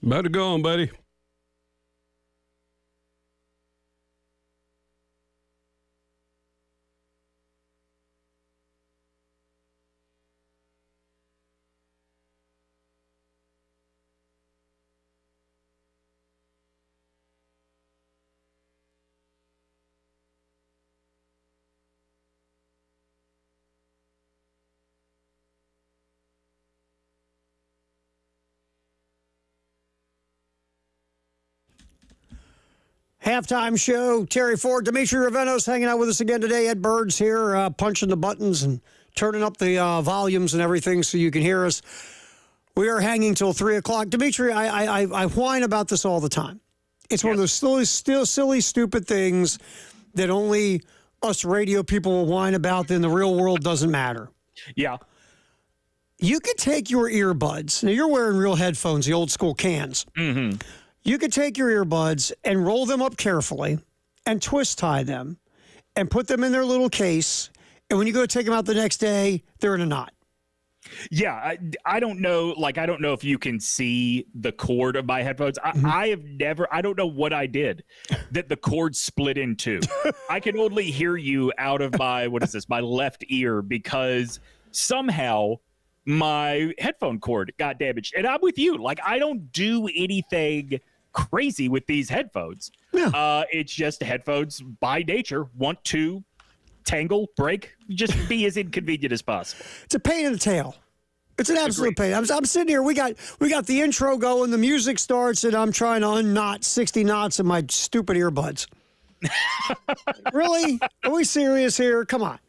Better go on, buddy. Halftime show. Terry Ford, Demetri Ravenos hanging out with us again today. Ed Bird's here, punching the buttons and turning up the volumes and everything so you can hear us. We are hanging till 3 o'clock. Demetri, I whine about this all the time. It's one of those silly, stupid things that only us radio people will whine about. Then the real world doesn't matter. Yeah. You could take your earbuds. Now, you're wearing real headphones, the old school cans. Mm-hmm. You could take your earbuds and roll them up carefully and twist tie them and put them in their little case. And when you go take them out the next day, they're in a knot. Yeah, I don't know. Like, I don't know if you can see the cord of my headphones. I have never, I don't know what I did that the cord split in two. I can only hear you out of my, my left ear because somehow my headphone cord got damaged. And I'm with you. Like, I don't do anything crazy with these headphones. Yeah. It's just headphones by nature want to tangle, break, just be as inconvenient as possible. It's a pain in the tail. It's an absolute pain. I'm sitting here. We got the intro going. The music starts, and I'm trying to unknot 60 knots in my stupid earbuds. Really? Are we serious here? Come on.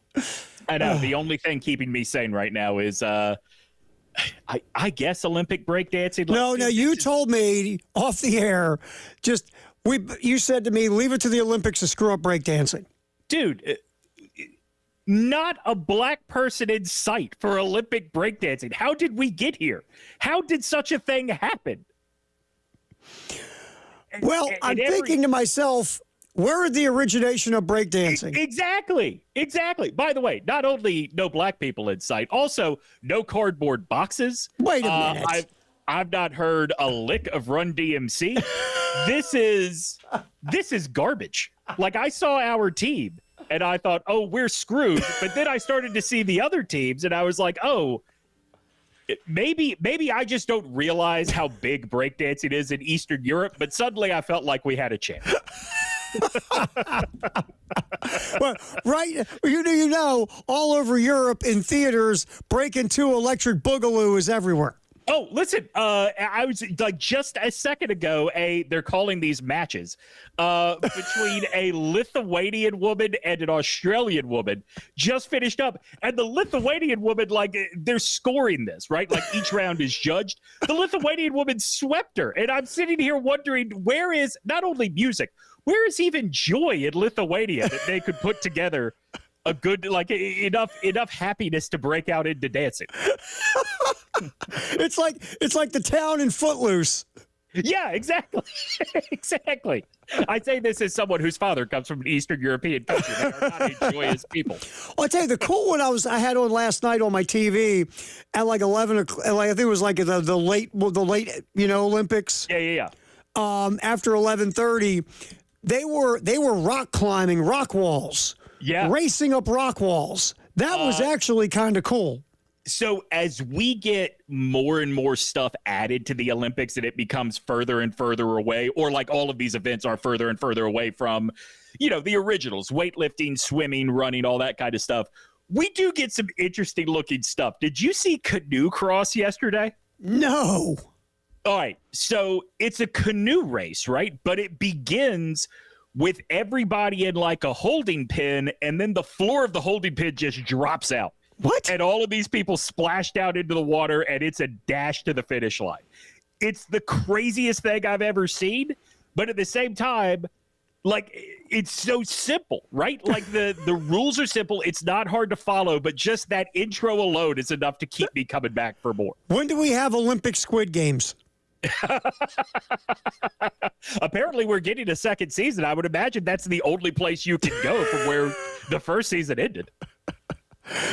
I know. The only thing keeping me sane right now is, I guess, Olympic breakdancing. No, you told me off the air. You said to me, leave it to the Olympics to screw up breakdancing. Dude, not a black person in sight for Olympic breakdancing. How did we get here? How did such a thing happen? Well, I'm thinking to myself, where is the origination of breakdancing? Exactly. By the way, not only no black people in sight, also no cardboard boxes. Wait a minute. I've not heard a lick of Run DMC. This is garbage. Like, I saw our team and I thought, oh, we're screwed. But then I started to see the other teams and I was like, oh, maybe I just don't realize how big breakdancing is in Eastern Europe. But suddenly I felt like we had a chance. Well, right, you know, all over Europe in theaters, Breaking 2 Electric Boogaloo is everywhere. Oh, listen, I was like just a second ago, they're calling these matches between a Lithuanian woman and an Australian woman just finished up. And the Lithuanian woman, like, they're scoring this, right? Like, each round is judged. The Lithuanian woman swept her. And I'm sitting here wondering, where is not only music, where is even joy in Lithuania that they could put together a good, like, enough happiness to break out into dancing? It's like the town in Footloose. Yeah, exactly. Exactly. I say this as someone whose father comes from an Eastern European country. They are not joyous people. Well, I tell you, the cool one I had on last night on my TV at like 11 o'clock. Like, I think it was like the late Olympics. Yeah. After 11:30, they were rock climbing rock walls. Yeah. Racing up rock walls. That was actually kind of cool. So as we get more and more stuff added to the Olympics and it becomes further and further away, or like all of these events are further and further away from, the originals, weightlifting, swimming, running, all that kind of stuff, we do get some interesting looking stuff. Did you see canoe cross yesterday? No. All right. So it's a canoe race, right? But it begins with everybody in like a holding pen, and then the floor of the holding pen just drops out. What? And all of these people splash down into the water, and it's a dash to the finish line. It's the craziest thing I've ever seen, but at the same time, like, it's so simple, right? Like, the rules are simple. It's not hard to follow, but just that intro alone is enough to keep me coming back for more. When do we have Olympic Squid Games? Apparently, we're getting a second season. I would imagine that's the only place you can go from where the first season ended.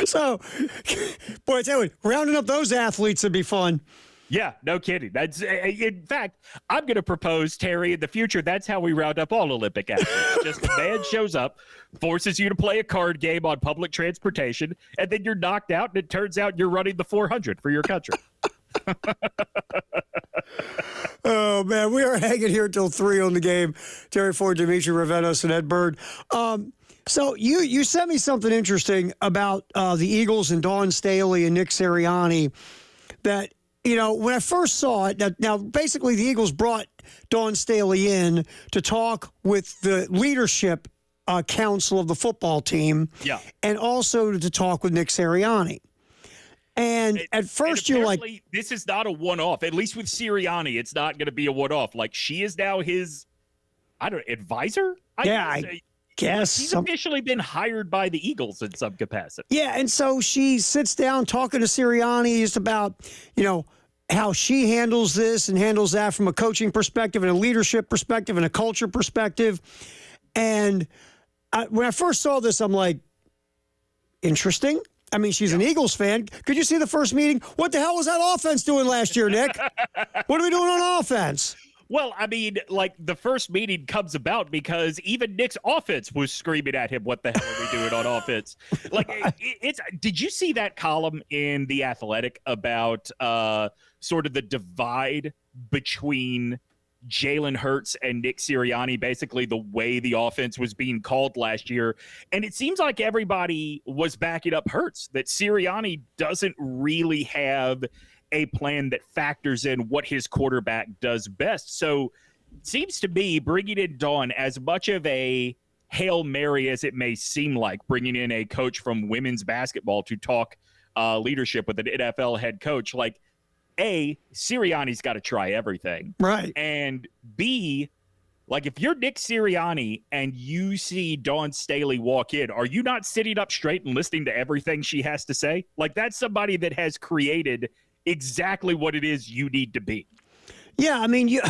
So, boy, I tell you, rounding up those athletes would be fun. Yeah, no kidding. That's in fact, I'm going to propose, Terry, in the future. That's how we round up all Olympic athletes. Just a man shows up, forces you to play a card game on public transportation, and then you're knocked out, and it turns out you're running the 400 for your country. Oh, man, we are hanging here till 3 on the game. Terry Ford, Demetri Ravenos, and Ed Bird. So you sent me something interesting about the Eagles and Dawn Staley and Nick Sirianni that, when I first saw it, now basically the Eagles brought Dawn Staley in to talk with the leadership council of the football team, and also to talk with Nick Sirianni. And at first you're like, this is not a one-off. At least with Sirianni, it's not going to be a one-off. Like, she is now his, advisor? I guess. He's officially been hired by the Eagles in some capacity. Yeah, and so she sits down talking to Sirianni just about, how she handles this and handles that from a coaching perspective and a leadership perspective and a culture perspective. And when I first saw this, I'm like, interesting. I mean, she's an Eagles fan. Could you see the first meeting? What the hell was that offense doing last year, Nick? What are we doing on offense? Well, I mean, like, the first meeting comes about because even Nick's offense was screaming at him, what the hell are we doing on offense? Like, did you see that column in The Athletic about sort of the divide between Jalen Hurts and Nick Sirianni, basically the way the offense was being called last year? And it seems like everybody was backing up Hurts, that Sirianni doesn't really have a plan that factors in what his quarterback does best. So it seems to me bringing in Dawn, as much of a Hail Mary as it may seem like, bringing in a coach from women's basketball to talk leadership with an NFL head coach, like, A, Sirianni's got to try everything. Right. And B, like, if you're Nick Sirianni and you see Dawn Staley walk in, are you not sitting up straight and listening to everything she has to say? Like, that's somebody that has created exactly what it is you need to be. Yeah, I mean, you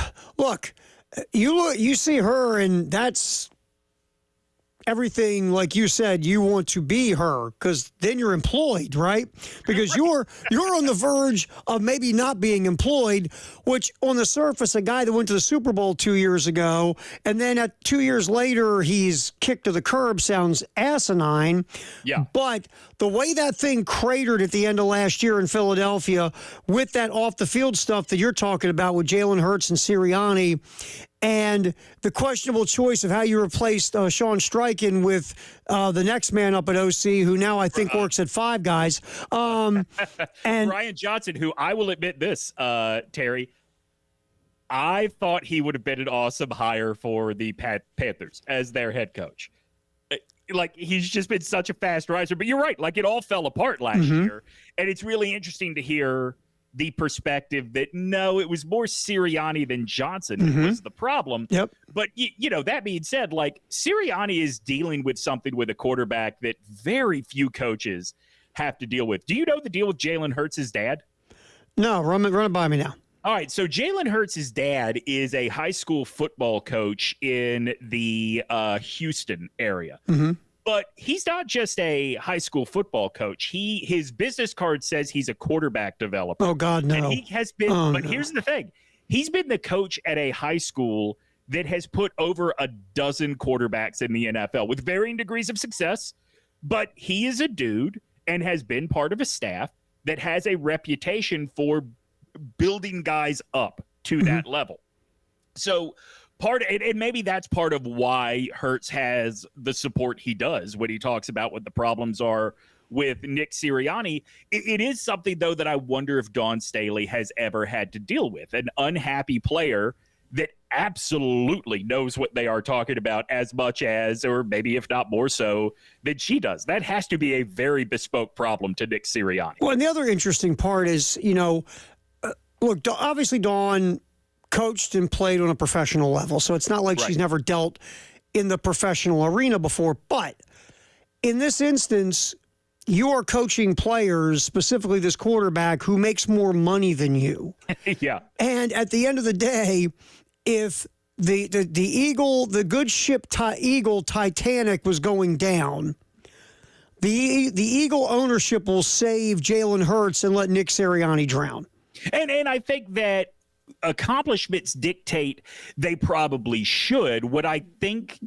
see her, and that's everything. Like you said, you want to be her, because then you're employed, right? Because you're on the verge of maybe not being employed, which on the surface, a guy that went to the Super Bowl 2 years ago, and then at 2 years later, he's kicked to the curb, sounds asinine. Yeah. But the way that thing cratered at the end of last year in Philadelphia with that off-the-field stuff that you're talking about with Jalen Hurts and Sirianni, and the questionable choice of how you replaced Sean Steichen with the next man up at OC, who now I think works at Five Guys. And Brian Johnson, who I will admit this, Terry, I thought he would have been an awesome hire for the Panthers as their head coach. Like, he's just been such a fast riser. But you're right. Like, it all fell apart last year. And it's really interesting to hear the perspective that, no, it was more Sirianni than Johnson that was the problem. Yep. But, that being said, like, Sirianni is dealing with something with a quarterback that very few coaches have to deal with. Do you know the deal with Jalen Hurts' dad? No, run it by me now. All right, so Jalen Hurts' dad is a high school football coach in the Houston area. But he's not just a high school football coach. His business card says he's a quarterback developer. Oh, God, no. And he has been, here's the thing. He's been the coach at a high school that has put over a dozen quarterbacks in the NFL with varying degrees of success. But he is a dude and has been part of a staff that has a reputation for building guys up to that level. So and maybe that's part of why Hurts has the support he does when he talks about what the problems are with Nick Sirianni. It is something, though, that I wonder if Dawn Staley has ever had to deal with, an unhappy player that absolutely knows what they are talking about as much as, or maybe if not more so, than she does. That has to be a very bespoke problem to Nick Sirianni. Well, and the other interesting part is, look, obviously Dawn coached and played on a professional level, so it's not like she's never dealt in the professional arena before. But in this instance, you are coaching players, specifically this quarterback, who makes more money than you. Yeah. And at the end of the day, if the Eagle, the good ship Eagle Titanic was going down, the Eagle ownership will save Jalen Hurts and let Nick Sirianni drown. And I think that accomplishments dictate they probably should. What I think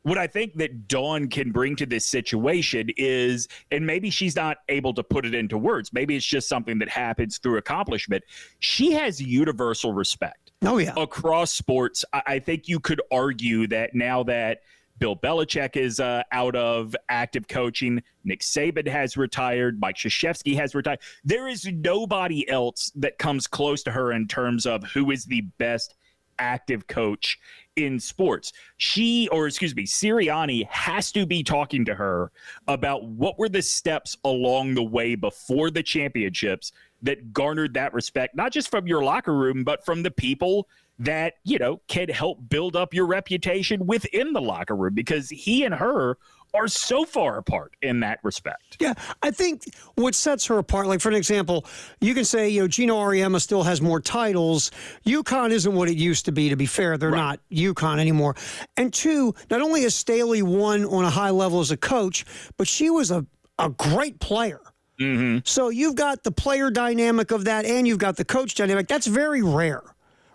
that Dawn can bring to this situation is, and maybe she's not able to put it into words, maybe it's just something that happens through accomplishment. She has universal respect. Oh, yeah. Across sports. I think you could argue that now that Bill Belichick is out of active coaching, Nick Saban has retired, Mike Krzyzewski has retired, there is nobody else that comes close to her in terms of who is the best active coach in sports. Sirianni has to be talking to her about what were the steps along the way before the championships that garnered that respect, not just from your locker room, but from the people that, can help build up your reputation within the locker room, because he and her are so far apart in that respect. Yeah, I think what sets her apart, like for an example, you can say, Gino Auriemma still has more titles. UConn isn't what it used to be fair. They're not UConn anymore. And two, not only has Staley won on a high level as a coach, but she was a great player. Mm-hmm. So you've got the player dynamic of that, and you've got the coach dynamic. That's very rare,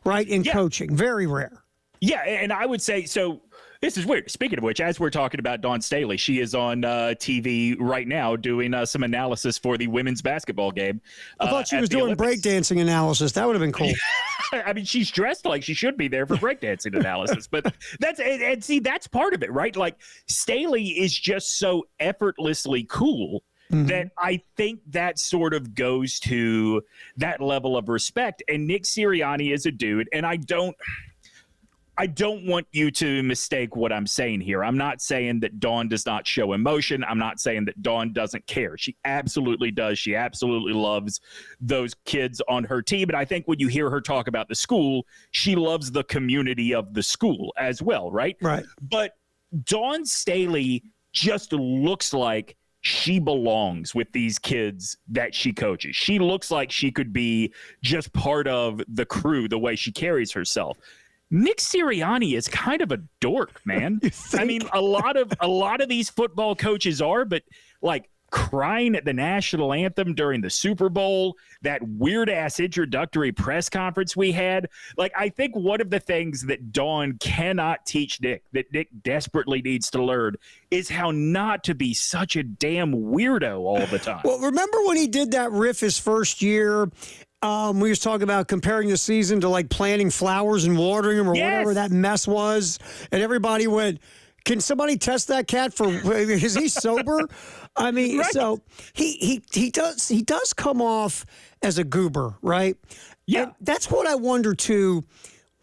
right, in coaching. Very rare. Yeah, and I would say, so this is weird. Speaking of which, as we're talking about Dawn Staley, she is on TV right now doing some analysis for the women's basketball game. I thought she was doing breakdancing analysis. That would have been cool. I mean, she's dressed like she should be there for breakdancing analysis, but that's part of it, right? Like, Staley is just so effortlessly cool. Mm-hmm. That I think that sort of goes to that level of respect. And Nick Sirianni is a dude, and I don't want you to mistake what I'm saying here. I'm not saying that Dawn does not show emotion. I'm not saying that Dawn doesn't care. She absolutely does. She absolutely loves those kids on her team. And I think when you hear her talk about the school, she loves the community of the school as well, right? Right. But Dawn Staley just looks like she belongs with these kids that she coaches. She looks like she could be just part of the crew the way she carries herself. Nick Sirianni is kind of a dork, man. I mean, a lot of these football coaches are, but like crying at the national anthem during the Super Bowl, that weird ass introductory press conference we had. Like, I think one of the things that Dawn cannot teach Nick, that Nick desperately needs to learn, is how not to be such a damn weirdo all the time. Well, remember when he did that riff his first year? We was talking about comparing the season to like planting flowers and watering them or whatever that mess was. And everybody went, can somebody test that cat for, is he sober? I mean, so he does come off as a goober, right? Yeah. And that's what I wonder too,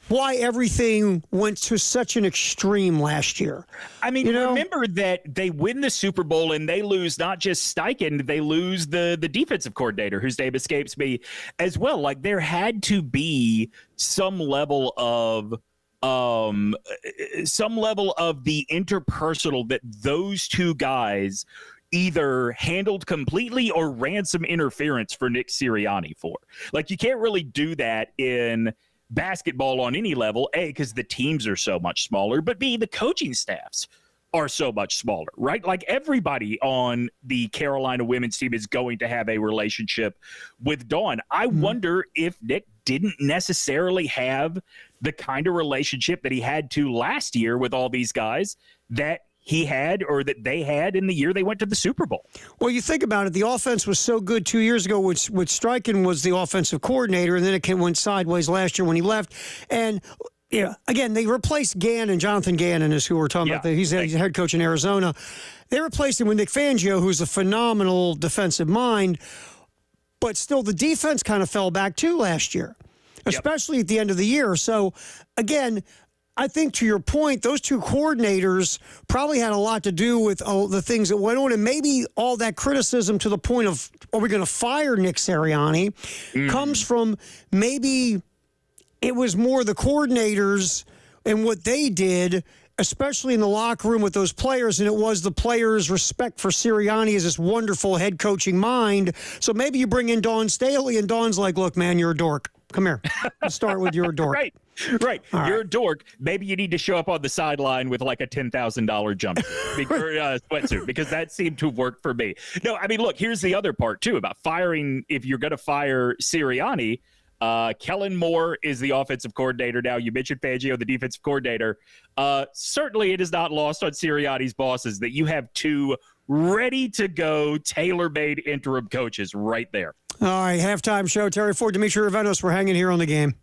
why everything went to such an extreme last year. I mean, remember that they win the Super Bowl and they lose not just Steichen, they lose the defensive coordinator, whose name escapes me as well. Like, there had to be some level of the interpersonal that those two guys either handled completely or ran some interference for Nick Sirianni for. Like, you can't really do that in basketball on any level, A, because the teams are so much smaller, but B, the coaching staffs are so much smaller, right? Like, everybody on the Carolina women's team is going to have a relationship with Dawn. I wonder if Nick didn't necessarily have the kind of relationship that he had to last year with all these guys that he had, or that they had in the year they went to the Super Bowl. Well, you think about it, the offense was so good 2 years ago, with Steichen was the offensive coordinator, and then it went sideways last year when he left. And again, they replaced Gannon. Jonathan Gannon is who we're talking about. He's a head coach in Arizona. They replaced him with Nick Fangio, who's a phenomenal defensive mind. But still, the defense kind of fell back too last year, especially at the end of the year. So, again, I think to your point, those two coordinators probably had a lot to do with the things that went on. And maybe all that criticism to the point of, are we going to fire Nick Sirianni, comes from maybe it was more the coordinators and what they did, especially in the locker room with those players, and it was the players' respect for Sirianni as this wonderful head coaching mind. So maybe you bring in Dawn Staley, and Dawn's like, look, man, you're a dork. Come here. Let's start with your dork. Right. You're a dork. Maybe you need to show up on the sideline with like a $10,000 jump sweatsuit, because that seemed to work for me. No, I mean, look, here's the other part too about firing. If you're going to fire Sirianni, Kellen Moore is the offensive coordinator now. You mentioned Fangio, the defensive coordinator. Certainly, it is not lost on Sirianni's bosses that you have two ready to go, tailor-made interim coaches right there. All right, halftime show. Terry Ford, Demetri Ravenos. We're hanging here on the game.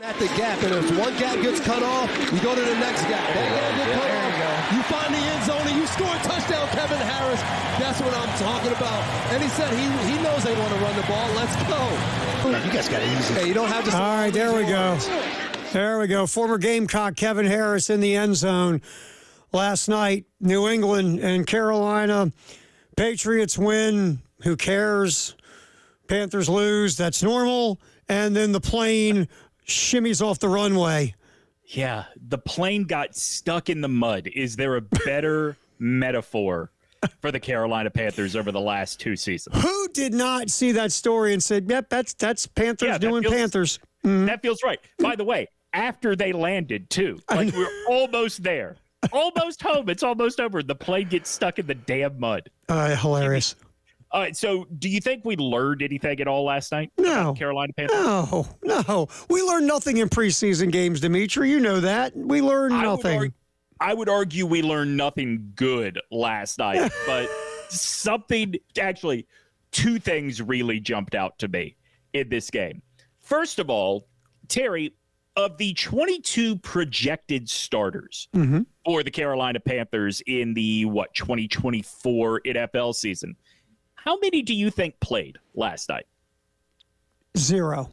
At the gap, and if one gap gets cut off, you go to the next gap. That gap gets cut off, you find the end zone, and you score a touchdown, Kevin Harris. That's what I'm talking about. And he said he knows they want to run the ball. Let's go. You guys got it easy. Hey, you don't have to. All right, there we go. There we go. Former Gamecock Kevin Harris in the end zone last night. New England and Carolina. Patriots win. Who cares? Panthers lose. That's normal. And then the plane shimmies off the runway. Yeah, the plane got stuck in the mud. Is there a better metaphor for the Carolina Panthers over the last 2 seasons? Who did not see that story and said, yep, that's Panthers doing Panthers? That feels right. By the way, after they landed, too. Like, we're almost there. Almost home. It's almost over. The plane gets stuck in the damn mud. Hilarious. All right, so do you think we learned anything at all last night? No. Carolina Panthers? No. We learned nothing in preseason games, Demetri. You know that. We learned nothing. I would argue we learned nothing good last night, but actually, 2 things really jumped out to me in this game. First of all, Terry, of the 22 projected starters for the Carolina Panthers in the, 2024 NFL season, how many do you think played last night? 0.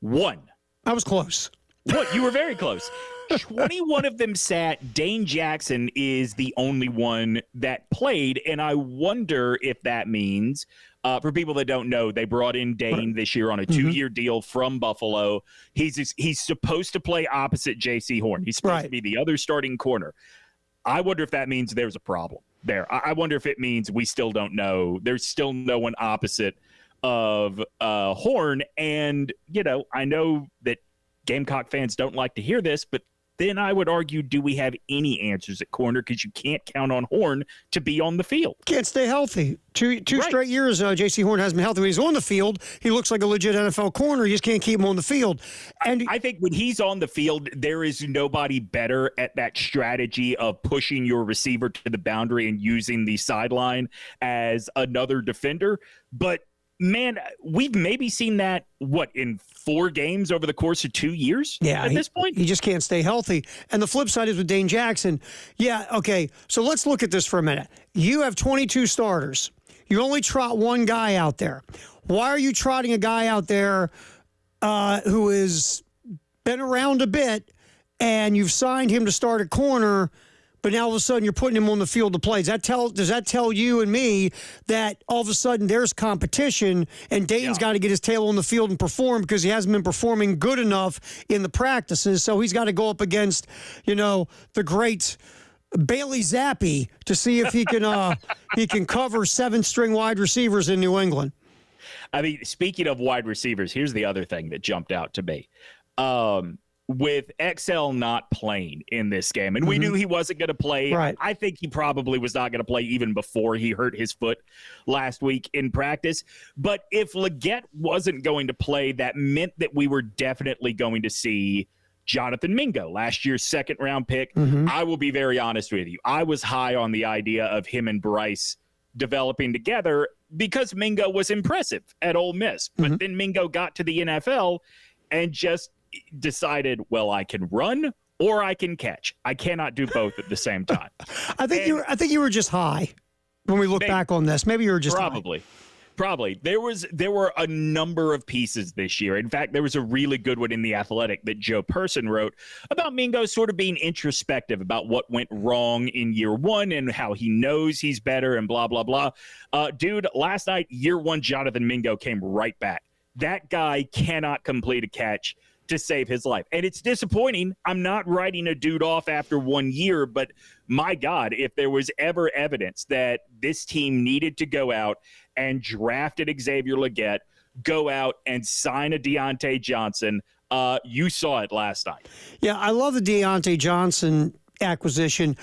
1. I was close. What? You were very close. 21 of them sat. Dane Jackson is the only one that played, and I wonder if that means, for people that don't know, they brought in Dane this year on a 2-year deal from Buffalo. He's supposed to play opposite J.C. Horn. He's supposed to be the other starting corner. I wonder if that means there's a problem there. I wonder if it means we still don't know. There's still no one opposite of Horn. And, I know that Gamecock fans don't like to hear this, but then I would argue, do we have any answers at corner? Because you can't count on Horn to be on the field. Can't stay healthy. Two straight years, J.C. Horn hasn't been healthy. When he's on the field, he looks like a legit NFL corner. You just can't keep him on the field. And I think when he's on the field, there is nobody better at that strategy of pushing your receiver to the boundary and using the sideline as another defender. But man, we've maybe seen that, in 4 games over the course of 2 years at this point? He just can't stay healthy. And the flip side is with Dane Jackson. Yeah, okay, so let's look at this for a minute. You have 22 starters. You only trot one guy out there. Why are you trotting a guy out there who has been around a bit and you've signed him to start at corner, but now all of a sudden you're putting him on the field to play? Does that tell you and me that all of a sudden there's competition and Dayton's got to get his tail on the field and perform because he hasn't been performing good enough in the practices? So he's got to go up against, the great Bailey Zappi to see if he can cover 7-string wide receivers in New England. I mean, speaking of wide receivers, here's the other thing that jumped out to me. With XL not playing in this game, and we knew he wasn't going to play. Right. I think he probably was not going to play even before he hurt his foot last week in practice. But if Leggett wasn't going to play, that meant that we were definitely going to see Jonathan Mingo, last year's 2nd-round pick. I will be very honest with you. I was high on the idea of him and Bryce developing together because Mingo was impressive at Ole Miss. But then Mingo got to the NFL and just decided, well, I can run or I can catch. I cannot do both at the same time. I think you were just high when we look back on this. Maybe you were just probably. There were a number of pieces this year. In fact, there was a really good one in The Athletic that Joe Person wrote about Mingo sort of being introspective about what went wrong in year 1 and how he knows he's better and blah, blah, blah. Dude, last night, year 1, Jonathan Mingo came right back. That guy cannot complete a catch to save his life. And it's disappointing. I'm not writing a dude off after 1 year, but my God, if there was ever evidence that this team needed to go out and drafted Xavier Leggett, go out and sign a Deontay Johnson, you saw it last night. Yeah, I love the Deontay Johnson acquisition.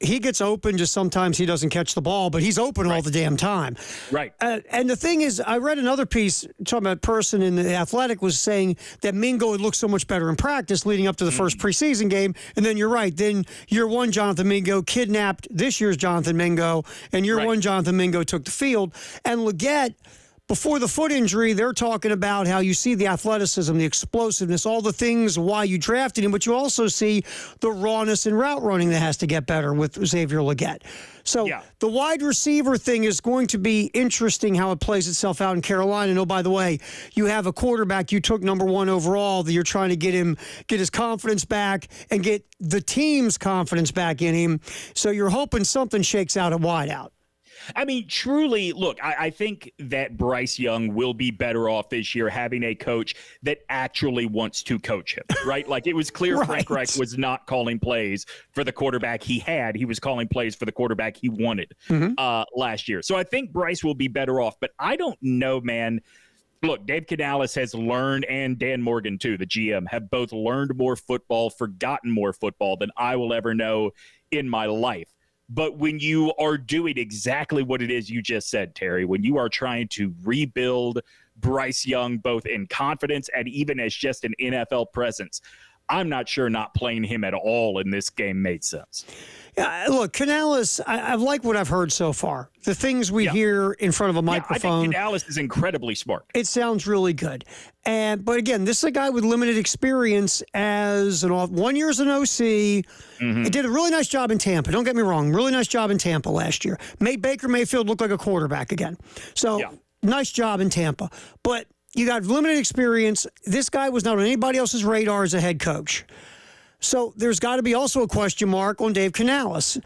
He gets open, just sometimes he doesn't catch the ball, but he's open all the damn time. Right. And the thing is, I read another piece talking about Person in The Athletic was saying that Mingo had looked so much better in practice leading up to the first preseason game. And then you're right. Then year 1, Jonathan Mingo kidnapped this year's Jonathan Mingo, and year 1, Jonathan Mingo took the field. And Leggett, before the foot injury, they're talking about how you see the athleticism, the explosiveness, all the things why you drafted him, but you also see the rawness in route running that has to get better with Xavier Legette. So the wide receiver thing is going to be interesting how it plays itself out in Carolina. And oh, by the way, you have a quarterback you took number 1 overall that you're trying to get his confidence back and get the team's confidence back in him. So you're hoping something shakes out at wideout. I mean, truly, look, I think that Bryce Young will be better off this year having a coach that actually wants to coach him, right? Like, it was clear Right. Frank Reich was not calling plays for the quarterback he had. He was calling plays for the quarterback he wanted last year. So I think Bryce will be better off. But I don't know, man. Look, Dave Canales has learned, and Dan Morgan, too, the GM, have both learned more football, forgotten more football than I will ever know in my life. But when you are doing exactly what it is you just said, Terry, when you are trying to rebuild Bryce Young, both in confidence and even as just an NFL presence, I'm not sure not playing him at all in this game made sense. Yeah, look, Canales, I like what I've heard so far. The things we hear in front of a microphone. I think Canales is incredibly smart. It sounds really good. But again, this is a guy with limited experience as 1 year as an OC. He did a really nice job in Tampa. Don't get me wrong. Really nice job in Tampa last year. Made Baker Mayfield look like a quarterback again. So nice job in Tampa. But you got limited experience. This guy was not on anybody else's radar as a head coach. So there's got to be also a question mark on Dave Canales.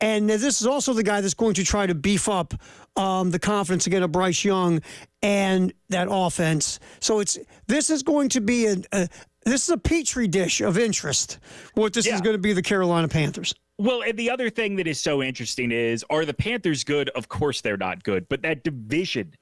And this is also the guy that's going to try to beef up the confidence again of Bryce Young and that offense. So this is going to be this is a petri dish of interest. What this is going to be the Carolina Panthers. Well, and the other thing that is so interesting is, are the Panthers good? Of course they're not good, but that division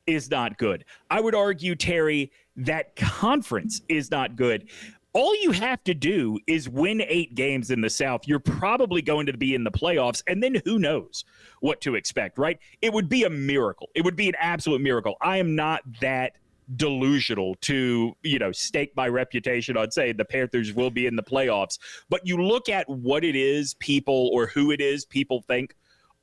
is not good. I would argue, Terry, that conference is not good. All you have to do is win 8 games in the South. You're probably going to be in the playoffs, and then who knows what to expect, right? It would be a miracle. It would be an absolute miracle. I am not that delusional to, stake my reputation on saying the Panthers will be in the playoffs. But you look at what it is who it is people think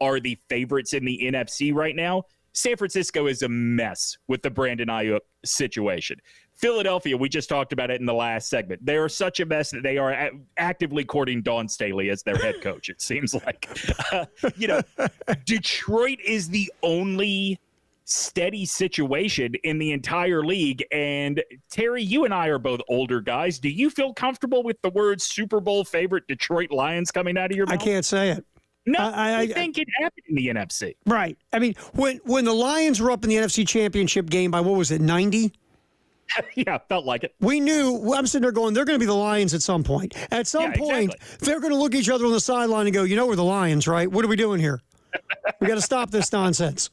are the favorites in the NFC right now. San Francisco is a mess with the Brandon Ayuk situation. Philadelphia, we just talked about it in the last segment. They are such a mess that they are actively courting Dawn Staley as their head coach, it seems like. Detroit is the only steady situation in the entire league. And Terry, you and I are both older guys. Do you feel comfortable with the words Super Bowl favorite Detroit Lions coming out of your mouth? I can't say it. No, I think it happened in the NFC. Right. I mean, when the Lions were up in the NFC Championship game by, what was it, 90? Yeah, felt like it. We knew, I'm sitting there going, they're going to be the Lions at some point. At some point, they're going to look at each other on the sideline and go, we're the Lions, right? What are we doing here? We got to stop this nonsense.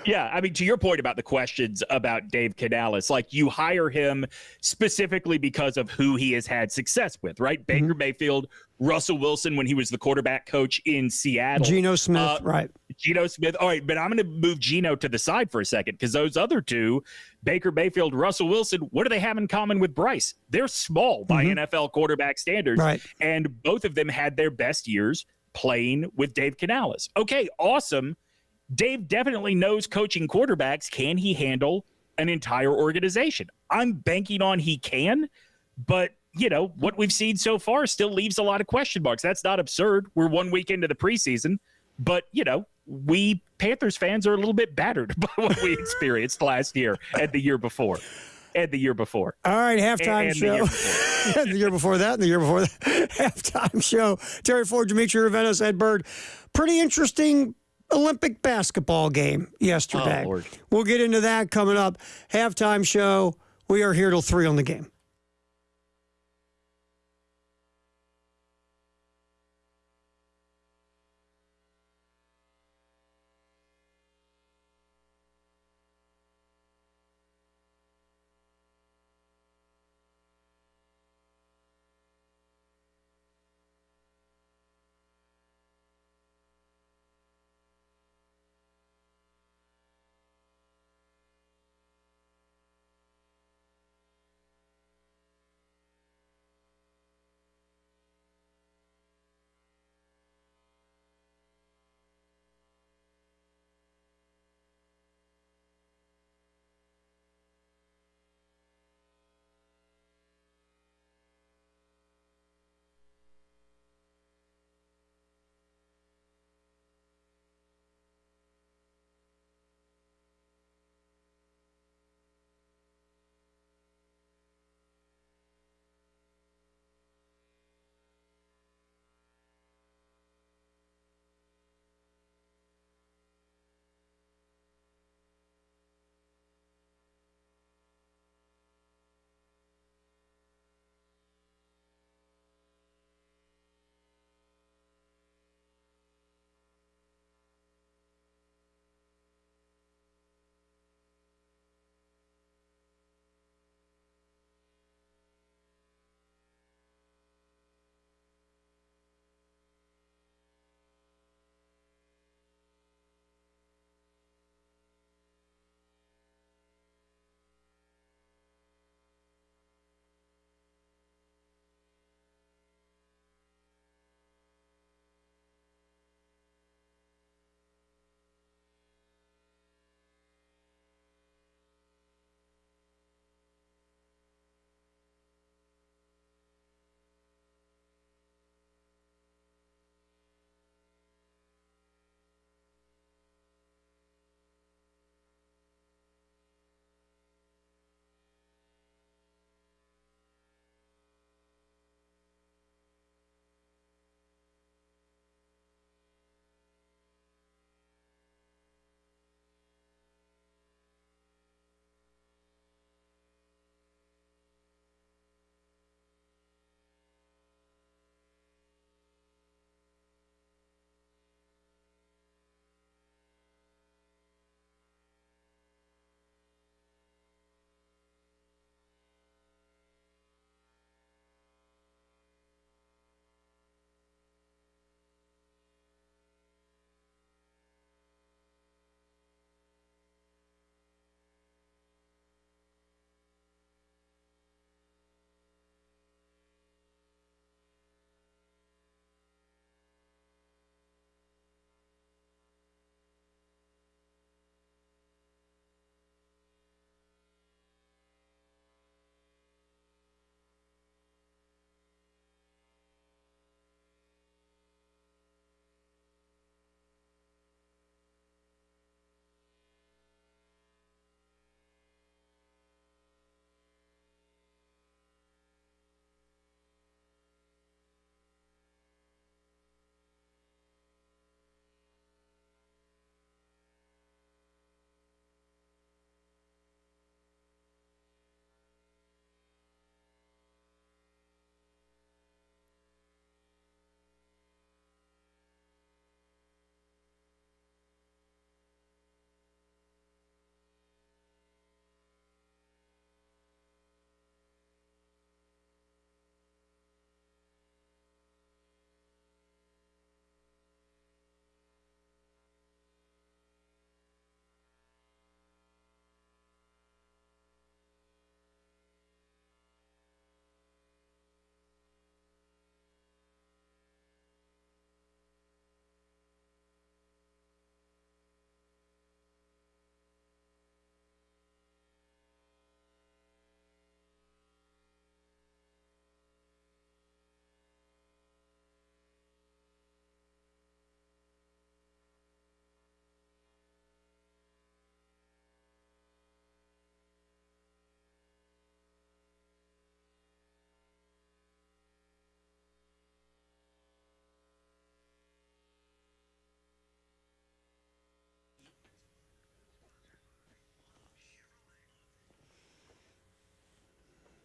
Yeah, I mean, to your point about the questions about Dave Canales, like, you hire him specifically because of who he has had success with, right? Baker Mayfield, Russell Wilson when he was the quarterback coach in Seattle. Geno Smith, right. Geno Smith. All right, but I'm going to move Geno to the side for a second, because those other two, Baker Mayfield, Russell Wilson, what do they have in common with Bryce? They're small by NFL quarterback standards, right. And both of them had their best years playing with Dave Canales. Okay, awesome. Dave definitely knows coaching quarterbacks. Can he handle an entire organization? I'm banking on he can, but what we've seen so far still leaves a lot of question marks. That's not absurd. We're 1 week into the preseason, but we Panthers fans are a little bit battered by what we experienced last year and the year before. And the year before. All right, halftime show. The year before that, and the year before that. Halftime show. Terry Ford, Demetri Ravenos, Ed Bird. Pretty interesting Olympic basketball game yesterday. Oh, Lord. We'll get into that coming up. Halftime show. We are here till 3 on the game.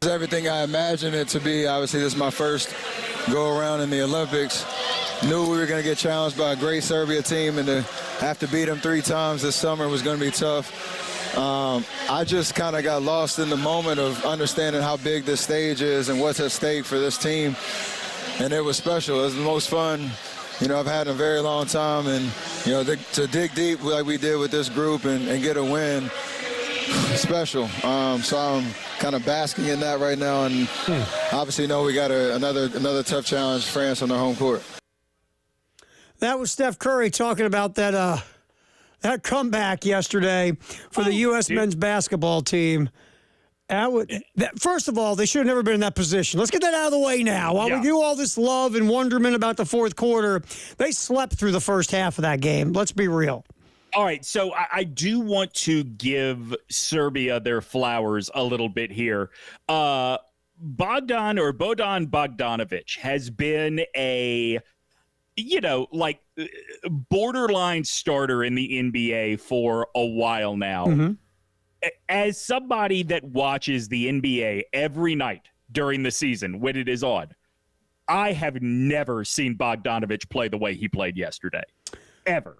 Everything I imagined it to be. Obviously, this is my first go-around in the Olympics. Knew we were going to get challenged by a great Serbia team, and to have to beat them 3 times this summer was going to be tough. I just kind of got lost in the moment of understanding how big this stage is and what's at stake for this team, and it was special. It was the most fun, I've had in a very long time, and, to dig deep like we did with this group and get a win, special. So I'm kind of basking in that right now, and obviously we got another tough challenge, France on their home court. That was Steph Curry talking about that comeback yesterday for the U.S. men's basketball team. First of all, they should have never been in that position. Let's get that out of the way now. While we do all this love and wonderment about the fourth quarter, they slept through the first half of that game. Let's be real. All right, so I do want to give Serbia their flowers a little bit here. Bojan Bogdanovic has been a borderline starter in the NBA for a while now. Mm-hmm. As somebody that watches the NBA every night during the season when it is on, I have never seen Bogdanovic play the way he played yesterday, ever.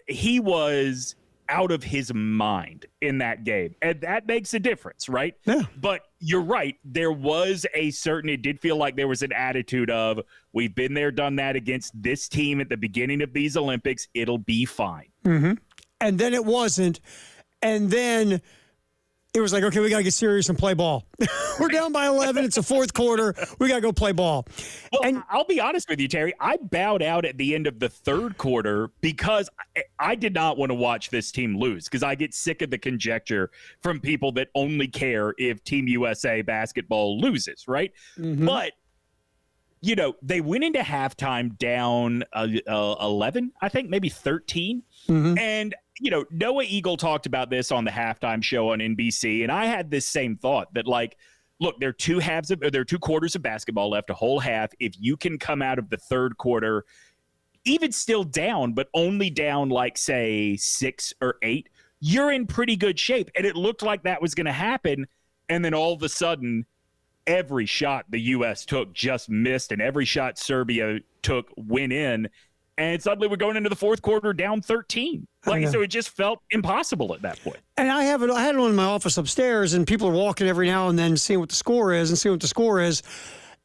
He was out of his mind in that game, and that makes a difference, right? Yeah. But you're right. It did feel like there was an attitude of, we've been there, done that against this team at the beginning of these Olympics. It'll be fine. Mm-hmm. And then it wasn't. And then it was like, okay, we got to get serious and play ball. We're down by 11. It's the fourth quarter. We got to go play ball. Well, and I'll be honest with you, Terry. I bowed out at the end of the third quarter because I did not want to watch this team lose, because I get sick of the conjecture from people that only care if Team USA basketball loses, right? Mm-hmm. But, they went into halftime down 11, I think, maybe 13. Mm-hmm. And Noah Eagle talked about this on the halftime show on NBC, and I had this same thought that, look, there are 2 quarters of basketball left, a whole half. If you can come out of the third quarter, even still down, but only down say 6 or 8, you're in pretty good shape. And it looked like that was going to happen, and then all of a sudden, every shot the U.S. took just missed, and every shot Serbia took went in. And suddenly we're going into the fourth quarter down 13. So it just felt impossible at that point. And I had it on in my office upstairs, and people are walking every now and then seeing what the score is.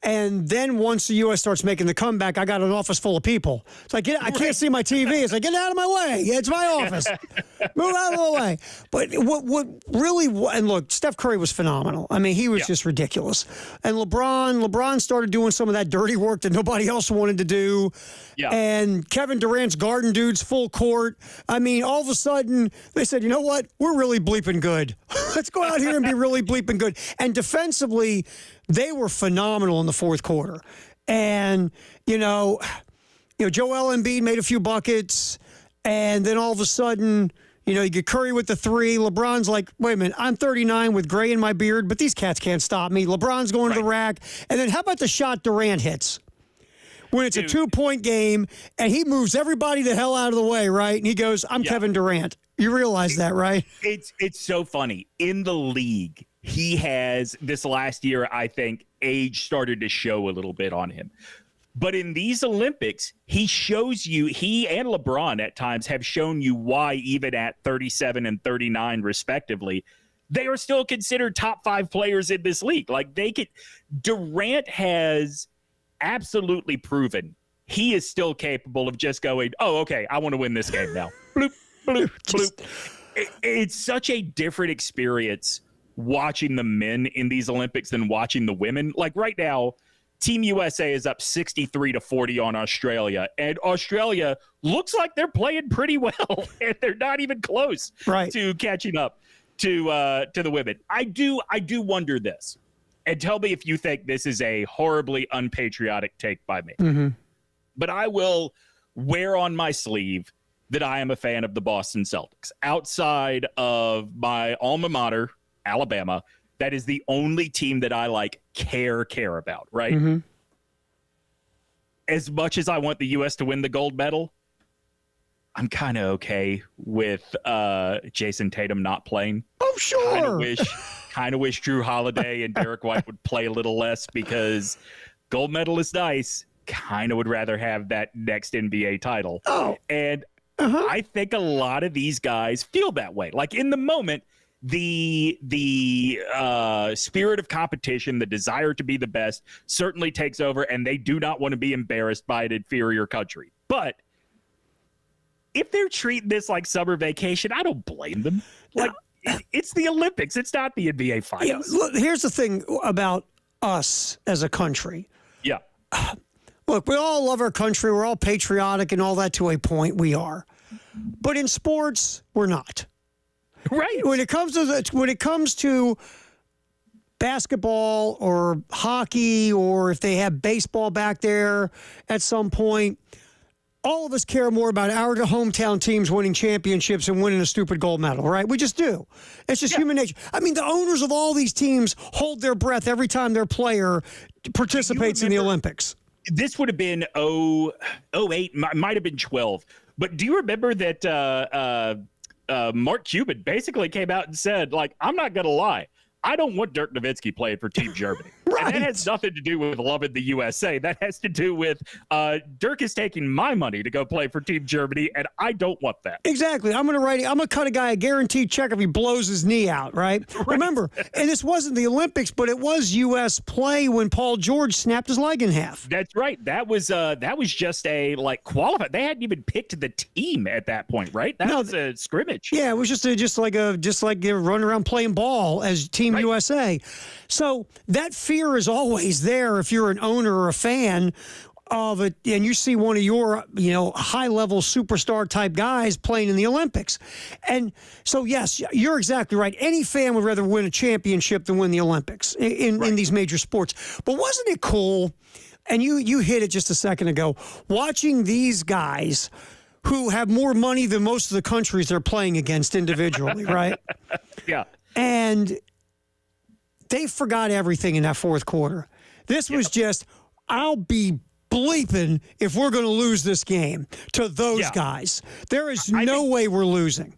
And then once the U.S. starts making the comeback, I got an office full of people. It's like, I can't see my TV. It's like, get out of my way. It's my office. Move out of the way. But what really, and look, Steph Curry was phenomenal. I mean, he was just ridiculous. And LeBron started doing some of that dirty work that nobody else wanted to do. Yeah. And Kevin Durant's Garden Dudes full court. I mean, all of a sudden, they said, you know what? We're really bleeping good. Let's go out here and be really bleeping good. And they were phenomenal in the fourth quarter. And, Joel Embiid made a few buckets, and then all of a sudden, you get Curry with the 3. LeBron's like, wait a minute, I'm 39 with gray in my beard, but these cats can't stop me. LeBron's going to the rack. And then how about the shot Durant hits? When it's a 2-point game, and he moves everybody the hell out of the way, right? And he goes, I'm Kevin Durant. You realize that, right? It's so funny. In the league, he has, this last year, I think, age started to show a little bit on him. But in these Olympics, he and LeBron at times have shown you why, even at 37 and 39 respectively, they are still considered top 5 players in this league. Durant has absolutely proven he is still capable of just going, oh, okay, I want to win this game now. Bloop, bloop, bloop. It's such a different experience watching the men in these Olympics than watching the women. Right now, Team USA is up 63-40 on Australia, and Australia looks like they're playing pretty well, and they're not even close to catching up to the women. I do wonder this, and tell me if you think this is a horribly unpatriotic take by me. Mm-hmm. But I will wear on my sleeve that I am a fan of the Boston Celtics. Outside of my alma mater, Alabama, that is the only team that I care about, right? Mm-hmm. As much as I want the U.S. to win the gold medal, I'm kind of okay with Jason Tatum not playing. Oh, sure. kind of wish Drew Holiday and Derek White would play a little less, because gold medalist Dice kind of would rather have that next NBA title. And I think a lot of these guys feel that way. Like, in the moment, the spirit of competition, the desire to be the best, certainly takes over, and they do not want to be embarrassed by an inferior country. But if they're treating this like summer vacation, I don't blame them. Like, it's the Olympics. It's not the NBA finals. Look, here's the thing about us as a country. Yeah. Look, we all love our country. We're all patriotic and all that to a point. We are. But in sports, we're not. Right. When it comes to basketball or hockey, or if they have baseball back there at some point, all of us care more about our hometown teams winning championships and winning a stupid gold medal, right? We just do. It's just human nature. I mean, the owners of all these teams hold their breath every time their player participates in the Olympics. This would have been 08, might have been 12. But do you remember that Mark Cuban basically came out and said, like, I'm not going to lie, I don't want Dirk Nowitzki playing for Team Germany. Right. And that has nothing to do with loving the USA. That has to do with Dirk is taking my money to go play for Team Germany, and I don't want that. Exactly. I'm going to cut a guy a guaranteed check if he blows his knee out, right? Remember, and this wasn't the Olympics, but it was U.S. play when Paul George snapped his leg in half. That's right. That was just a, like, qualified. They hadn't even picked the team at that point, right? That was a scrimmage. Yeah, it was just like they were running around playing ball as Team USA. So that fear is always there if you're an owner or a fan of it, and you see one of your, high-level superstar type guys playing in the Olympics. And so, yes, you're exactly right. Any fan would rather win a championship than win the Olympics in these major sports. But wasn't it cool? And you hit it just a second ago, watching these guys who have more money than most of the countries they're playing against individually, right? Yeah. And they forgot everything in that fourth quarter. This was just, I'll be bleeping if we're going to lose this game to those guys. There is no way we're losing.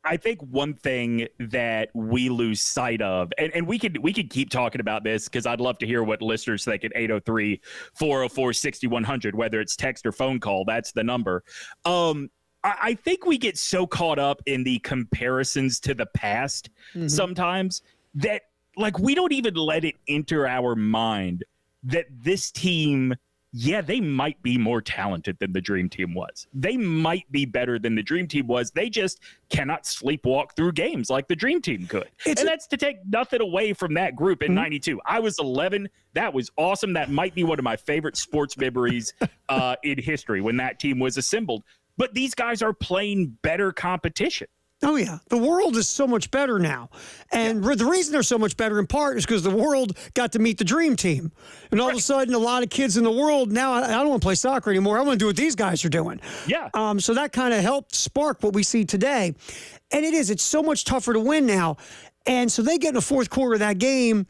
I think one thing that we lose sight of, and we could keep talking about this, because I'd love to hear what listeners think at 803-404-6100, whether it's text or phone call. That's the number. I think we get so caught up in the comparisons to the past sometimes that, like, we don't even let it enter our mind that this team, they might be more talented than the Dream Team was. They might be better than the Dream Team was. They just cannot sleepwalk through games like the Dream Team could. That's to take nothing away from that group in 92. I was 11. That was awesome. That might be one of my favorite sports memories in history, when that team was assembled. But these guys are playing better competition. Oh, yeah. The world is so much better now. And the reason they're so much better in part is because the world got to meet the Dream Team. And all of a sudden, a lot of kids in the world, now I don't want to play soccer anymore. I want to do what these guys are doing. Yeah. So that kind of helped spark what we see today. And it's so much tougher to win now. And so they get in the fourth quarter of that game,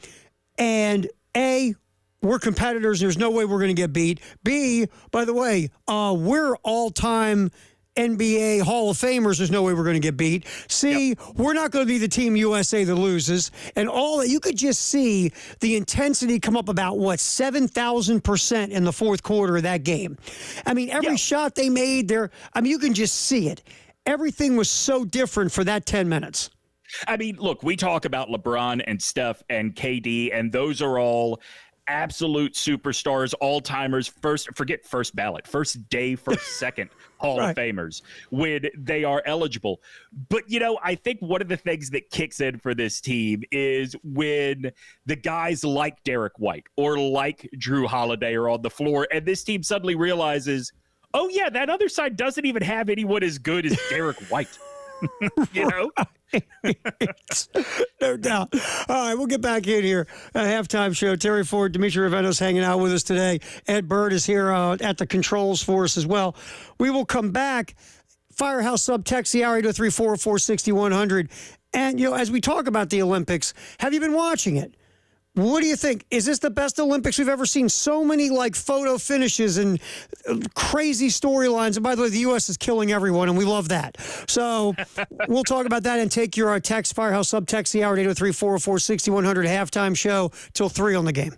and A, we're competitors. There's no way we're going to get beat. B, by the way, we're all-time NBA Hall of Famers. There's no way we're going to get beat. C, we're not going to be the Team USA that loses. And all that, you could just see the intensity come up about, 7,000% in the fourth quarter of that game. I mean, every shot they made there, you can just see it. Everything was so different for that 10 minutes. I mean, look, we talk about LeBron and Steph and KD, and those are all absolute superstars, all-timers, first ballot, first day, first second Hall of Famers when they are eligible. But, I think one of the things that kicks in for this team is when the guys like Derek White or like Drew Holiday are on the floor, and this team suddenly realizes, oh, yeah, that other side doesn't even have anyone as good as Derek White. No doubt. All right, we'll get back in here. Halftime show. Terry Ford, Demetri Ravennos hanging out with us today. Ed Bird is here at the controls for us as well. We will come back. Firehouse subtext the hour 803-404-6100. And, as we talk about the Olympics, have you been watching it? What do you think? Is this the best Olympics we've ever seen? So many like photo finishes and crazy storylines. And by the way, the U.S. is killing everyone, and we love that. So we'll talk about that and take your text, Firehouse subtext, the hour at 803-404-6100 halftime show till 3 on the game.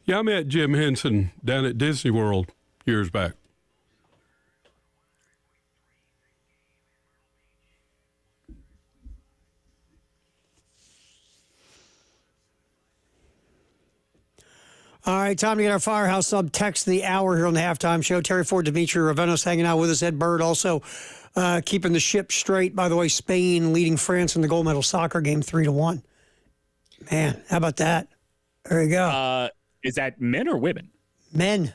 Yeah, I met Jim Henson down at Disney World years back. All right, time to get our Firehouse Sub text of the hour here on the halftime show. Terry Ford, Demetri Ravenos hanging out with us. Ed Bird also keeping the ship straight. By the way, Spain leading France in the gold medal soccer game 3-1. Man, how about that? There you go. Is that men or women? Men.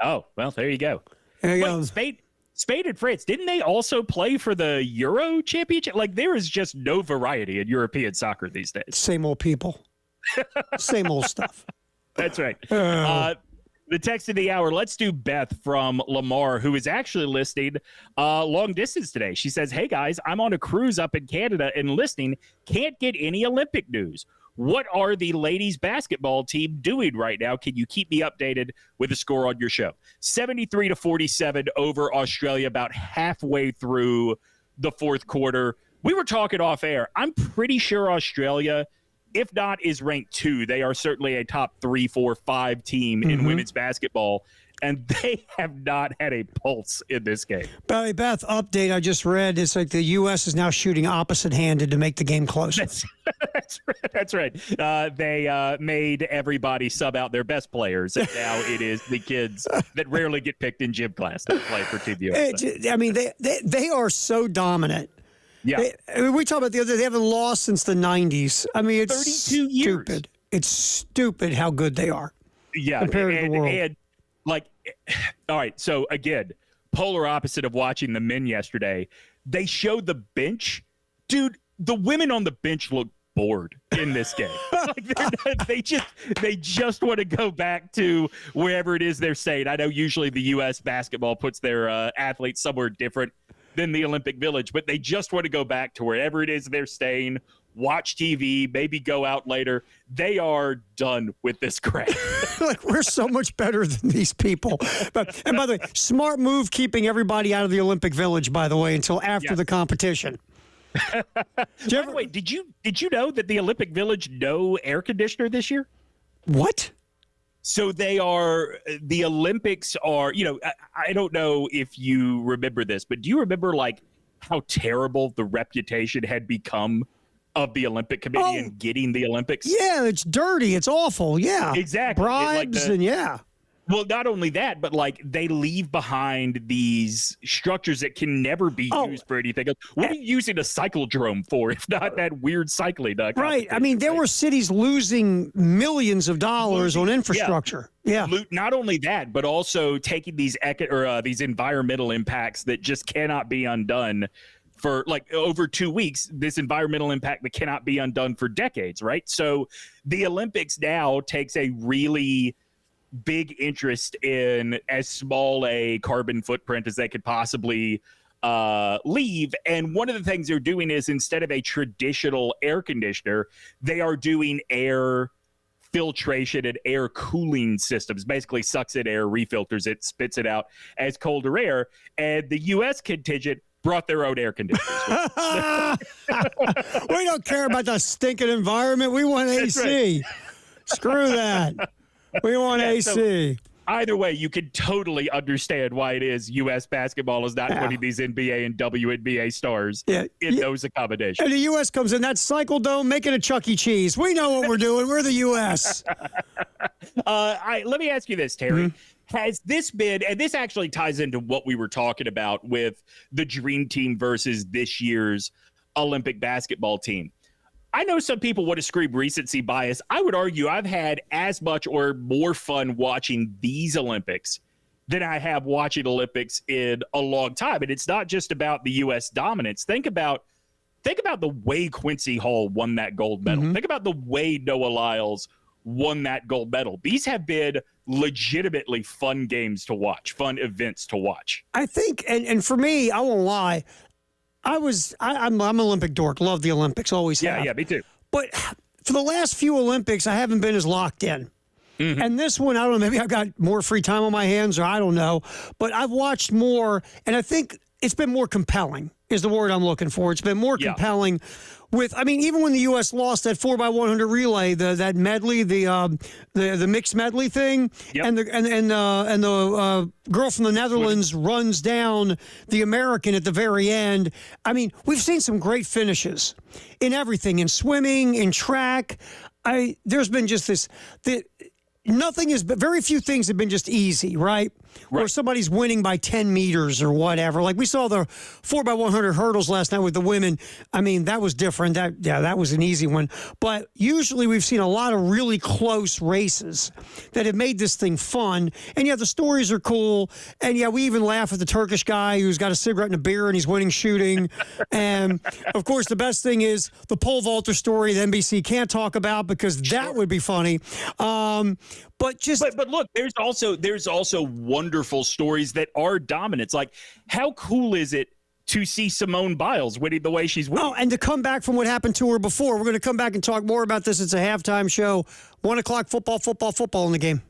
Oh, well, there you go. There you Wait, go. Spain and France, didn't they also play for the Euro Championship? Like, there is just no variety in European soccer these days. Same old people. Same old stuff. That's right. The text of the hour, let's do Beth from Lamar, who is actually listening long distance today. She says, hey, guys, I'm on a cruise up in Canada and listening. Can't get any Olympic news. What are the ladies basketball team doing right now? Can you keep me updated with the score on your show? 73-47 over Australia, about halfway through the fourth quarter. We were talking off air. I'm pretty sure Australia, if not is ranked 2, they are certainly a top 3, 4, 5 team in women's basketball, and they have not had a pulse in this game. Beth, update I just read. It's like the U.S. is now shooting opposite-handed to make the game closer. That's right. They made everybody sub out their best players, and now it is the kids that rarely get picked in gym class that play for Team USA. I mean, they are so dominant. Yeah. We talked about the other day, they haven't lost since the 90s. I mean, it's 32 years. Stupid. It's stupid how good they are. Yeah. Compared to the world. And, like, all right, so again, polar opposite of watching the men yesterday, they showed the bench. Dude, the women on the bench look bored in this game. Like they just want to go back to wherever it is they're staying. I know usually the U.S. basketball puts their athletes somewhere different than the Olympic Village, but they just want to go back to wherever it is they're staying, watch TV, maybe go out later. They are done with this crap. Like, we're so much better than these people. And by the way, smart move keeping everybody out of the Olympic Village, by the way, until after the competition. By the way, did you know that the Olympic Village no air conditioner this year? What? So the Olympics are, I don't know if you remember this, but do you remember like how terrible the reputation had become of the Olympic Committee and getting the Olympics? Yeah, it's dirty. It's awful. Yeah. Exactly. Bribes and yeah. Well, not only that, but like they leave behind these structures that can never be used for anything else. What are you using a cyclodrome for, if not that weird cycling? Right. I mean, there were cities losing millions of dollars on infrastructure. Yeah. Not only that, but also taking these these environmental impacts that just cannot be undone for like over 2 weeks. This environmental impact that cannot be undone for decades. Right. So the Olympics now takes a really big interest in as small a carbon footprint as they could possibly leave. And one of the things they're doing is, instead of a traditional air conditioner, they are doing air filtration and air cooling systems. Basically sucks in air, refilters it, spits it out as colder air. And the U.S. contingent brought their own air conditioners. We don't care about the stinking environment. We want AC. Right. Screw that. We want AC. So either way, you can totally understand why it is U.S. basketball is not putting these NBA and WNBA stars in those accommodations. And the U.S. comes in that cycle dome, making a Chuck E. Cheese. We know what we're doing. We're the U.S. Let me ask you this, Terry. Mm-hmm. Has this been, and this actually ties into what we were talking about with the Dream Team versus this year's Olympic basketball team. I know some people want to scream recency bias. I would argue I've had as much or more fun watching these Olympics than I have watching Olympics in a long time. And it's not just about the U.S. dominance. Think about the way Quincy Hall won that gold medal. Mm-hmm. Think about the way Noah Lyles won that gold medal. These have been legitimately fun games to watch, fun events to watch. I think, and for me, I won't lie, I'm an Olympic dork. Love the Olympics. Always have. Yeah, me too. But for the last few Olympics, I haven't been as locked in. Mm-hmm. And this one, I don't know, maybe I've got more free time on my hands, or I don't know. But I've watched more, and I think it's been more compelling is the word I'm looking for. It's been more compelling with, I mean, even when the U.S. lost that 4x100 relay, that medley, the mixed medley thing, and the girl from the Netherlands runs down the American at the very end. I mean, we've seen some great finishes in everything, in swimming, in track. There's been just this. very few things have been just easy, right? Where somebody's winning by 10 meters or whatever. Like we saw the 4x100 hurdles last night with the women. I mean, that was different. That was an easy one. But usually we've seen a lot of really close races that have made this thing fun. And the stories are cool. And we even laugh at the Turkish guy who's got a cigarette and a beer and he's winning shooting. And of course, the best thing is the pole vaulter story that NBC can't talk about because that would be funny. But look, there's also wonderful stories that are dominance. Like, how cool is it to see Simone Biles winning the way she's winning? Oh, and to come back from what happened to her before. We're going to come back and talk more about this. It's a halftime show. 1 o'clock, football in the game.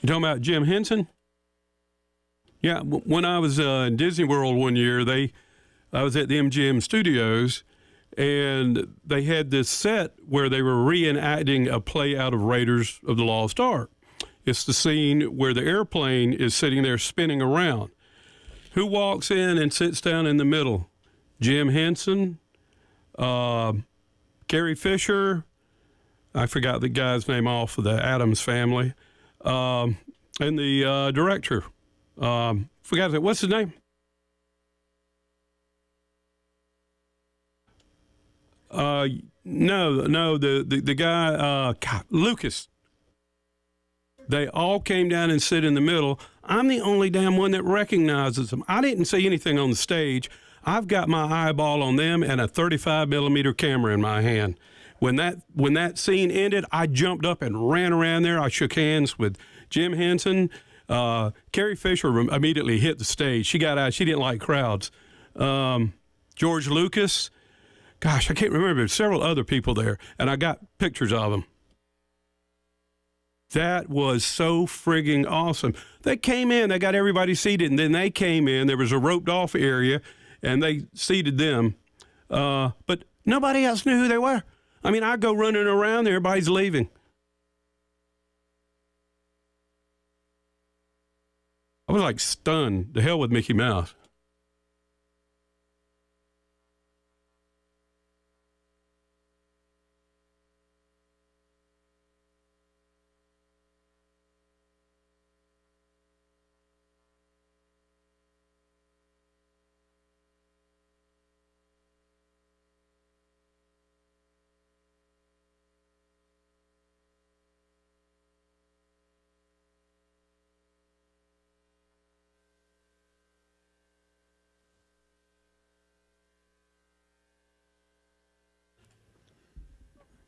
You talking about Jim Henson? Yeah, when I was in Disney World one year, I was at the MGM Studios, and they had this set where they were reenacting a play out of Raiders of the Lost Ark. It's the scene where the airplane is sitting there spinning around. Who walks in and sits down in the middle? Jim Henson, Carrie Fisher, I forgot the guy's name off of the Addams Family, and the director. Forgot it. What's his name? No, the guy, Lucas. They all came down and sit in the middle. I'm the only damn one that recognizes them. I didn't see anything on the stage. I've got my eyeball on them and a 35 millimeter camera in my hand. When that scene ended, I jumped up and ran around there. I shook hands with Jim Henson. Carrie Fisher immediately hit the stage. She got out. She didn't like crowds. George Lucas. Gosh, I can't remember. There's several other people there, and I got pictures of them. That was so frigging awesome. They came in, they got everybody seated, and then they came in. There was a roped-off area, and they seated them. But nobody else knew who they were. I mean, I go running around, everybody's leaving. I was like stunned. The hell with Mickey Mouse.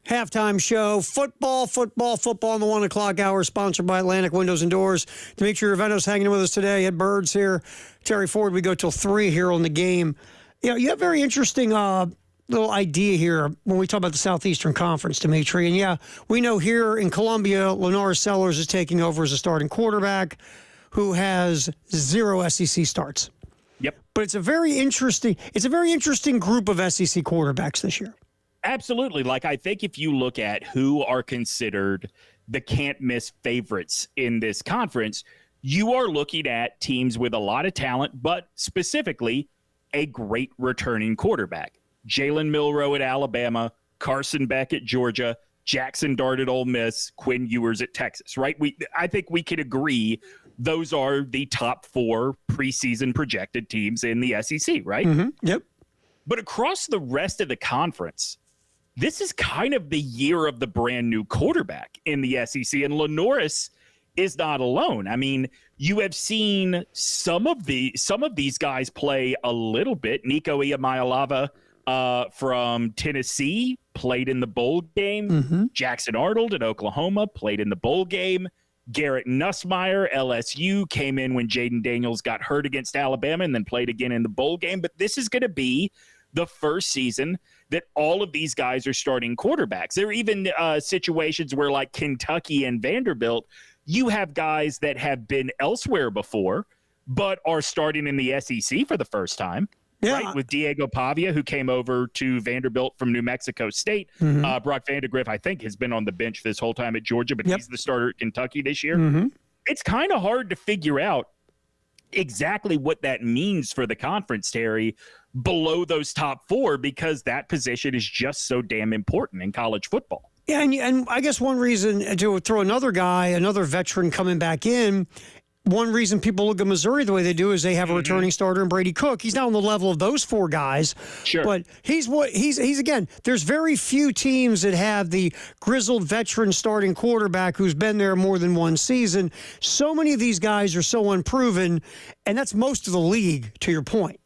Halftime show, football in the 1 o'clock hour, sponsored by Atlantic Windows and Doors. Demetri Ravennos hanging with us today. Ed Bird's here. Terry Ford, we go till 3 here on the game. You know, you have a very interesting little idea here when we talk about the Southeastern Conference, Demetri. And yeah, we know here in Columbia, Lenoris Sellers is taking over as a starting quarterback who has 0 SEC starts. Yep. But it's a very interesting group of SEC quarterbacks this year. Absolutely. Like, I think if you look at who are considered the can't-miss favorites in this conference, you are looking at teams with a lot of talent, but specifically a great returning quarterback. Jalen Milroe at Alabama, Carson Beck at Georgia, Jackson Dart at Ole Miss, Quinn Ewers at Texas, right? I think we could agree those are the top 4 preseason projected teams in the SEC, right? Mm-hmm. Yep. But across the rest of the conference, this is kind of the year of the brand new quarterback in the SEC, and Lenoris is not alone. I mean, you have seen some of these guys play a little bit. Nico Iamaleava from Tennessee played in the bowl game. Mm-hmm. Jackson Arnold at Oklahoma played in the bowl game. Garrett Nussmeier, LSU, came in when Jaden Daniels got hurt against Alabama and then played again in the bowl game. But this is going to be the first season that all of these guys are starting quarterbacks. There are even situations where, like Kentucky and Vanderbilt, you have guys that have been elsewhere before, but are starting in the SEC for the first time. Yeah. Right? With Diego Pavia, who came over to Vanderbilt from New Mexico State. Mm-hmm. Brock Vandegrift, I think, has been on the bench this whole time at Georgia, but he's the starter at Kentucky this year. Mm-hmm. It's kind of hard to figure out exactly what that means for the conference, Terry, below those top 4, because that position is just so damn important in college football. Yeah, and I guess one reason to throw another veteran coming back in, one reason people look at Missouri the way they do is they have a returning starter in Brady Cook. He's not on the level of those 4 guys. Sure. But he's again, there's very few teams that have the grizzled veteran starting quarterback who's been there more than one season. So many of these guys are so unproven, and that's most of the league, to your point.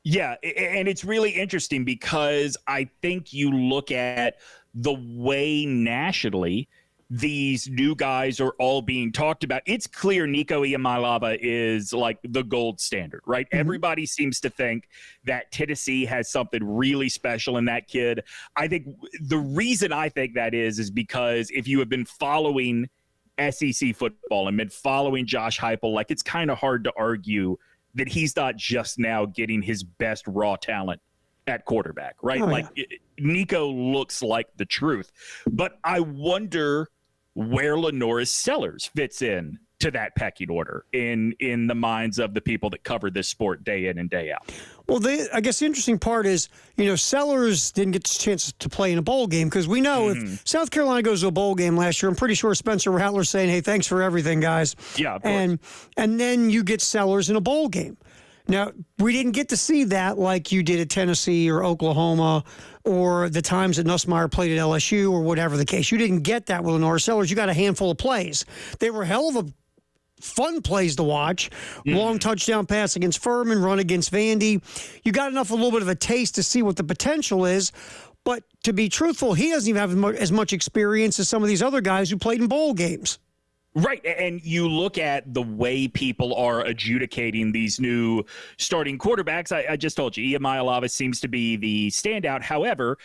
Yeah, and it's really interesting because I think you look at the way nationally these new guys are all being talked about. It's clear Nico Iamaleava is like the gold standard, right? Mm-hmm. Everybody seems to think that Tennessee has something really special in that kid. I think the reason I think that is because if you have been following SEC football and been following Josh Heupel, like, it's kind of hard to argue that he's not just now getting his best raw talent at quarterback, right? Oh, like, yeah. Nico looks like the truth. But I wonder where Lenoris Sellers fits in to that pecking order in the minds of the people that cover this sport day in and day out. Well, I guess the interesting part is, Sellers didn't get the chance to play in a bowl game because we know if South Carolina goes to a bowl game last year, I'm pretty sure Spencer Rattler's saying, hey, thanks for everything, guys. Yeah, of course. And then you get Sellers in a bowl game. Now, we didn't get to see that like you did at Tennessee or Oklahoma or the times that Nussmeier played at LSU or whatever the case. You didn't get that with Lenoris Sellers. You got a handful of plays. They were hell of a fun plays to watch. Long touchdown pass against Furman, run against Vandy. You got a little bit of a taste to see what the potential is. But to be truthful, he doesn't even have as much experience as some of these other guys who played in bowl games. Right. And you look at the way people are adjudicating these new starting quarterbacks. I just told you, Iamaleava seems to be the standout. However,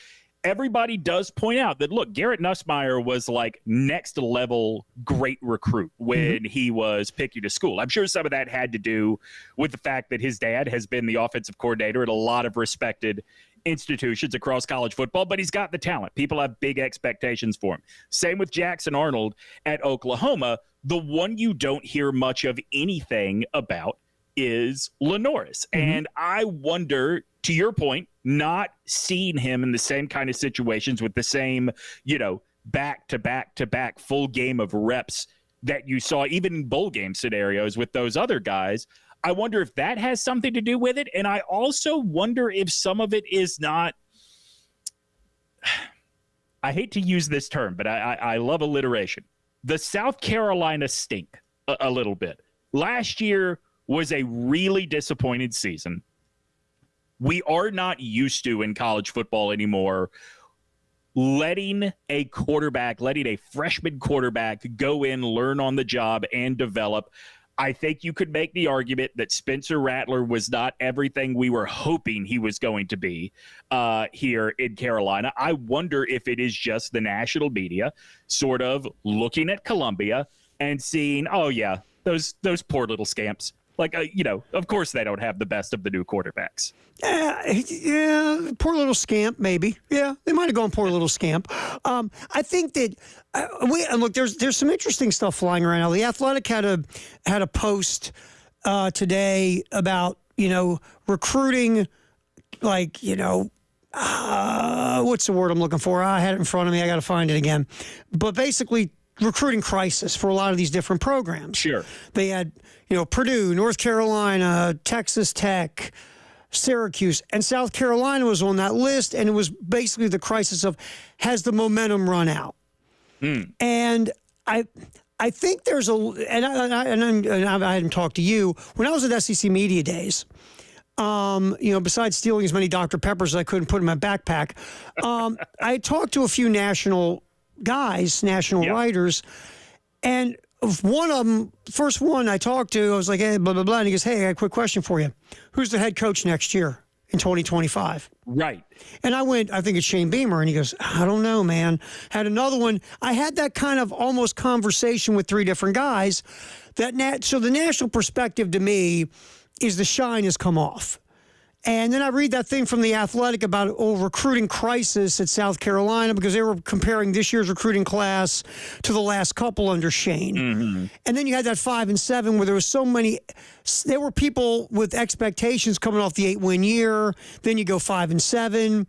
everybody does point out that, look, Garrett Nussmeier was like next level great recruit when he was picking a school. I'm sure some of that had to do with the fact that his dad has been the offensive coordinator at a lot of respected institutions across college football, but he's got the talent. People have big expectations for him. Same with Jackson Arnold at Oklahoma. The one you don't hear much of anything about is Lenoris. And I wonder, to your point, not seeing him in the same kind of situations with the same, back-to-back-to-back full game of reps that you saw even in bowl game scenarios with those other guys. I wonder if that has something to do with it. And I also wonder if some of it is not, I hate to use this term, but I love alliteration. The South Carolina stink a little bit. Last year was a really disappointing season. We are not used to in college football anymore letting a freshman quarterback go in, learn on the job, and develop. I think you could make the argument that Spencer Rattler was not everything we were hoping he was going to be here in Carolina. I wonder if it is just the national media sort of looking at Columbia and seeing, oh, yeah, those poor little scamps. Like, of course they don't have the best of the new quarterbacks. Yeah, poor little scamp, maybe. Yeah, they might have gone poor little scamp. I think that look, there's some interesting stuff flying around now. The Athletic had a post today about recruiting, like what's the word I'm looking for? I had it in front of me. I got to find it again. But basically, recruiting crisis for a lot of these different programs. Sure. They had, Purdue, North Carolina, Texas Tech, Syracuse, and South Carolina was on that list, and it was basically the crisis of, has the momentum run out? And I think there's and I hadn't talked to you when I was at SEC Media Days. Besides stealing as many Dr. Peppers as I couldn't put in my backpack, I talked to a few national writers, and one of them, first one I talked to, I was like, hey, blah, blah, blah. And he goes, hey, I got a quick question for you. Who's the head coach next year in 2025? Right. And I went, I think it's Shane Beamer. And he goes, I don't know, man. Had another one. I had that kind of almost conversation with three different guys. So the national perspective to me is the shine has come off. And then I read that thing from The Athletic about recruiting crisis at South Carolina because they were comparing this year's recruiting class to the last couple under Shane. And then you had that 5 and 7 where there were people with expectations coming off the 8-win year. Then you go 5 and 7.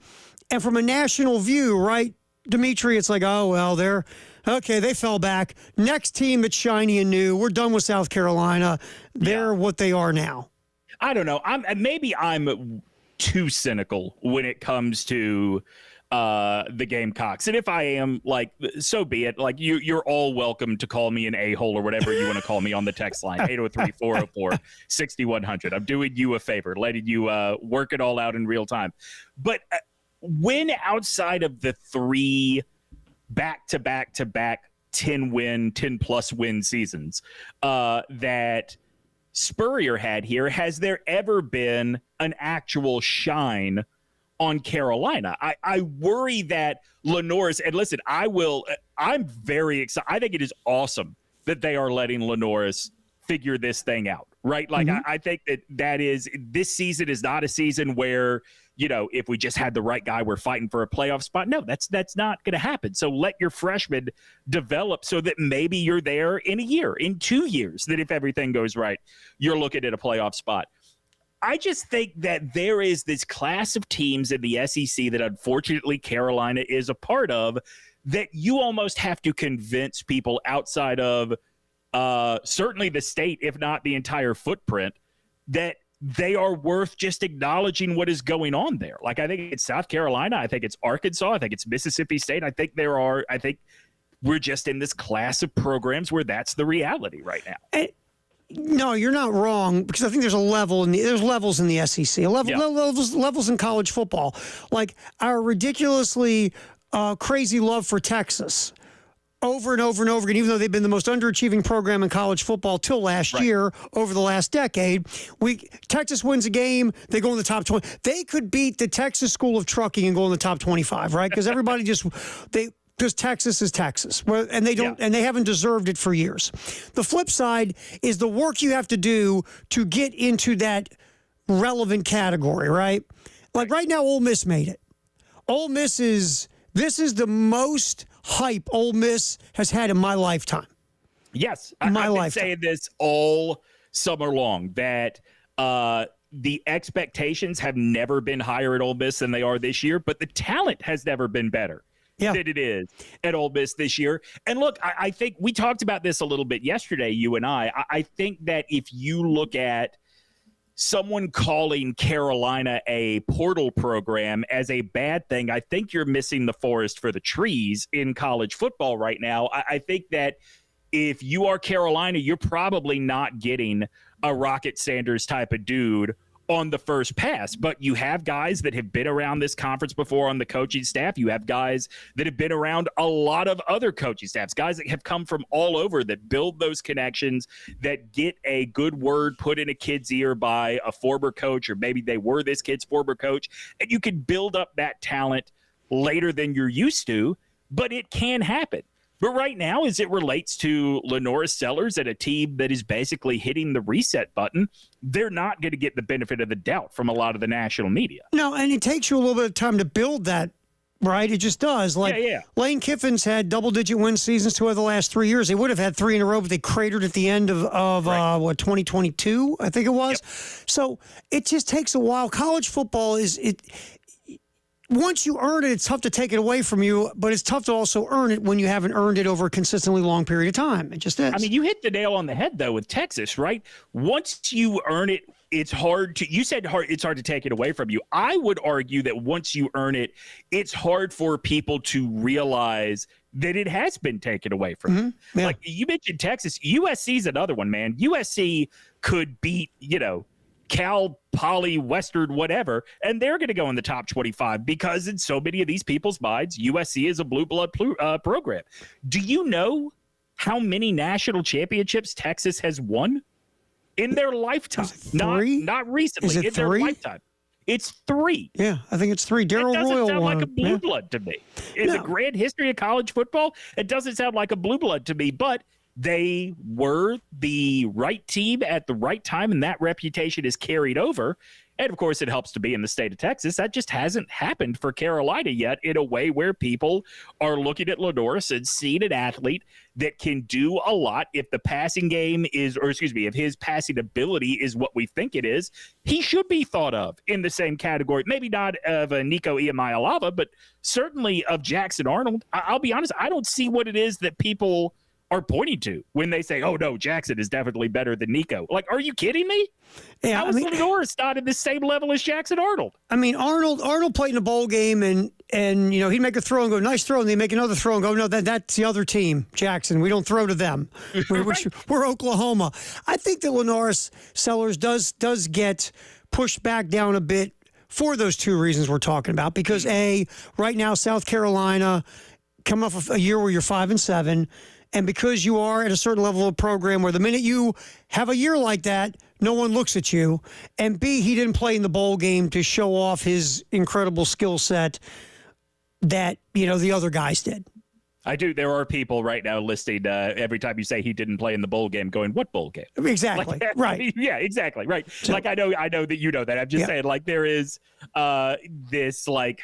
And from a national view, right, Demetri, it's like, oh, well, they fell back. Next team that's shiny and new. We're done with South Carolina. They're what they are now. I don't know. Maybe I'm too cynical when it comes to the Gamecocks. And if I am, like, so be it. Like, you're all welcome to call me an a-hole or whatever you want to call me on the text line, 803-404-6100. I'm doing you a favor, letting you work it all out in real time. But when outside of the 3 back-to-back-to-back 10+ win seasons that Spurrier had here, has there ever been an actual shine on Carolina? I worry that Lenoris, and listen, I'm very excited. I think it is awesome that they are letting Lenoris figure this thing out, right? Like, I think this season is not a season where, if we just had the right guy, we're fighting for a playoff spot. No, that's not going to happen. So let your freshmen develop so that maybe you're there in a year, in 2 years, that if everything goes right, you're looking at a playoff spot. I just think that there is this class of teams in the SEC that unfortunately Carolina is a part of that you almost have to convince people outside of certainly the state, if not the entire footprint, that they are worth just acknowledging what is going on there. Like, I think it's South Carolina. I think it's Arkansas. I think it's Mississippi State. I think we're just in this class of programs where that's the reality right now. No, you're not wrong, because I think there's there's levels in the SEC, levels in college football. Like our ridiculously crazy love for Texas over and over and over again, even though they've been the most underachieving program in college football till last year, over the last decade. Texas wins a game, they go in the top 20. They could beat the Texas School of Trucking and go in the top 25, right? Because everybody because Texas is Texas, and they don't, and they haven't deserved it for years. The flip side is the work you have to do to get into that relevant category, right? Like right now, Ole Miss made it. Ole Miss this is the most hype Ole Miss has had in my lifetime. Yes, I've been saying this all summer long, that the expectations have never been higher at Ole Miss than they are this year, but the talent has never been better than it is at Ole Miss this year. And look, I think we talked about this a little bit yesterday, you and I think that if you look at someone calling Carolina a portal program as a bad thing, I think you're missing the forest for the trees in college football right now. I think that if you are Carolina, you're probably not getting a Rocket Sanders type of dude on the first pass, but you have guys that have been around this conference before on the coaching staff. You have guys that have been around a lot of other coaching staffs, guys that have come from all over, that build those connections, that get a good word put in a kid's ear by a former coach, or maybe they were this kid's former coach, and you can build up that talent later than you're used to, but it can happen. But right now, as it relates to Lenora Sellers and a team that is basically hitting the reset button, they're not going to get the benefit of the doubt from a lot of the national media. No, and it takes you a little bit of time to build that, right? It just does. Lane Kiffin's had double-digit win seasons 2 of the last 3 years. They would have had 3 in a row, but they cratered at the end of 2022, I think it was. Yep. So it just takes a while. College football once you earn it, it's tough to take it away from you, but it's tough to also earn it when you haven't earned it over a consistently long period of time. It just is. I mean, you hit the nail on the head, though, with Texas, right? Once you earn it, it's hard to – you said it's hard to take it away from you. I would argue that once you earn it, it's hard for people to realize that it has been taken away from you. Yeah. Like you mentioned Texas. USC is another one, man. USC could beat, Cal, Poly, Western, whatever, and they're going to go in the top 25 because in so many of these people's minds, USC is a blue blood program. Do you know how many national championships Texas has won in their lifetime? Not recently. Is it in 3? Their lifetime. It's 3. Yeah, I think it's 3. Darryl Royal doesn't sound won. like a blue blood to me. In the grand history of college football, it doesn't sound like a blue blood to me, but they were the right team at the right time, and that reputation is carried over. And, of course, it helps to be in the state of Texas. That just hasn't happened for Carolina yet in a way where people are looking at Lenoris and seeing an athlete that can do a lot. If the passing game if his passing ability is what we think it is, he should be thought of in the same category. Maybe not of a Nico Iamaleava, but certainly of Jackson Arnold. I'll be honest, I don't see what it is that people are pointing to when they say, oh, no, Jackson is definitely better than Nico. Like, are you kidding me? Yeah, How is Lenoris not at the same level as Jackson Arnold? I mean, Arnold played in a bowl game, and he'd make a throw and go, nice throw, and they make another throw and go, no, that's the other team, Jackson. We don't throw to them. We're Oklahoma. I think that Lenoris Sellers does get pushed back down a bit for those 2 reasons we're talking about. Because, right now, South Carolina, coming off a year where you're 5-7, and because you are at a certain level of program where the minute you have a year like that, no one looks at you. And B, he didn't play in the bowl game to show off his incredible skill set that, the other guys did. I do. There are people right now listing every time you say he didn't play in the bowl game going, what bowl game? Exactly. Like, right. Yeah, exactly. Right. So, like, I know that you know that. I'm just saying, like, there is this, like,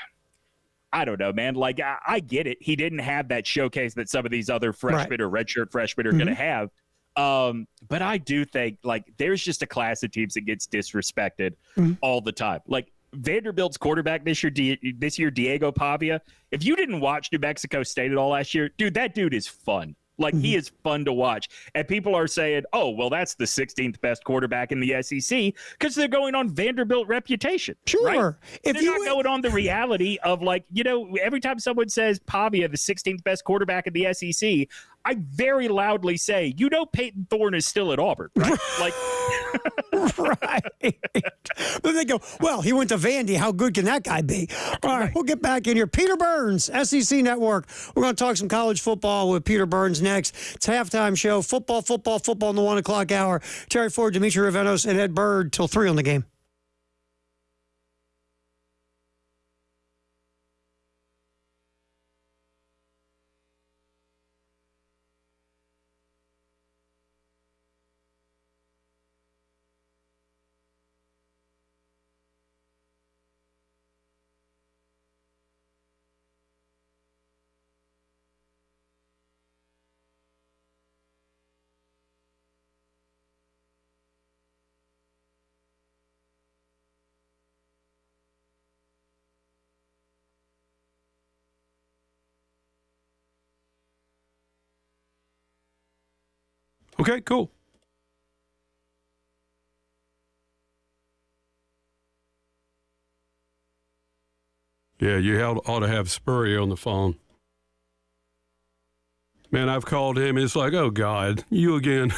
I don't know, man. Like, I get it. He didn't have that showcase that some of these other freshmen or redshirt freshmen are going to have. But I do think, like, there's just a class of teams that gets disrespected all the time. Like, Vanderbilt's quarterback this year, Diego Pavia, if you didn't watch New Mexico State at all last year, dude, that dude is fun. Like, he is fun to watch. And people are saying, oh, well, that's the 16th best quarterback in the SEC because they're going on Vanderbilt reputation. Sure. Right? They're not going on the reality of, like, every time someone says Pavia, the 16th best quarterback in the SEC, I very loudly say, Peyton Thorne is still at Auburn, right? Like, right. Then they go, well, he went to Vandy. How good can that guy be? All right, we'll get back in here. Peter Burns, SEC Network. We're going to talk some college football with Peter Burns next. It's a halftime show. Football in the 1 o'clock hour. Terry Ford, Demetri Ravenos, and Ed Bird till 3 on the game. Okay, cool. Yeah, you ought to have Spurrier on the phone. Man, I've called him. It's like, oh, God, you again.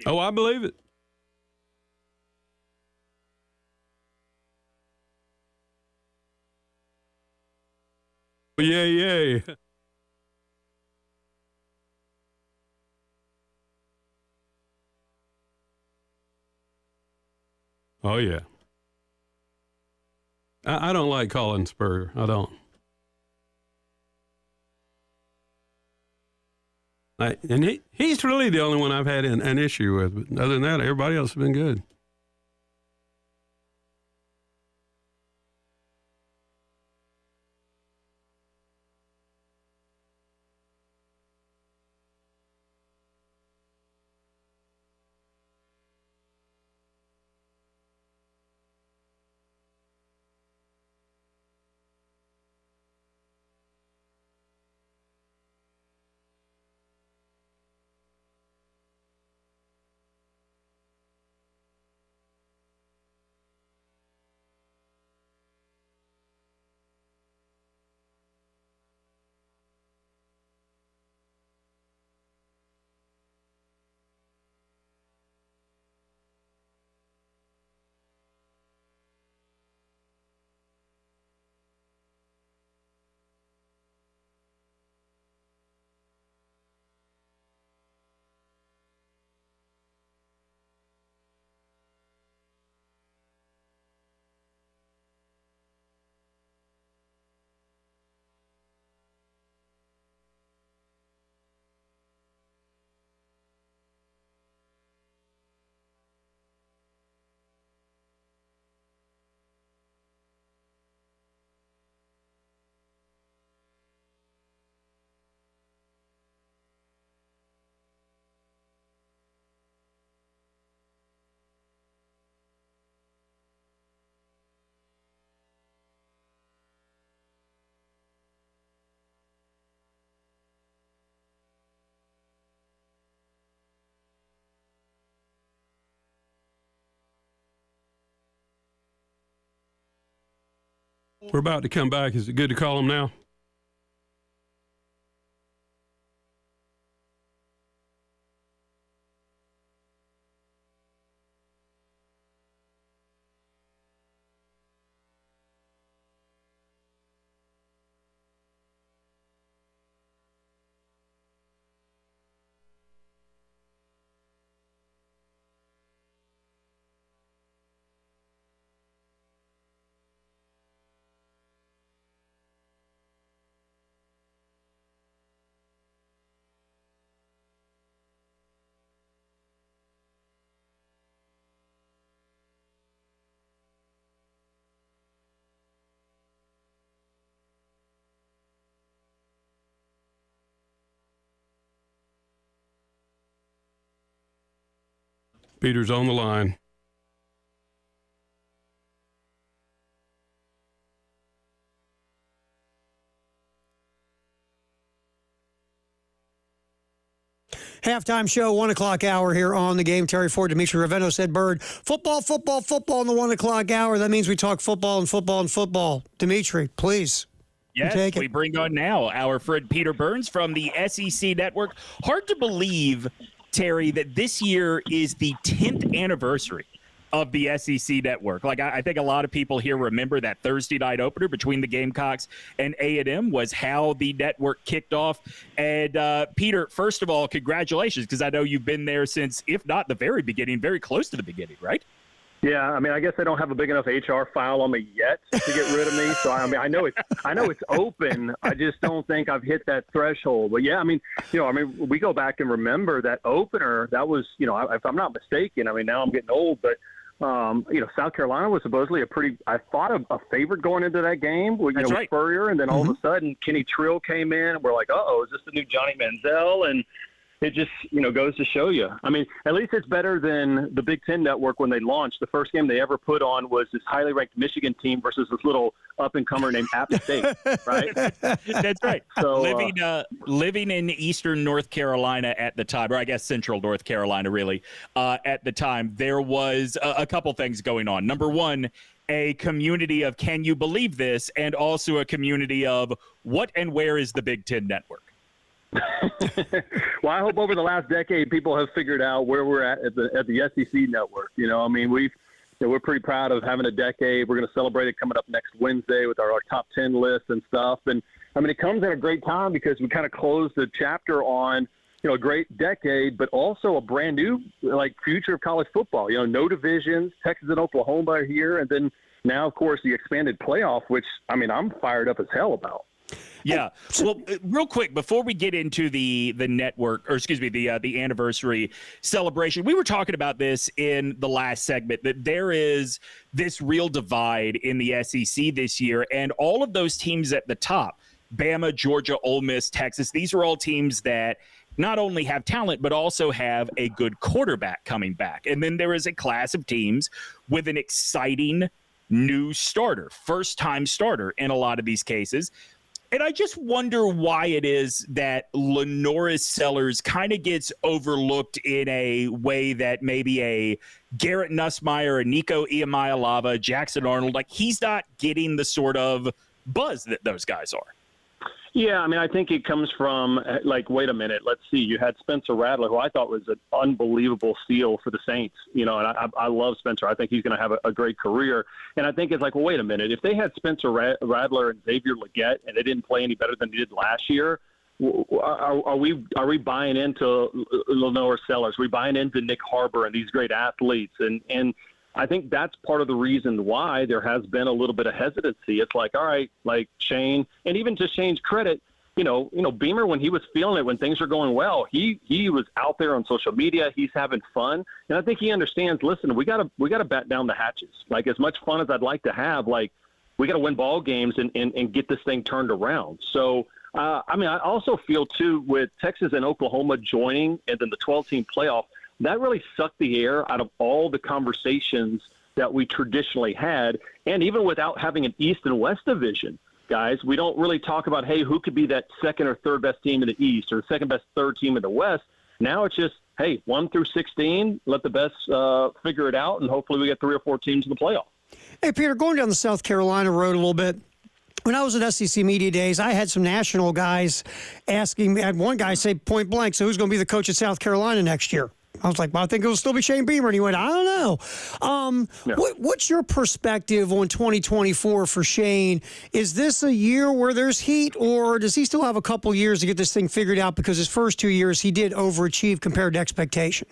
Oh, I believe it. Yeah. Oh, yeah. I don't like calling Spurrier. I don't. And he's really the only one I've had an issue with. But other than that, everybody else has been good. We're about to come back. Is it good to call him now? Peter's on the line. Halftime show, 1 o'clock hour here on the game. Terry Ford, Demetri Ravenos, Ed Bird. Football, football, football in the 1 o'clock hour. That means we talk football and football and football. Demetri, please. Yes, we bring on now our friend Peter Burns from the SEC Network. Hard to believe, Terry, that this year is the 10th anniversary of the SEC Network. Like, I think a lot of people here remember that Thursday night opener between the Gamecocks and A&M was how the network kicked off. And Peter, first of all, congratulations, because I know you've been there since, if not the very beginning, very close to the beginning, right? Yeah, I mean, I guess I don't have a big enough HR file on me yet to get rid of me. So I mean, I know it's open. I just don't think I've hit that threshold. But yeah, I mean, we go back and remember that opener. That was, if I'm not mistaken. I mean, now I'm getting old, but South Carolina was supposedly a favorite going into that game. That's right. Spurrier, and then all of a sudden Kenny Trill came in, and we're like, is this the new Johnny Manziel? And it just, goes to show you. I mean, at least it's better than the Big Ten Network when they launched. The first game they ever put on was this highly ranked Michigan team versus this little up-and-comer named App State, right? That's right. So, living in eastern North Carolina at the time, or I guess central North Carolina, really, at the time, there was a couple things going on. Number one, a community of can you believe this, and also a community of what and where is the Big Ten Network? Well, I hope over the last decade people have figured out where we're at the SEC Network. I mean, we're pretty proud of having a decade. We're going to celebrate it coming up next Wednesday with our top 10 list and stuff. And I mean, it comes at a great time because we kind of closed the chapter on a great decade, but also a brand new future of college football. No divisions. Texas and Oklahoma are here, and then now, of course, the expanded playoff, which I mean, I'm fired up as hell about. Yeah. Well, real quick, before we get into the network, or excuse me, the anniversary celebration, we were talking about this in the last segment, that there is this real divide in the SEC this year, and all of those teams at the top, Bama, Georgia, Ole Miss, Texas, these are all teams that not only have talent, but also have a good quarterback coming back. And then there is a class of teams with an exciting new starter, first-time starter in a lot of these cases. And I just wonder why it is that Lenoris Sellers kind of gets overlooked in a way that maybe a Garrett Nussmeier, a Nico Iamaleava, Jackson Arnold, he's not getting the sort of buzz that those guys are. Yeah, I mean, I think it comes from, wait a minute, let's see. You had Spencer Rattler, who I thought was an unbelievable steal for the Saints, and I love Spencer. I think he's going to have a great career. And I think it's well, wait a minute. If they had Spencer Rattler and Xavier Legette and they didn't play any better than they did last year, are we buying into Lenoir Sellers? Are we buying into Nick Harbor and these great athletes? And I think that's part of the reason why there has been a little bit of hesitancy. It's all right, Shane, and even to Shane's credit, Beamer, when he was feeling it, when things are going well, he was out there on social media. He's having fun, and I think he understands. Listen, we gotta bat down the hatches. As much fun as I'd like to have, we got to win ball games and get this thing turned around. So, I mean, I also feel too with Texas and Oklahoma joining, and then the 12-team playoff. That really sucked the air out of all the conversations that we traditionally had. And even without having an East and West division, guys, we don't really talk about, hey, who could be that second or third best team in the East or the second best third team in the West. Now it's just, hey, 1 through 16, let the best figure it out, and hopefully we get 3 or 4 teams in the playoff. Hey, Peter, going down the South Carolina road a little bit, when I was at SEC Media Days, I had some national guys asking me. I had one guy say point blank, so who's going to be the coach at South Carolina next year? I was like, well, I think it'll still be Shane Beamer. And he went, I don't know. What's your perspective on 2024 for Shane? Is this a year where there's heat, or does he still have a couple years to get this thing figured out? Because his first 2 years, he did overachieve compared to expectation.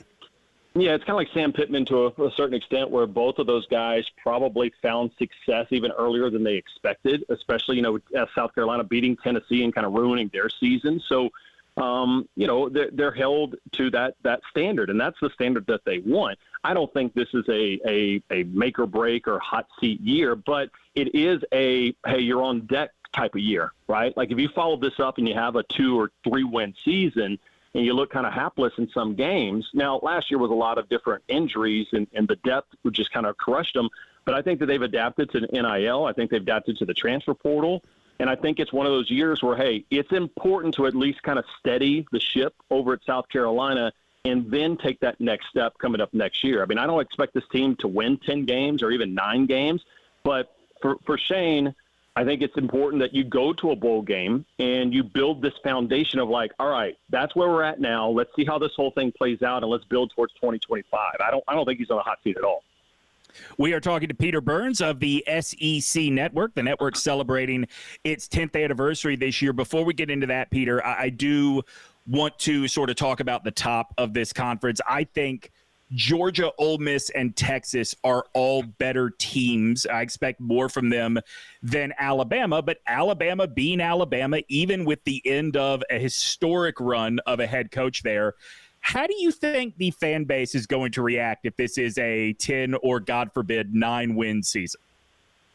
Yeah, it's kind of like Sam Pittman to a certain extent, where both of those guys probably found success even earlier than they expected, especially, South Carolina beating Tennessee and kind of ruining their season. So, they're held to that standard, and that's the standard that they want. I don't think this is a make or break or hot seat year, but it is a, hey, you're on deck type of year, right? If you follow this up and you have a 2 or 3 win season, and you look kind of hapless in some games. Now, last year was a lot of different injuries, and the depth would just kind of crushed them. But I think that they've adapted to the NIL. I think they've adapted to the transfer portal. And I think it's one of those years where, hey, it's important to at least kind of steady the ship over at South Carolina and then take that next step coming up next year. I mean, I don't expect this team to win 10 games or even 9 games. But for Shane, I think it's important that you go to a bowl game and you build this foundation of like, all right, that's where we're at now. Let's see how this whole thing plays out, and let's build towards 2025. I don't think he's on a hot seat at all. We are talking to Peter Burns of the SEC Network, the network celebrating its 10th anniversary this year. Before we get into that, Peter, I do want to sort of talk about the top of this conference. I think Georgia, Ole Miss, and Texas are all better teams. I expect more from them than Alabama, but Alabama being Alabama, even with the end of a historic run of a head coach there, how do you think the fan base is going to react if this is a 10 or, God forbid, 9-win season?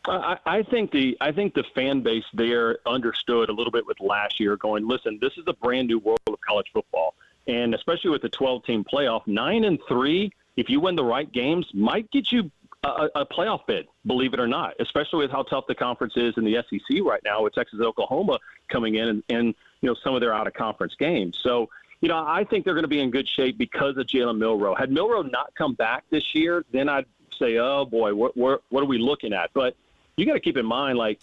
I think the fan base there understood a little bit with last year going, listen, this is a brand new world of college football. And especially with the 12-team playoff, 9-3, if you win the right games, might get you a playoff bid, believe it or not, especially with how tough the conference is in the SEC right now with Texas and Oklahoma coming in and some of their out-of-conference games. So, I think they're going to be in good shape because of Jalen Milroe. Had Milroe not come back this year, then I'd say, oh, boy, what are we looking at? But you got to keep in mind, like,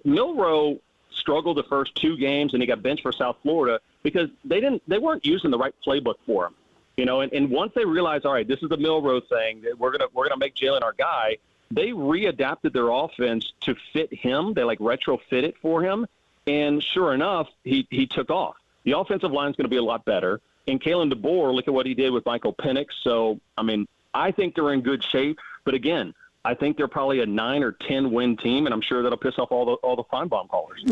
Milroe struggled the first 2 games, and he got benched for South Florida because they weren't using the right playbook for him. And once they realized, all right, this is the Milroe thing, we're gonna make Jalen our guy, they readapted their offense to fit him. They retrofit it for him, and sure enough, he took off. The offensive line is going to be a lot better. And Kalen DeBoer, look at what he did with Michael Penix. So, I mean, I think they're in good shape. But again, I think they're probably a 9 or 10 win team, and I'm sure that'll piss off all the Feinbaum callers.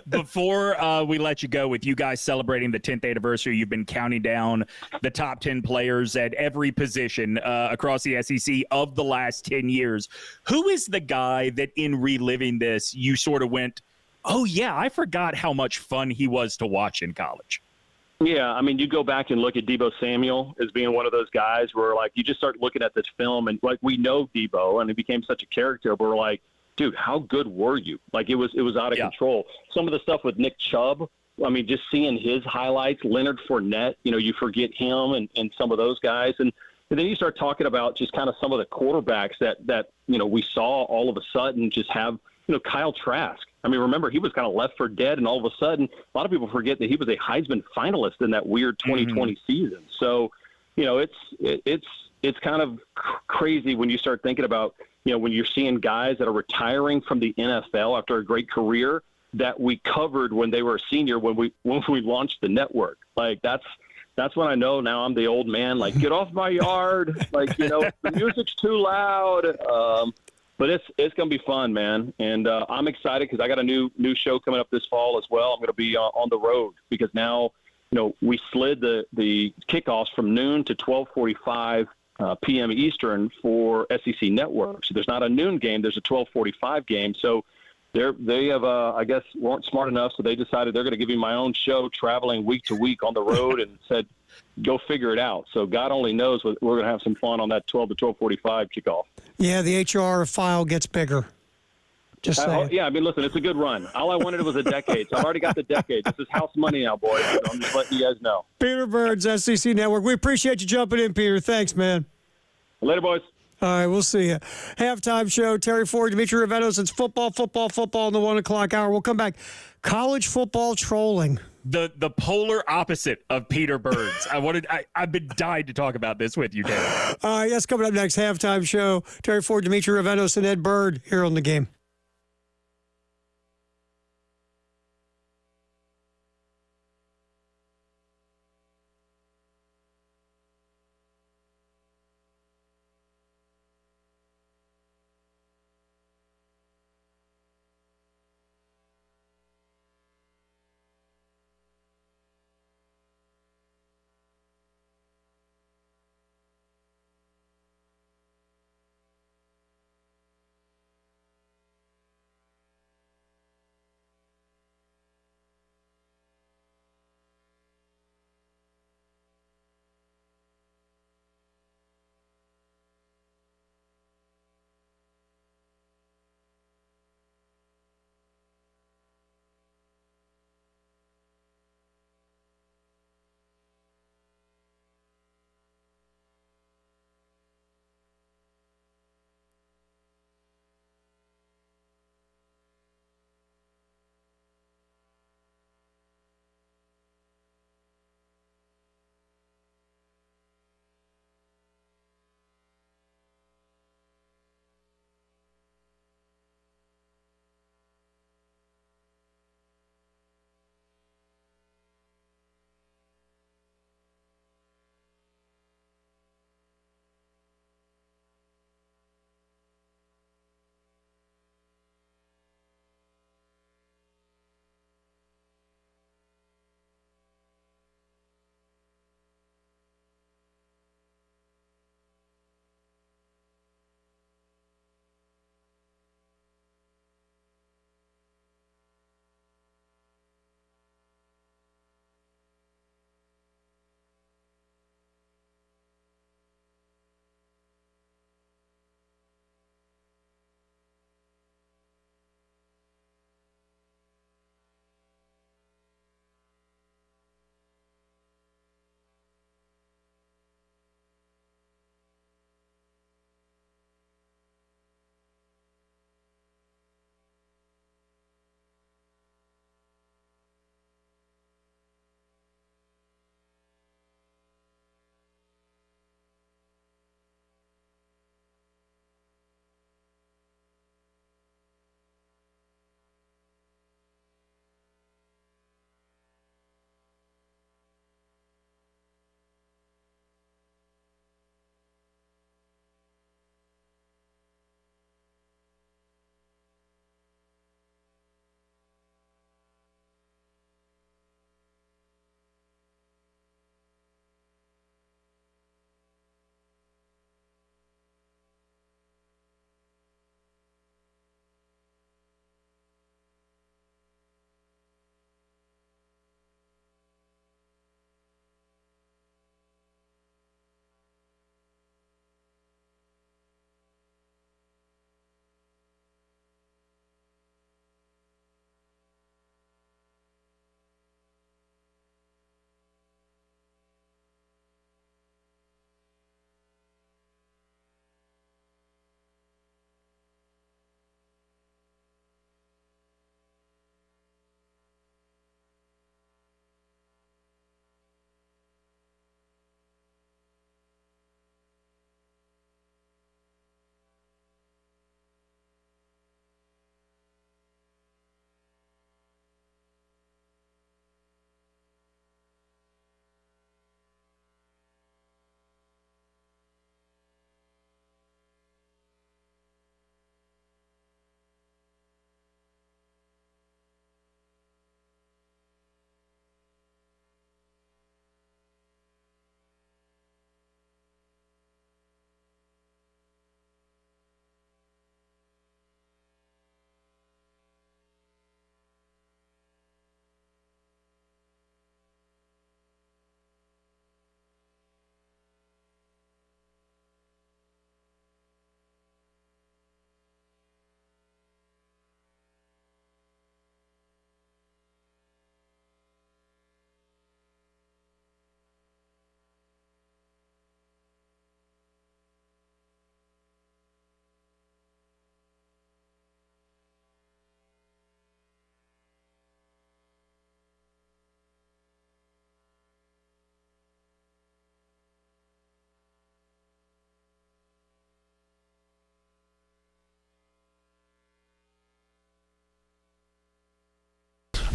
Before we let you go, with you guys celebrating the 10th anniversary, you've been counting down the top 10 players at every position across the SEC of the last 10 years. Who is the guy that in reliving this, you sort of went, oh, yeah, I forgot how much fun he was to watch in college? Yeah, I mean, you go back and look at Deebo Samuel as being one of those guys where, you just start looking at this film and, we know Deebo, and he became such a character, but we're like, dude, how good were you? It was out of control. Some of the stuff with Nick Chubb, I mean, just seeing his highlights, Leonard Fournette, you forget him and some of those guys. And then you start talking about just kind of some of the quarterbacks that we saw all of a sudden just have, Kyle Trask. I mean, remember, he was kind of left for dead, and all of a sudden, a lot of people forget that he was a Heisman finalist in that weird 2020 season. So, it's kind of crazy when you start thinking about, when you're seeing guys that are retiring from the NFL after a great career that we covered when they were a senior when we launched the network. That's when I know now I'm the old man. Get off my yard. The music's too loud. But it's going to be fun, man. And I'm excited because I got a new show coming up this fall as well. I'm going to be on the road because now, we slid the kickoffs from noon to 12:45 p.m. Eastern for SEC Network. So there's not a noon game. There's a 12:45 game. So they have, I guess, weren't smart enough, so they decided they're going to give me my own show traveling week to week on the road and said, go figure it out. So God only knows we're going to have some fun on that 12 to 12:45 kickoff. Yeah, the HR file gets bigger. Just saying. Yeah, I mean, listen, it's a good run. All I wanted was a decade, so I've already got the decade. This is house money now, boys. So I'm just letting you guys know. Peter Burns, SEC Network. We appreciate you jumping in, Peter. Thanks, man. Later, boys. All right, we'll see you. Halftime show, Terry Ford, Demetri Ravenos. It's football in the 1 o'clock hour. We'll come back. College football trolling. The polar opposite of Peter Burns. I've been dying to talk about this with you, Terry. Yes, coming up next, halftime show, Terry Ford, Demetri Ravenos, and Ed Bird here on The Game.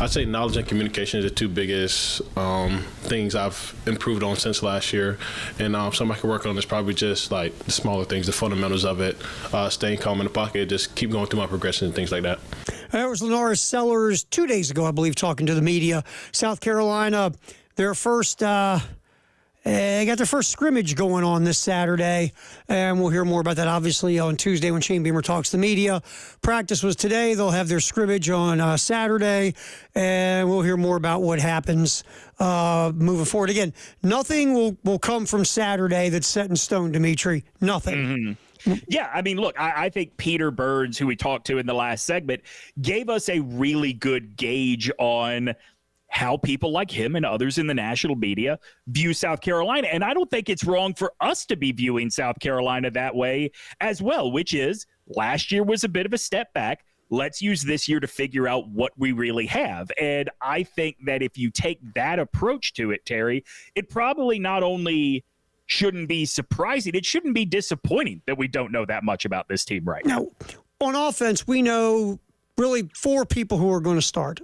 I'd say knowledge and communication is the two biggest things I've improved on since last year. And something I can work on is probably just like the smaller things, the fundamentals of it, staying calm in the pocket, just keep going through my progression and things like that. That was Lenoris Sellers 2 days ago, I believe, talking to the media. South Carolina, their first, they got their first scrimmage going on this Saturday, and we'll hear more about that, obviously, on Tuesday when Shane Beamer talks to the media. Practice was today. They'll have their scrimmage on Saturday, and we'll hear more about what happens moving forward. Again, nothing will come from Saturday that's set in stone, Demetri. Nothing. Mm-hmm. Yeah, I mean, look, I think Peter Burns, who we talked to in the last segment, gave us a really good gauge on how people like him and others in the national media view South Carolina. And I don't think it's wrong for us to be viewing South Carolina that way as well, which is last year was a bit of a step back. Let's use this year to figure out what we really have. And I think that if you take that approach to it, Terry, it probably not only shouldn't be surprising, it shouldn't be disappointing that we don't know that much about this team right now. Now, on offense, we know really 4 people who are going to start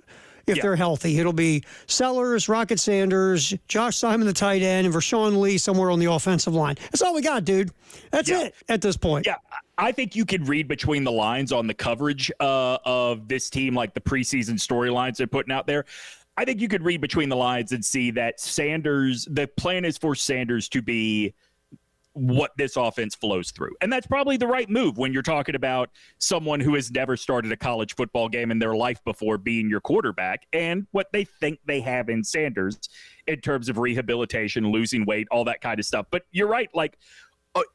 if they're healthy. It'll be Sellers, Rocket Sanders, Josh Simon, the tight end, and Vershawn Lee somewhere on the offensive line. That's all we got, dude. That's it at this point. Yeah, I think you could read between the lines on the coverage of this team, like the preseason storylines they're putting out there. I think you could read between the lines and see that Sanders, the plan is for Sanders to be what this offense flows through. And that's probably the right move when you're talking about someone who has never started a college football game in their life before being your quarterback, and what they think they have in Sanders in terms of rehabilitation, losing weight, all that kind of stuff. But you're right, like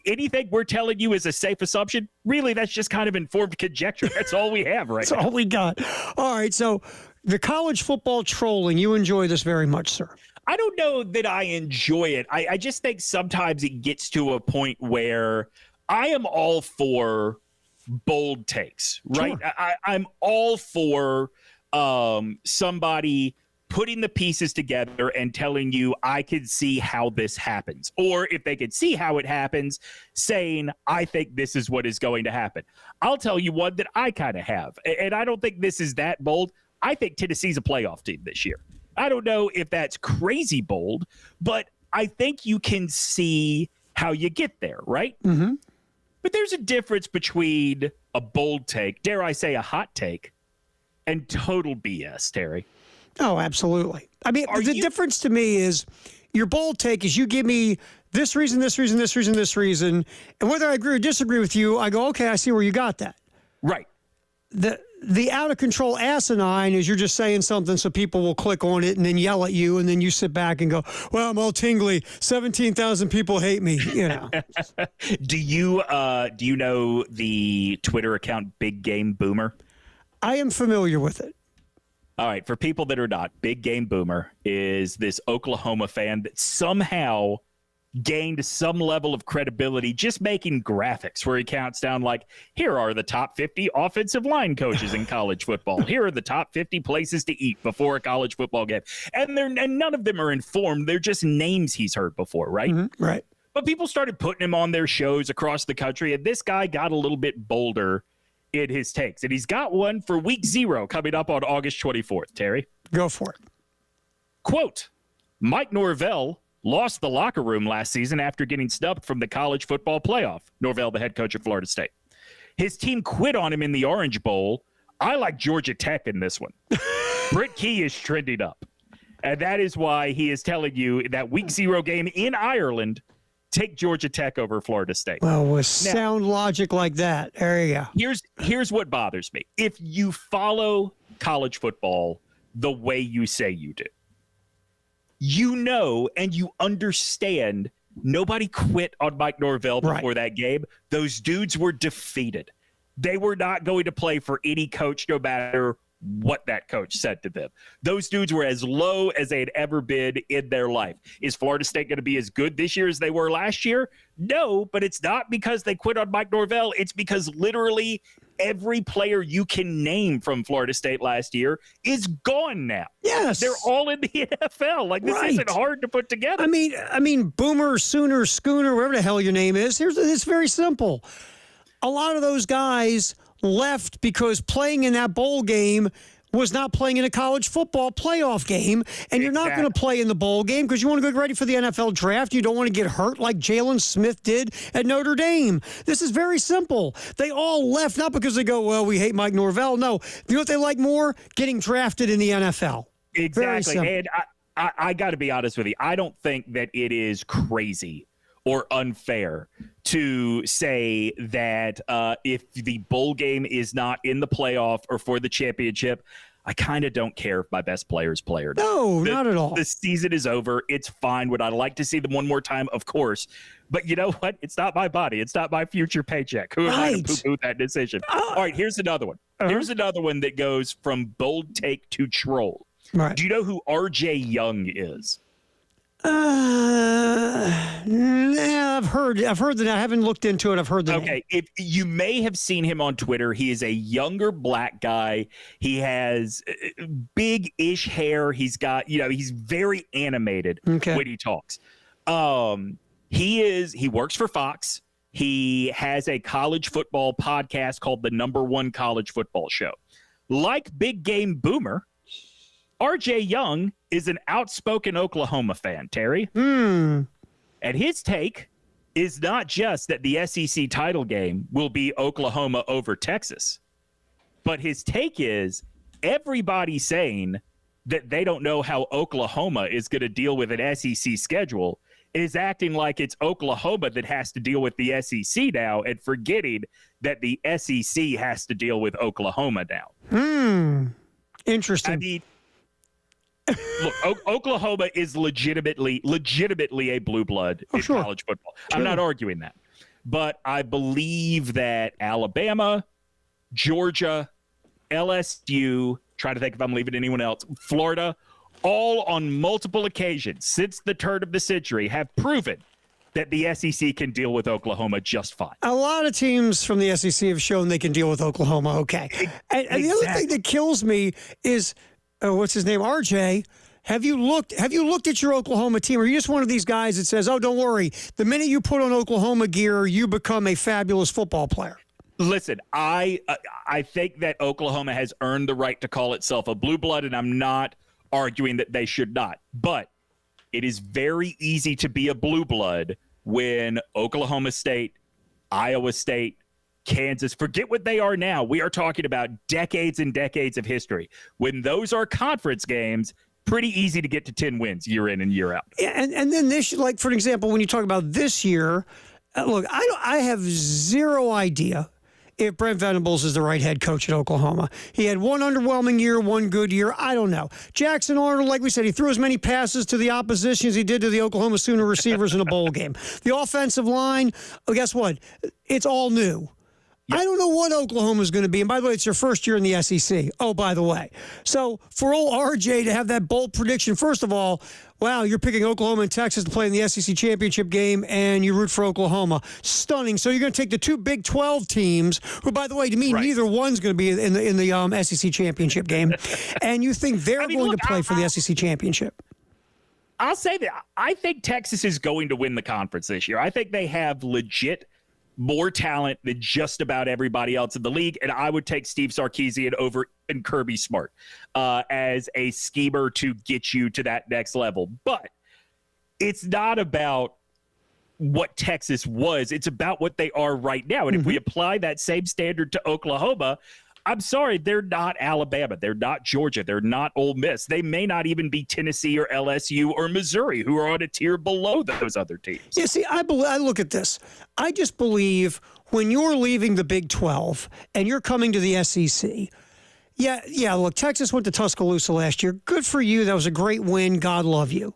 anything we're telling you is a safe assumption. Really, that's just kind of informed conjecture. That's all we have right now. That's all we got. All right, so the college football trolling, you enjoy this very much, sir. I don't know that I enjoy it. I just think sometimes it gets to a point where I am all for bold takes, right? Sure. I'm all for somebody putting the pieces together and telling you, I could see how this happens. Or if they could see how it happens, saying, I think this is what is going to happen. I'll tell you one that I kind of have, and I don't think this is that bold. I think Tennessee's a playoff team this year. I don't know if that's crazy bold, but I think you can see how you get there, right? Mm-hmm. But there's a difference between a bold take, dare I say a hot take, and total BS, Terry. Oh, absolutely. I mean, the difference to me is your bold take is you give me this reason, this reason, this reason, this reason, and whether I agree or disagree with you, I go, okay, I see where you got that. Right. The out-of-control asinine is you're just saying something so people will click on it and then yell at you, and then you sit back and go, well, I'm all tingly. 17,000 people hate me, you know. Do you know the Twitter account Big Game Boomer? I am familiar with it. All right, for people that are not, Big Game Boomer is this Oklahoma fan that somehow gained some level of credibility just making graphics where he counts down like, here are the top 50 offensive line coaches in college football. Here are the top 50 places to eat before a college football game. And none of them are informed. They're just names he's heard before, right? Mm-hmm, right. But people started putting him on their shows across the country, and this guy got a little bit bolder in his takes. And he's got one for week 0 coming up on August 24th, Terry. Go for it. Quote, Mike Norvell lost the locker room last season after getting snubbed from the college football playoff. Norvell, the head coach of Florida State. His team quit on him in the Orange Bowl. I like Georgia Tech in this one. Britt Key is trending up. And that is why he is telling you that week 0 game in Ireland, take Georgia Tech over Florida State. Well, with sound logic like that, there you go. Here's what bothers me. If you follow college football the way you say you do, you know and you understand nobody quit on Mike Norvell before that game. Those dudes were defeated. They were not going to play for any coach, no matter what that coach said to them. Those dudes were as low as they had ever been in their life. Is Florida State going to be as good this year as they were last year? No, but it's not because they quit on Mike Norvell. It's because literally every player you can name from Florida State last year is gone now. Yes. They're all in the NFL. Like, this isn't hard to put together. I mean, Boomer, Sooner, Schooner, whatever the hell your name is, it's very simple. A lot of those guys left because playing in that bowl game was not playing in a college football playoff game, and you're not going to play in the bowl game because you want to get ready for the NFL draft. You don't want to get hurt like Jalen Smith did at Notre Dame. This is very simple. They all left not because they go, well, we hate Mike Norvell. No. You know what they like more? Getting drafted in the NFL. Exactly. And I got to be honest with you. I don't think that it is crazy or unfair to say that if the bowl game is not in the playoff or for the championship, I kind of don't care if my best players play or not. No, not at all. The season is over. It's fine. Would I like to see them one more time? Of course. But you know what? It's not my body. It's not my future paycheck. Who am I to poo-poo that decision? All right, here's another one. Here's another one that goes from bold take to troll. Right. Do you know who RJ Young is? I've heard that. I haven't looked into it. I've heard that. Okay, if you may have seen him on Twitter. He is a younger black guy. He has big-ish hair. He's got, he's very animated when he talks. He works for Fox. He has a college football podcast called The #1 College Football Show. Like Big Game Boomer, RJ Young is an outspoken Oklahoma fan, Terry. And his take is not just that the SEC title game will be Oklahoma over Texas, but his take is everybody saying that they don't know how Oklahoma is going to deal with an SEC schedule is acting like it's Oklahoma that has to deal with the SEC now and forgetting that the SEC has to deal with Oklahoma now. Interesting. I mean, look, Oklahoma is legitimately a blue blood in college football. I'm not arguing that. But I believe that Alabama, Georgia, LSU, try to think if I'm leaving anyone else, Florida, all on multiple occasions since the turn of the century have proven that the SEC can deal with Oklahoma just fine. A lot of teams from the SEC have shown they can deal with Oklahoma okay. And the other thing that kills me is, what's his name, RJ, have you looked at your Oklahoma team? Are you just one of these guys that says, oh, don't worry, the minute you put on Oklahoma gear, you become a fabulous football player? Listen, I think that Oklahoma has earned the right to call itself a blue blood, and I'm not arguing that they should not. But it is very easy to be a blue blood when Oklahoma State, Iowa State, Kansas, forget what they are now. We are talking about decades and decades of history. When those are conference games, pretty easy to get to 10 wins year in and year out. Yeah, and then this, like, for example, when you talk about this year, look, I have zero idea if Brent Venables is the right head coach at Oklahoma. He had one underwhelming year, one good year. I don't know. Jackson Arnold, like we said, he threw as many passes to the opposition as he did to the Oklahoma Sooner receivers in a bowl game. The offensive line, guess what? It's all new. Yep. I don't know what Oklahoma's going to be. And by the way, it's your first year in the SEC. Oh, by the way. So for old RJ to have that bold prediction, first of all, wow, you're picking Oklahoma and Texas to play in the SEC championship game, and you root for Oklahoma. Stunning. So you're going to take the two Big 12 teams, who, by the way, to me, neither one's going to be in the SEC championship game, and you think they're going to play for the SEC championship. I'll say that I think Texas is going to win the conference this year. I think they have legit more talent than just about everybody else in the league, and I would take Steve Sarkisian over and Kirby Smart as a schemer to get you to that next level. But it's not about what Texas was. It's about what they are right now. And if we apply that same standard to Oklahoma, I'm sorry, they're not Alabama. They're not Georgia. They're not Ole Miss. They may not even be Tennessee or LSU or Missouri, who are on a tier below those other teams. Yeah, see, I look at this. I just believe when you're leaving the Big 12 and you're coming to the SEC, look, Texas went to Tuscaloosa last year. Good for you. That was a great win. God love you.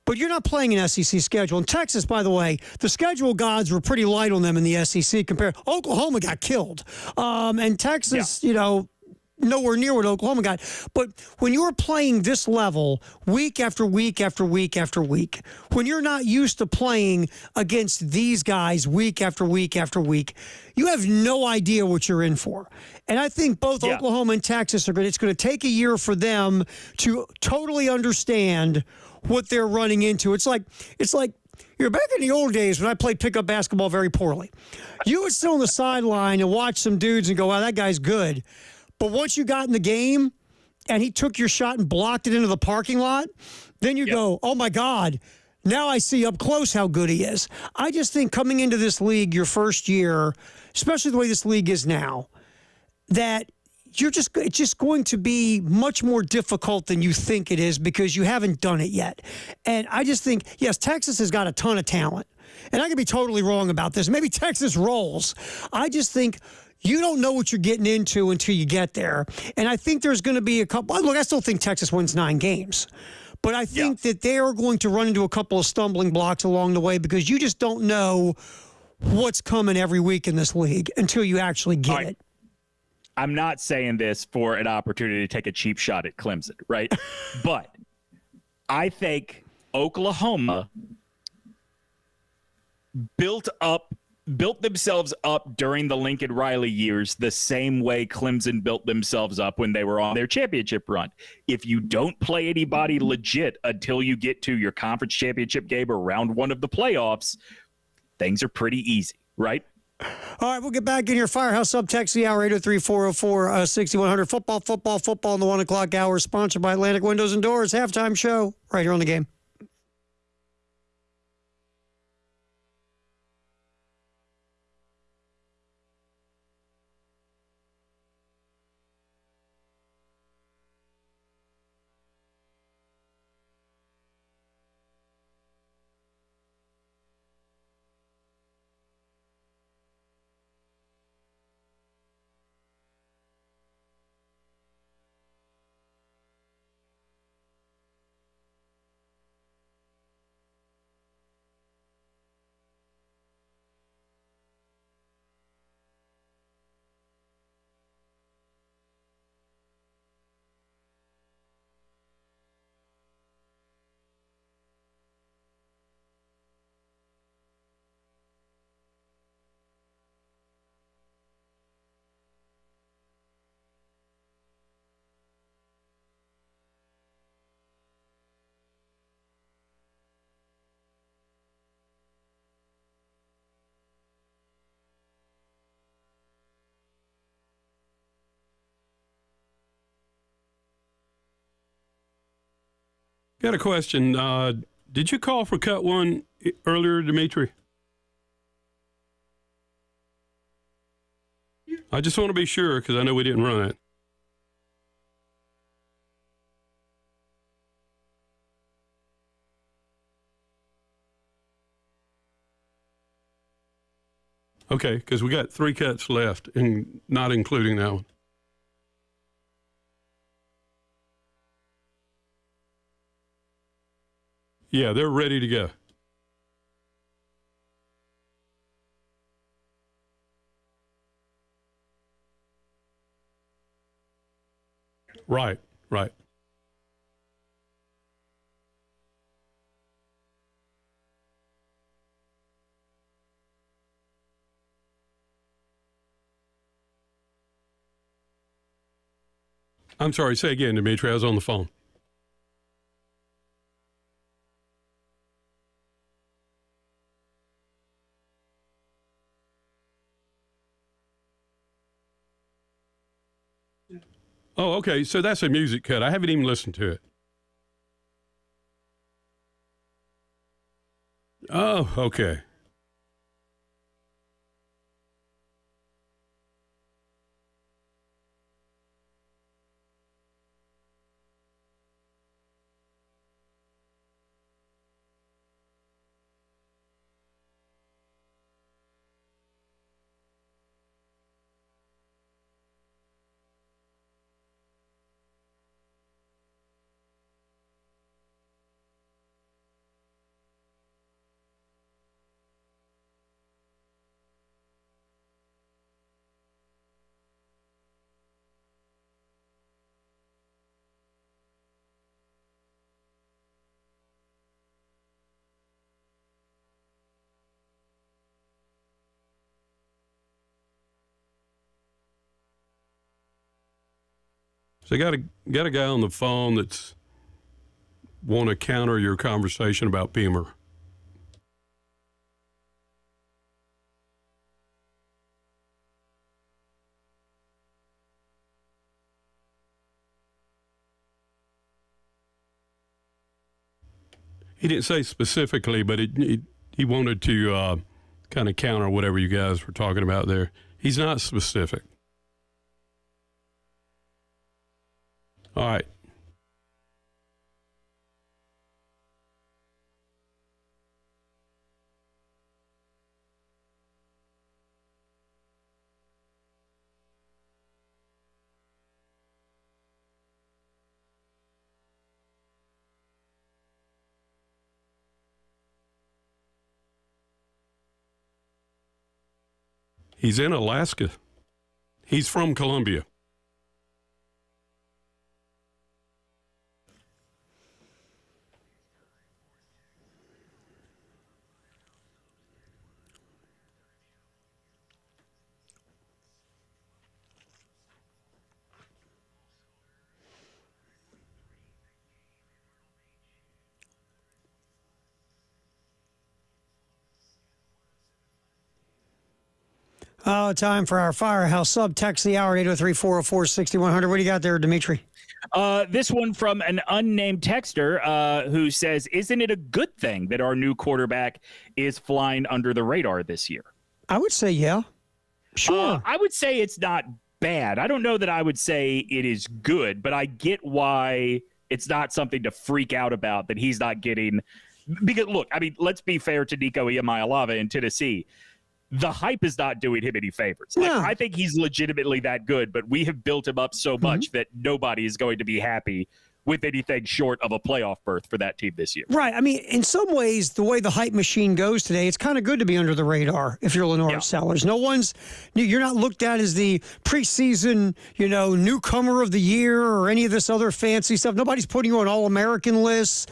But you're not playing an SEC schedule. And Texas, by the way, the schedule gods were pretty light on them in the SEC compared. Oklahoma got killed. And Texas, nowhere near what Oklahoma got. But when you're playing this level week after week after week after week, when you're not used to playing against these guys week after week after week, you have no idea what you're in for. And I think both Oklahoma and Texas it's going to take a year for them to totally understand what they're running into. It's like you're back in the old days when I played pickup basketball very poorly. You would sit on the sideline and watch some dudes and go, wow, that guy's good. But once you got in the game and he took your shot and blocked it into the parking lot, then you go, oh, my God, now I see up close how good he is. I just think coming into this league your first year, especially the way this league is now, that it's just going to be much more difficult than you think it is because you haven't done it yet. And I just think, yes, Texas has got a ton of talent. And I could be totally wrong about this. Maybe Texas rolls. I just think you don't know what you're getting into until you get there. And I think there's going to be a couple. Look, I still think Texas wins 9 games. But I think that they are going to run into a couple of stumbling blocks along the way because you just don't know what's coming every week in this league until you actually get it. I'm not saying this for an opportunity to take a cheap shot at Clemson, right? But I think Oklahoma built themselves up during the Lincoln Riley years the same way Clemson built themselves up when they were on their championship run. If you don't play anybody legit until you get to your conference championship game or round 1 of the playoffs, things are pretty easy, right? All right, we'll get back in here. Firehouse Subtext, the hour, 803-404-6100. Football in the 1 o'clock hour, sponsored by Atlantic Windows and Doors. Halftime show right here on the game. Got a question. Did you call for cut 1 earlier, Demetri? I just want to be sure because I know we didn't run it. Okay, because we got 3 cuts left, and not including that one. Yeah, they're ready to go. Right. I'm sorry, say again, Demetri. I was on the phone. Oh, okay. So that's a music cut. I haven't even listened to it. Oh, okay. So got a guy on the phone that's want to counter your conversation about Beamer. He didn't say specifically, but he wanted to kind of counter whatever you guys were talking about there. He's not specific. All right. He's in Alaska. He's from Columbia. Oh, time for our Firehouse sub. Text the hour 803-404-6100. What do you got there, Demetri? This one from an unnamed texter who says, isn't it a good thing that our new quarterback is flying under the radar this year? I would say, yeah. Sure. I would say it's not bad. I don't know that I would say it is good, but I get why it's not something to freak out about that he's not getting. Because, look, I mean, let's be fair to Nico Iamaleava in Tennessee. The hype is not doing him any favors. Like, No. I think he's legitimately that good, but we have built him up so much that nobody is going to be happy with anything short of a playoff berth for that team this year. Right. I mean, in some ways, the way the hype machine goes today, it's kind of good to be under the radar if you're Lenore Sellers. You're not looked at as the preseason, newcomer of the year or any of this other fancy stuff. Nobody's putting you on All-American lists.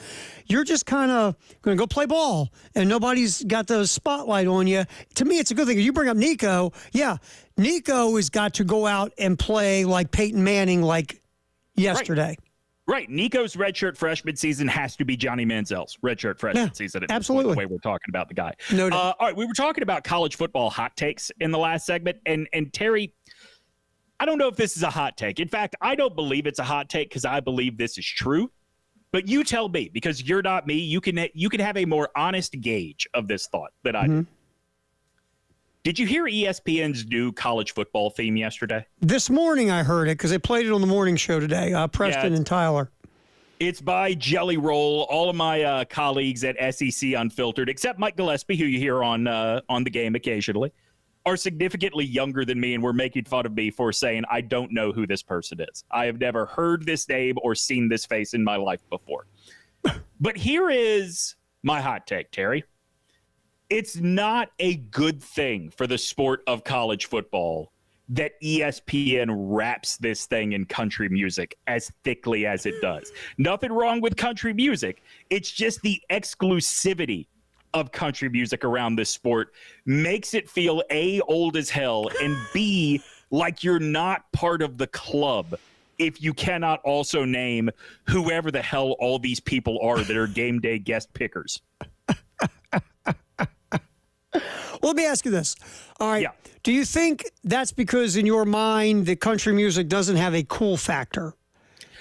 You're just kind of going to go play ball, and nobody's got the spotlight on you. To me, it's a good thing. You bring up Nico. Yeah, Nico has got to go out and play like Peyton Manning like yesterday. Right. Nico's redshirt freshman season has to be Johnny Manziel's redshirt freshman season. Absolutely. The way we're talking about the guy. No doubt. All right. We were talking about college football hot takes in the last segment. And Terry, I don't know if this is a hot take. In fact, I don't believe it's a hot take because I believe this is true. But you tell me, because you're not me, you can have a more honest gauge of this thought that I do. Did you hear ESPN's new college football theme yesterday? This morning I heard it because they played it on the morning show today, Preston and Tyler. It's by Jelly Roll. All of my colleagues at SEC Unfiltered, except Mike Gillespie, who you hear on the game occasionally, are significantly younger than me and were making fun of me for saying I don't know who this person is. I have never heard this name or seen this face in my life before. But here is my hot take, Terry. It's not a good thing for the sport of college football that ESPN wraps this thing in country music as thickly as it does. Nothing wrong with country music. It's just the exclusivity of country music around this sport makes it feel A, old as hell, and B, like you're not part of the club if you cannot also name whoever the hell all these people are that are game day guest pickers. Well, let me ask you this. All right. Yeah. Do you think that's because in your mind the country music doesn't have a cool factor?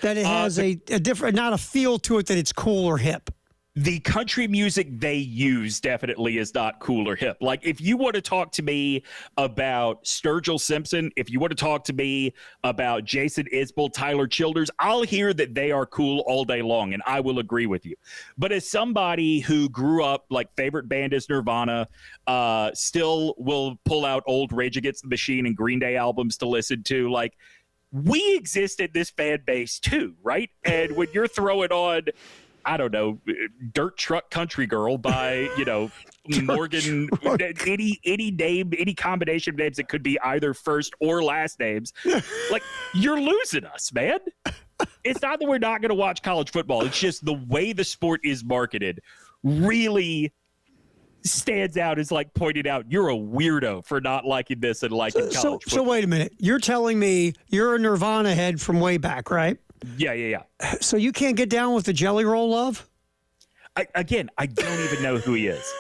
That it has a different, not a feel to it that it's cool or hip? The country music they use definitely is not cool or hip. Like, if you want to talk to me about Sturgill Simpson, if you want to talk to me about Jason Isbell, Tyler Childers, I'll hear that they are cool all day long, and I will agree with you. But as somebody who grew up, like, favorite band is Nirvana, still will pull out old Rage Against the Machine and Green Day albums to listen to, like, we exist in this fan base too, right? And when you're throwing on, I don't know, Dirt Truck Country Girl by, Morgan, any name, any combination of names that could be either first or last names. Like, you're losing us, man. It's not that we're not going to watch college football. It's just the way the sport is marketed really stands out as, like, pointed out, you're a weirdo for not liking this and liking college football. So wait a minute. You're telling me you're a Nirvana head from way back, right? Yeah. So you can't get down with the Jelly Roll love? I don't even know who he is.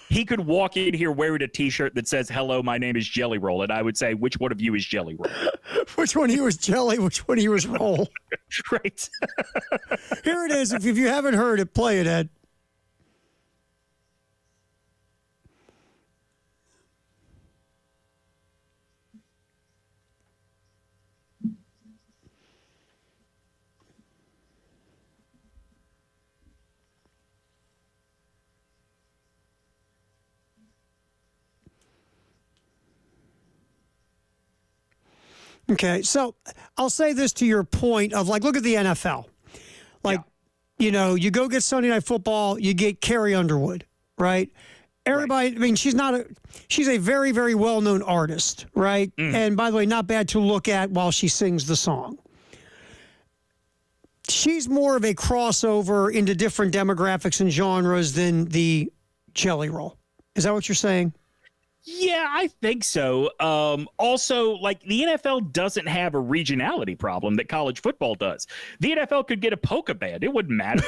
He could walk in here wearing a T-shirt that says, "Hello, my name is Jelly Roll," and I would say, which one of you is Jelly Roll? Which one of you is Jelly? Which one of you is Roll? Right. Here it is. If you haven't heard it, play it, Ed. Okay, so I'll say this to your point of like, look at the NFL. Like, you know, you go get Sunday Night Football, you get Carrie Underwood, right? Everybody, I mean, she's a very, very well-known artist, right? And by the way, not bad to look at while she sings the song. She's more of a crossover into different demographics and genres than the Jelly Roll. Is that what you're saying? Yeah, I think so. Also, like the NFL doesn't have a regionality problem that college football does. The NFL could get a polka band; it wouldn't matter,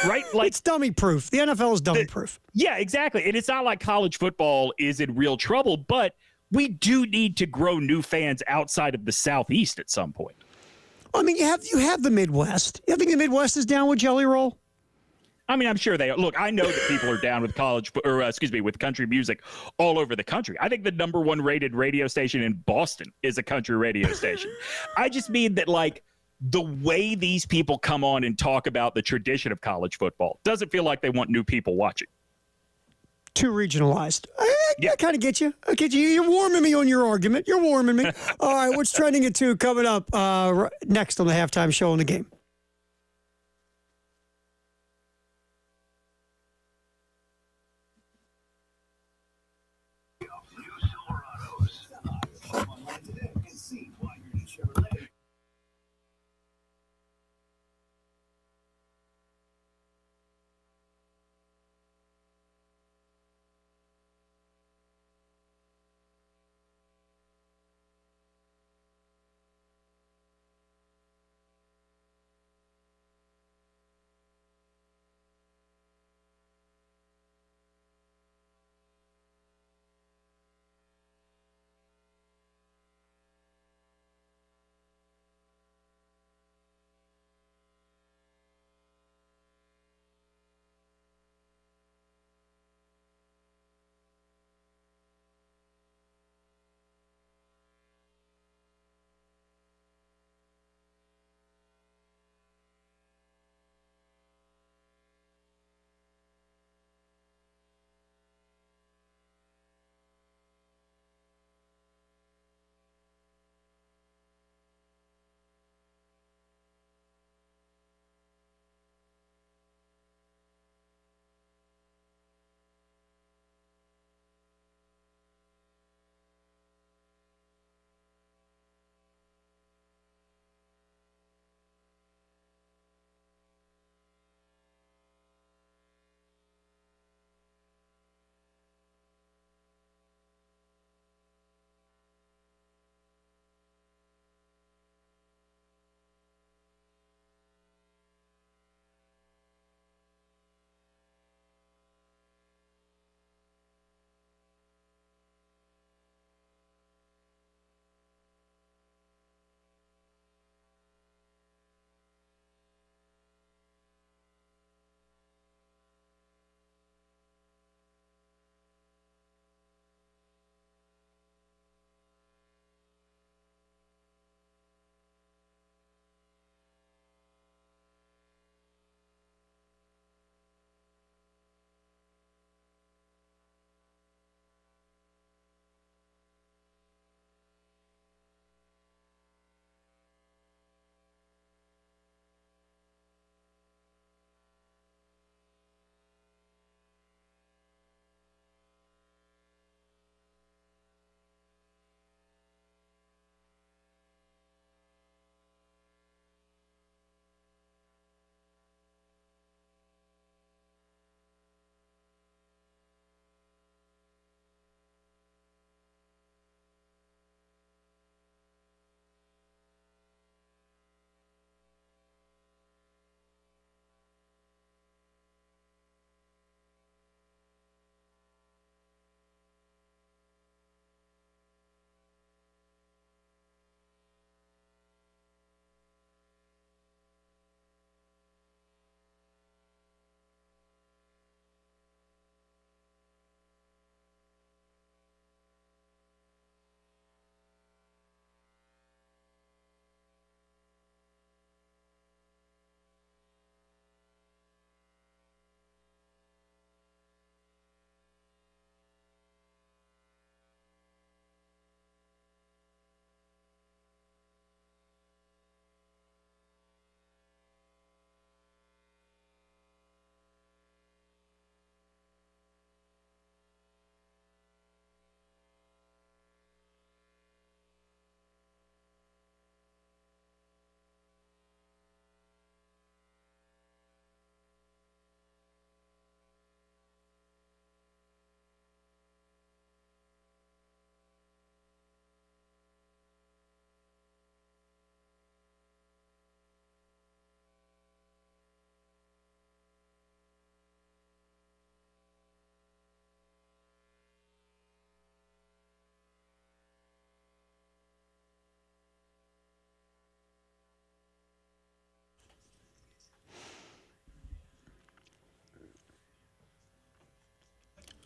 right? Like it's dummy proof. The NFL is dummy proof. Yeah, exactly. And it's not like college football is in real trouble, but we do need to grow new fans outside of the Southeast at some point. I mean, you have the Midwest. You think the Midwest is down with Jelly Roll? I mean, I'm sure they are. Look, I know that people are down with with country music all over the country. I think the number one rated radio station in Boston is a country radio station. I just mean that, like, the way these people come on and talk about the tradition of college football doesn't feel like they want new people watching. Too regionalized. I kind of get you. I get you. You're warming me on your argument. You're warming me. All right, what's trending at 2 coming up next on the halftime show in the game?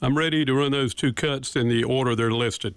I'm ready to run those two cuts in the order they're listed.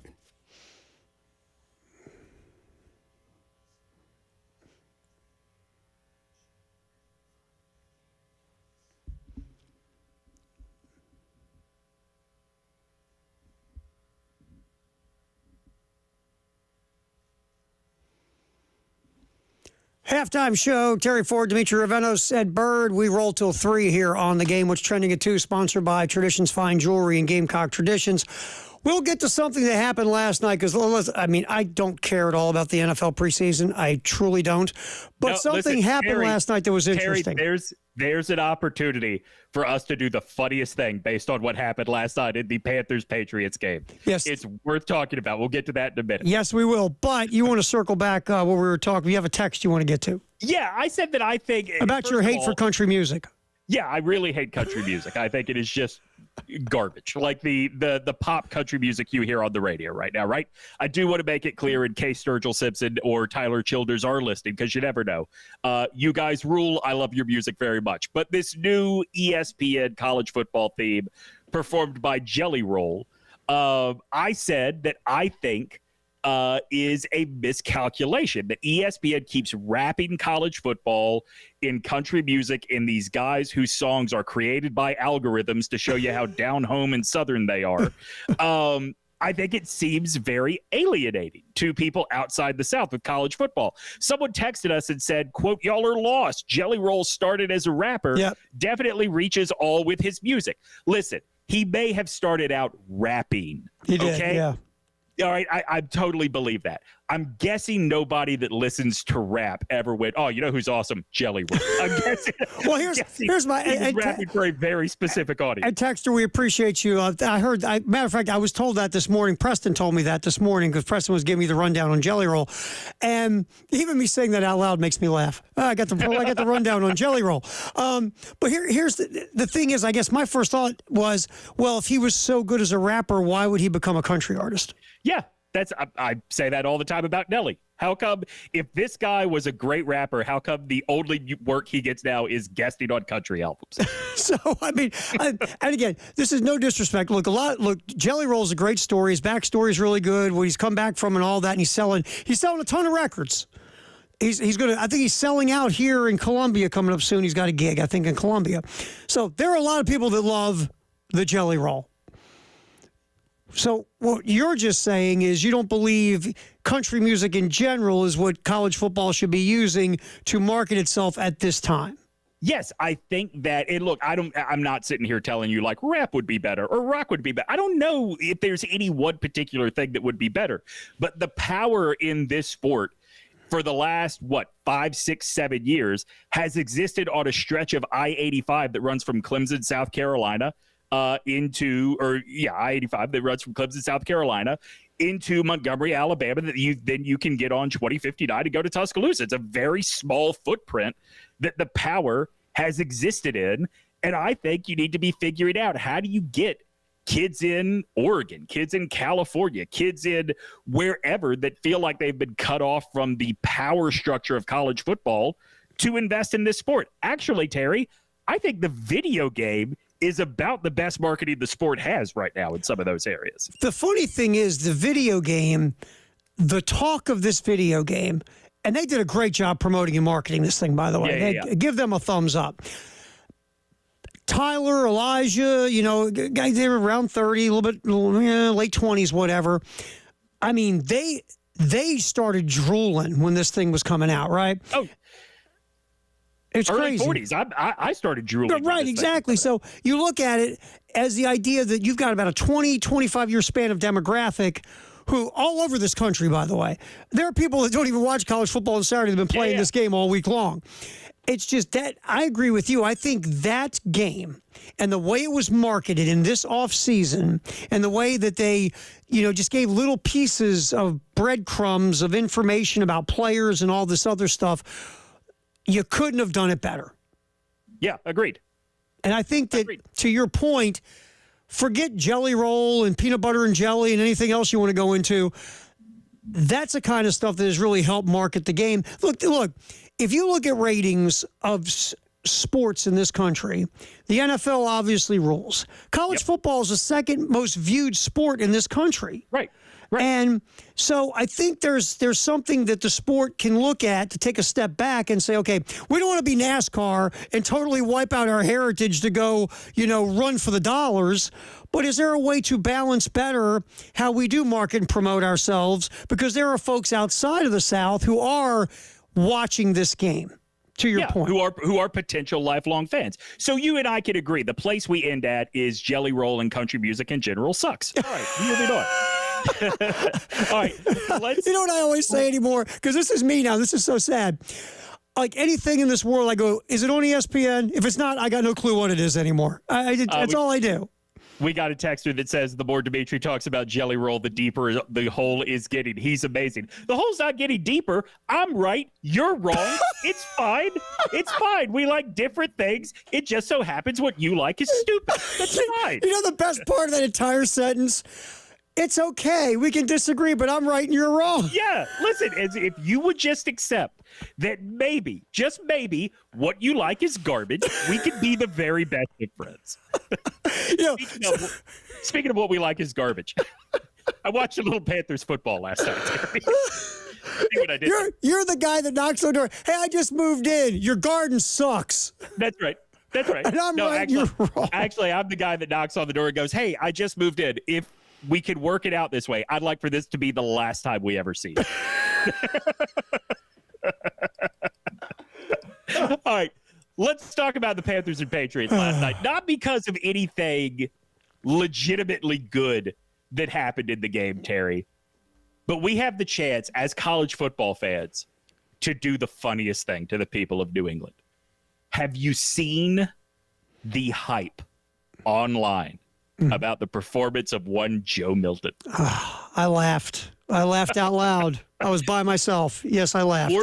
Halftime show, Terry Ford, Demetri Ravenos, Ed Bird. We roll till 3 here on The Game. What's trending at 2, sponsored by Traditions Fine Jewelry and Gamecock Traditions. We'll get to something that happened last night because, I mean, I don't care at all about the NFL preseason. I truly don't. But something happened last night that was interesting. Terry, there's an opportunity for us to do the funniest thing based on what happened last night in the Panthers-Patriots game. Yes. It's worth talking about. We'll get to that in a minute. Yes, we will. But you want to circle back what we were talking. You have a text you want to get to. Yeah, I said that I think about your hate for country music. Yeah, I really hate country music. I think it is just garbage, like the pop country music you hear on the radio right now, right? I do want to make it clear in case Sturgill Simpson or Tyler Childers are listening, because you never know. You guys rule. I love your music very much. But this new ESPN college football theme performed by Jelly Roll, I said that I think is a miscalculation, that ESPN keeps wrapping college football in country music in these guys whose songs are created by algorithms to show you how down home and southern they are. I think it seems very alienating to people outside the South with college football. Someone texted us and said, quote, "Y'all are lost. Jelly Roll started as a rapper, definitely reaches all with his music." Listen, he may have started out rapping. He did, yeah. All right, I totally believe that. I'm guessing nobody that listens to rap ever went, "Oh, you know who's awesome? Jelly Roll." I'm guessing. Well, here's my rapping for a very specific audience. And Texter, we appreciate you. Matter of fact, I was told that this morning. Preston told me that this morning because Preston was giving me the rundown on Jelly Roll, and even me saying that out loud makes me laugh. I got the rundown on Jelly Roll. But here's the thing is, I guess my first thought was, well, if he was so good as a rapper, why would he become a country artist? Yeah, I say that all the time about Nelly. How come, if this guy was a great rapper, how come the only work he gets now is guesting on country albums? So, I mean, and again, this is no disrespect. Look, Jelly Roll's a great story. His backstory is really good. What he's come back from and all that, and he's selling a ton of records. I think he's selling out here in Columbia coming up soon. He's got a gig, I think, in Columbia. So there are a lot of people that love the Jelly Roll. So what you're just saying is you don't believe country music in general is what college football should be using to market itself at this time. Yes, I think that, and look, I'm not sitting here telling you like rap would be better or rock would be better. I don't know if there's any one particular thing that would be better, but the power in this sport for the last, 5, 6, 7 years has existed on a stretch of I-85 that runs from Clemson, South Carolina, I-85 that runs from Clemson, South Carolina, into Montgomery, Alabama, that you can get on 2059 to go to Tuscaloosa. It's a very small footprint that the power has existed in, and I think you need to be figuring out, how do you get kids in Oregon, kids in California, kids in wherever that feel like they've been cut off from the power structure of college football to invest in this sport? Actually, Terry, I think the video game is about the best marketing the sport has right now in some of those areas. The funny thing is the video game, the talk of this video game, and they did a great job promoting and marketing this thing, by the way. Give them a thumbs up. Tyler, Elijah, guys, they were around 30, a little bit late 20s, whatever. I mean, they started drooling when this thing was coming out, right? Oh, it's early crazy. 40s. I started drooling. Right, exactly. So you look at it as the idea that you've got about a 20, 25-year span of demographic who, all over this country, by the way, there are people that don't even watch college football on Saturday that have been playing this game all week long. It's just that I agree with you. I think that game and the way it was marketed in this offseason and the way that they, just gave little pieces of breadcrumbs of information about players and all this other stuff, you couldn't have done it better. Yeah, agreed. And I think that, to your point, forget Jelly Roll and peanut butter and jelly and anything else you want to go into. That's the kind of stuff that has really helped market the game. Look, if you look at ratings of sports in this country, the NFL obviously rules. College football is the second most viewed sport in this country. Right. And so I think there's something that the sport can look at to take a step back and say, okay, we don't want to be NASCAR and totally wipe out our heritage to go, run for the dollars. But is there a way to balance better how we do market and promote ourselves? Because there are folks outside of the South who are watching this game. To your point, who are potential lifelong fans. So you and I could agree. The place we end at is Jelly Roll and country music in general sucks. All right, moving on. All right, let's. You know what I always say anymore? Because this is me now. This is so sad. Like anything in this world, I go, is it on ESPN? If it's not, I got no clue what it is anymore. That's all I do. We got a texter that says the more Demetri talks about Jelly Roll, the deeper the hole is getting. He's amazing. The hole's not getting deeper. I'm right. You're wrong. It's fine. It's fine. We like different things. It just so happens what you like is stupid. That's fine. You know the best part of that entire sentence? It's okay. We can disagree, but I'm right and you're wrong. Yeah. Listen, if you would just accept that maybe, just maybe, what you like is garbage, we could be the very best of friends. Speaking of what we like is garbage, I watched a little Panthers football last night, Terry. See what I did? You're the guy that knocks on the door. Hey, I just moved in. Your garden sucks. That's right. That's right. And I'm right, you're wrong. Actually, I'm the guy that knocks on the door and goes, hey, I just moved in. If we could work it out this way, I'd like for this to be the last time we ever see it. All right. Let's talk about the Panthers and Patriots last night. Not because of anything legitimately good that happened in the game, Terry, but we have the chance as college football fans to do the funniest thing to the people of New England. Have you seen the hype online about the performance of one Joe Milton? I laughed. I laughed out loud. I was by myself. Yes, I laughed.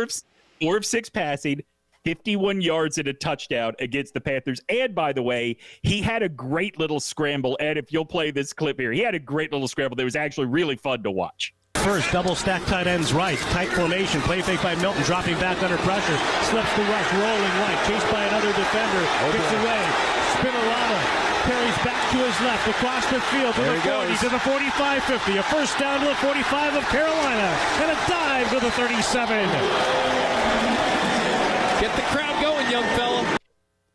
4 of 6 passing, 51 yards and a touchdown against the Panthers. And by the way, he had a great little scramble. And if you'll play this clip here, he had a great little scramble that was actually really fun to watch. First, double stack tight ends right. Tight formation. Play fake by Milton, dropping back under pressure. Slips the rush, rolling right. Chased by another defender. Gets away. Spinnerella carries back to his left, across the field to the 40, to the 45-50. A first down to the 45 of Carolina. And a dive to the 37. Get the crowd going, young fella.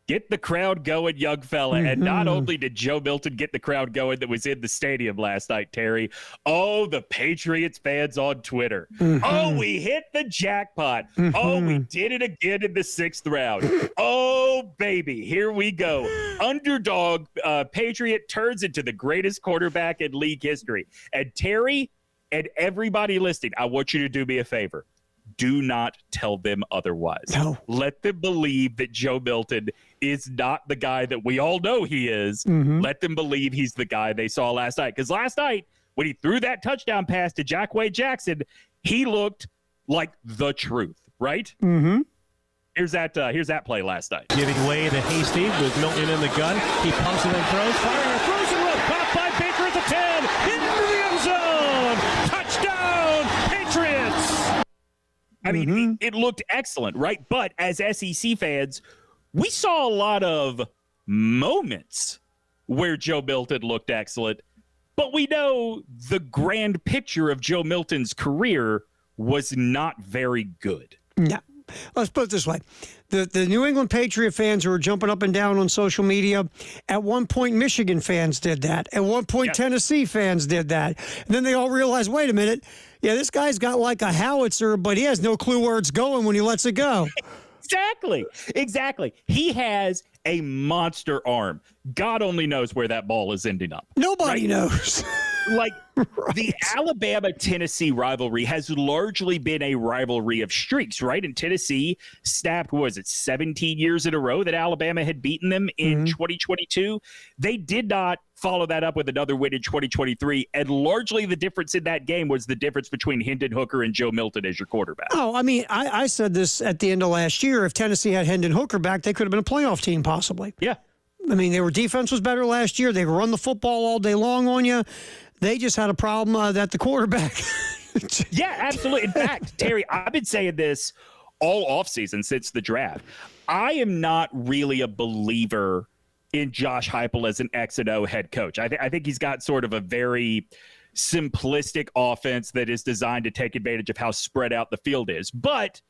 Get the crowd going, young fella. And not only did Joe Milton get the crowd going that was in the stadium last night, Terry, the Patriots fans on Twitter. Oh, we hit the jackpot. Oh, we did it again in the 6th round. Oh, baby, here we go. Underdog Patriot turns into the greatest quarterback in league history. And Terry and everybody listening, I want you to do me a favor. Do not tell them otherwise. No. Let them believe that Joe Milton is not the guy that we all know he is. Let them believe he's the guy they saw last night. Because last night, when he threw that touchdown pass to Jackway Jackson, he looked like the truth, right? Here's that play last night. Giving way to Hasty with Milton in the gun. He pumps and then throws. Firing a frozen rope. Caught by Baker at the 10. Into the end zone. Touchdown, Patriots. I mean, it looked excellent, right? But as SEC fans, we saw a lot of moments where Joe Milton looked excellent, but we know the grand picture of Joe Milton's career was not very good. No. Let's put it this way. The New England Patriot fans who were jumping up and down on social media, at one point Michigan fans did that. At one point Tennessee fans did that. And then they all realized, wait a minute, yeah, this guy's got like a howitzer, but he has no clue where it's going when he lets it go. Exactly. He has a monster arm. God only knows where that ball is ending up. Nobody knows. Like, the Alabama-Tennessee rivalry has largely been a rivalry of streaks, right? And Tennessee snapped, 17 years in a row that Alabama had beaten them in 2022. They did not follow that up with another win in 2023. And largely the difference in that game was the difference between Hendon Hooker and Joe Milton as your quarterback. Oh, I mean, I said this at the end of last year. If Tennessee had Hendon Hooker back, they could have been a playoff team possibly. Yeah. I mean, their defense was better last year. They could run the football all day long on you. They just had a problem that the quarterback. Yeah, absolutely. In fact, Terry, I've been saying this all offseason since the draft. I am not really a believer in Josh Heupel as an X and O head coach. I think he's got sort of a very simplistic offense that is designed to take advantage of how spread out the field is. But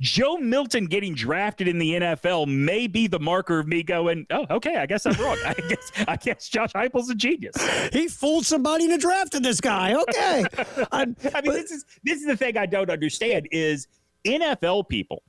Joe Milton getting drafted in the NFL may be the marker of me going, oh, okay, I guess I'm wrong. I guess Josh Heupel's a genius. He fooled somebody into drafting this guy. Okay. This is the thing I don't understand is NFL people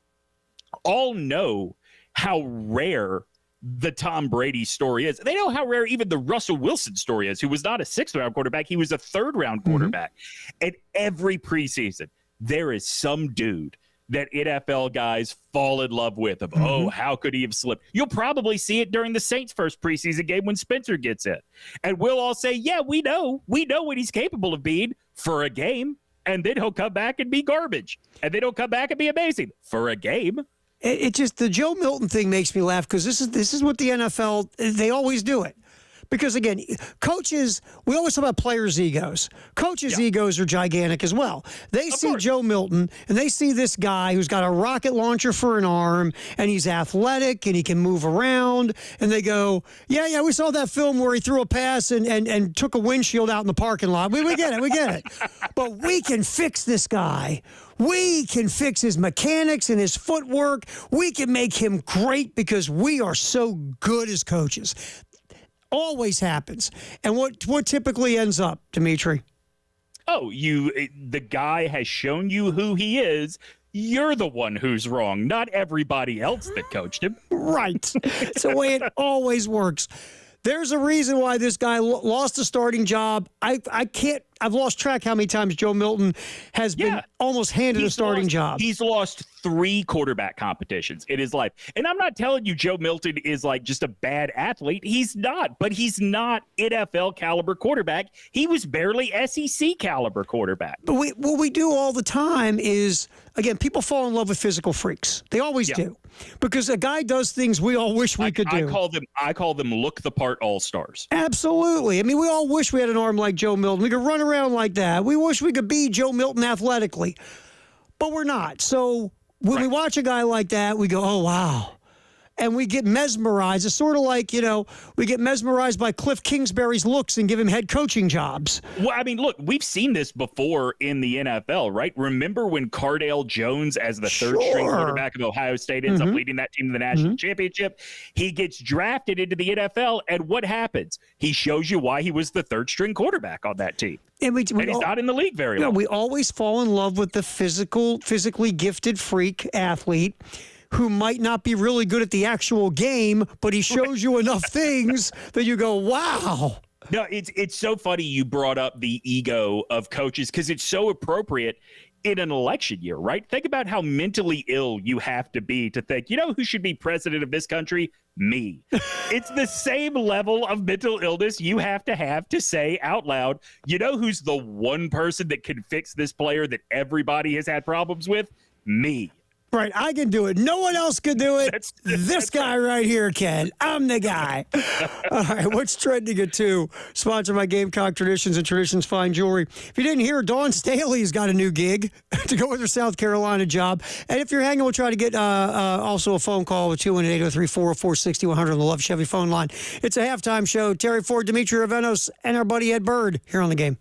all know how rare the Tom Brady story is. They know how rare even the Russell Wilson story is, who was not a 6th-round quarterback. He was a 3rd-round quarterback. And every preseason, there is some dude that NFL guys fall in love with oh, how could he have slipped? You'll probably see it during the Saints' first preseason game when Spencer gets in. And we'll all say, yeah, we know what he's capable of being for a game. And then he'll come back and be garbage. And then he'll come back and be amazing for a game. It just, the Joe Milton thing makes me laugh because this is what the NFL, they always do it. Because, again, coaches, we always talk about players' egos. Coaches' egos are gigantic as well. They see Joe Milton, and they see this guy who's got a rocket launcher for an arm, and he's athletic, and he can move around, and they go, yeah, we saw that film where he threw a pass and took a windshield out in the parking lot. We get it. But we can fix this guy. We can fix his mechanics and his footwork. We can make him great because we are so good as coaches. Always happens. And what typically ends up, Demetri? Oh, the guy has shown you who he is. You're the one who's wrong, not everybody else that coached him. Right. It's the way it always works. There's a reason why this guy lost a starting job. I've lost track how many times Joe Milton has been almost handed a starting job. He's lost 3 quarterback competitions in his life. And I'm not telling you Joe Milton is like just a bad athlete. He's not, but he's not NFL caliber quarterback. He was barely SEC caliber quarterback. But what we do all the time is, again, people fall in love with physical freaks. They always do. Because a guy does things we all wish we could do. I call them look the part all-stars. Absolutely. I mean, we all wish we had an arm like Joe Milton. We could run around like that. We wish we could be Joe Milton athletically. But we're not. So when we watch a guy like that, we go, oh, wow. And we get mesmerized. It's sort of like, we get mesmerized by Cliff Kingsbury's looks and give him head coaching jobs. Well, I mean, look, we've seen this before in the NFL, right? Remember when Cardale Jones, as the 3rd-string quarterback of Ohio State, ends up leading that team to the national championship? He gets drafted into the NFL, and what happens? He shows you why he was the 3rd-string quarterback on that team. And he's not in the league very long. We always fall in love with the physically gifted freak athlete who might not be really good at the actual game, but he shows you enough things that you go, wow. No, it's so funny you brought up the ego of coaches because it's so appropriate in an election year, right? Think about how mentally ill you have to be to think, who should be president of this country? Me. It's the same level of mental illness you have to say out loud, who's the one person that can fix this player that everybody has had problems with? Me. Right, I can do it. No one else can do it. This guy right here can. I'm the guy. All right, what's trending at 2? Sponsored by Gamecock Traditions and Traditions Fine Jewelry. If you didn't hear, Dawn Staley's got a new gig to go with her South Carolina job. And if you're hanging, we'll try to get also a phone call with 218-803-404-6100 on the Love Chevy phone line. It's a halftime show. Terry Ford, Demetri Ravenos, and our buddy Ed Bird here on the game.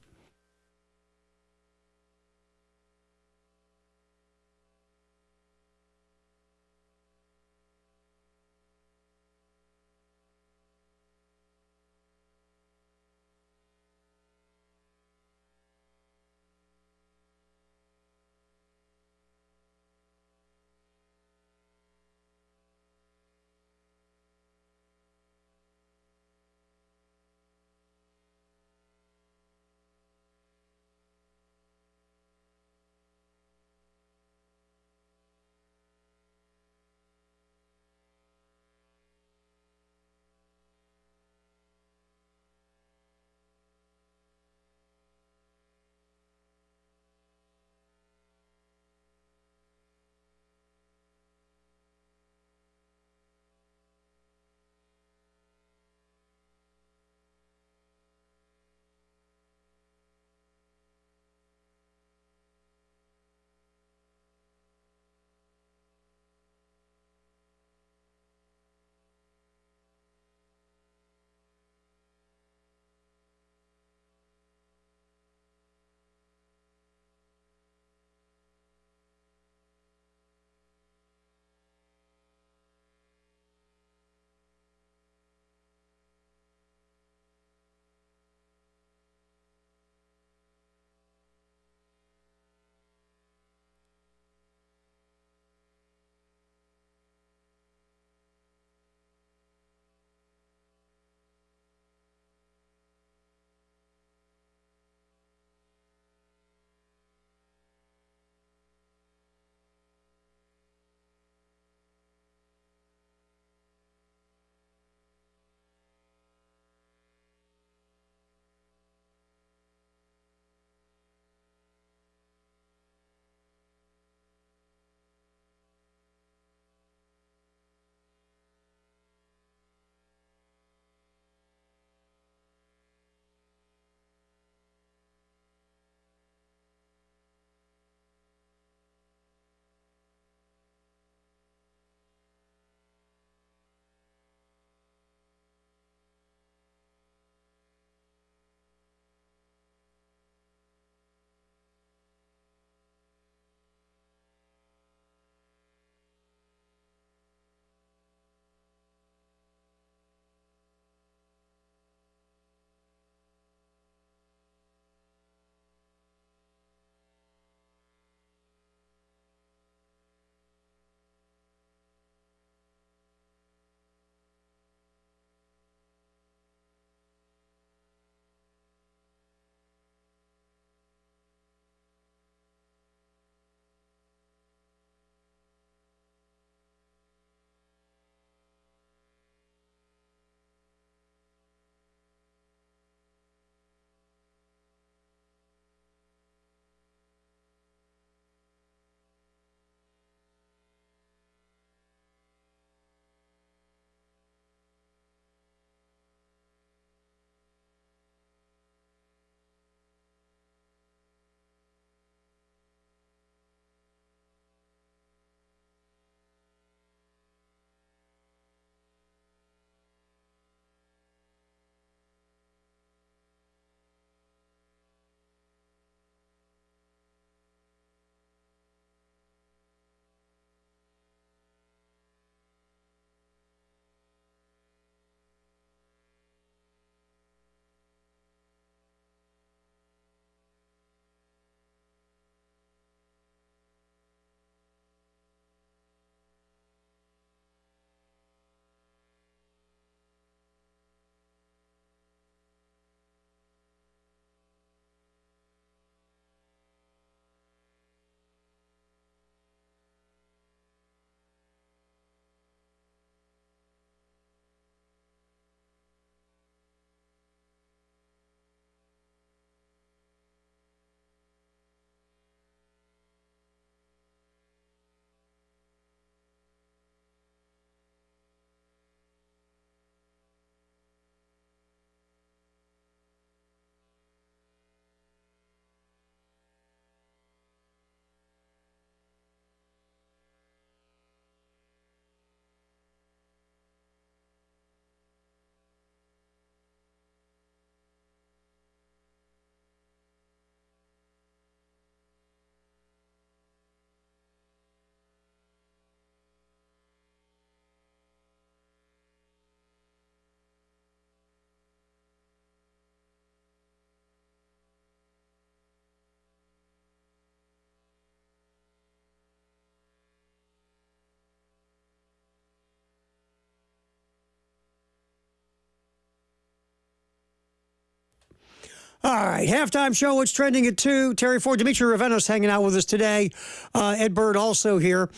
All right, halftime show. What's trending at 2? Terry Ford, Demetri Ravenos hanging out with us today. Ed Bird also here.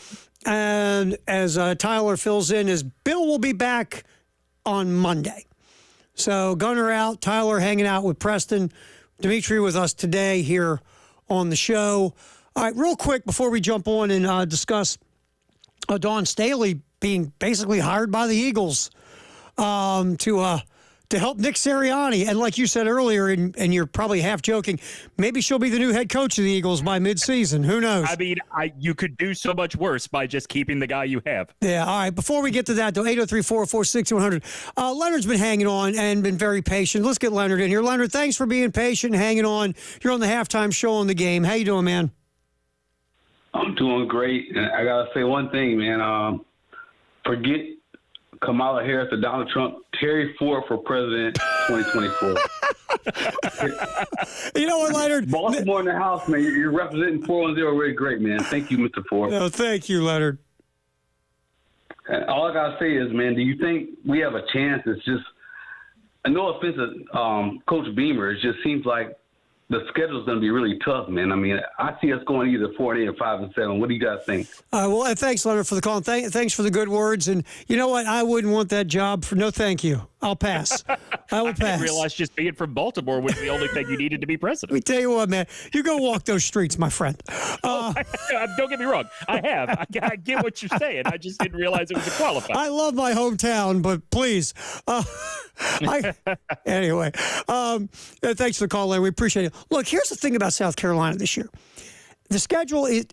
And as Tyler fills in, as Bill will be back on Monday. So Gunner out, Tyler hanging out with Preston, Demetri with us today here on the show. All right, real quick before we jump on and discuss Dawn Staley being basically hired by the Eagles to help Nick Sirianni. And like you said earlier, and you're probably half joking, maybe she'll be the new head coach of the Eagles by midseason. Who knows? I mean, you could do so much worse by just keeping the guy you have. Yeah, all right. Before we get to that, though, 803-446-100. Leonard's been hanging on and been very patient. Let's get Leonard in here. Leonard, thanks for being patient and hanging on. You're on the halftime show on the game. How you doing, man? I'm doing great. And I got to say one thing, man. Forget Kamala Harris or Donald Trump. Terry Ford for president 2024. You know what, Leonard? Baltimore in the house, man. You're representing 410 really great, man. Thank you, Mr. Ford. No, thank you, Leonard. And all I got to say is, man, do you think we have a chance? It's just, no offense to Coach Beamer. It just seems like the schedule's going to be really tough, man. I mean, I see us going either 4-8 or 5-7. What do you guys think? Well, thanks, Leonard, for the call. Thanks for the good words. And you know what? I wouldn't want that job for no thank you. I'll pass. I will pass. I didn't realize just being from Baltimore was the only thing you needed to be president. Let me tell you what, man. You go walk those streets, my friend. Don't get me wrong. I have. I get what you're saying. I just didn't realize it was a qualifier. I love my hometown, but please. Anyway, thanks for the call, Larry. We appreciate it. Look, here's the thing about South Carolina this year. The schedule is.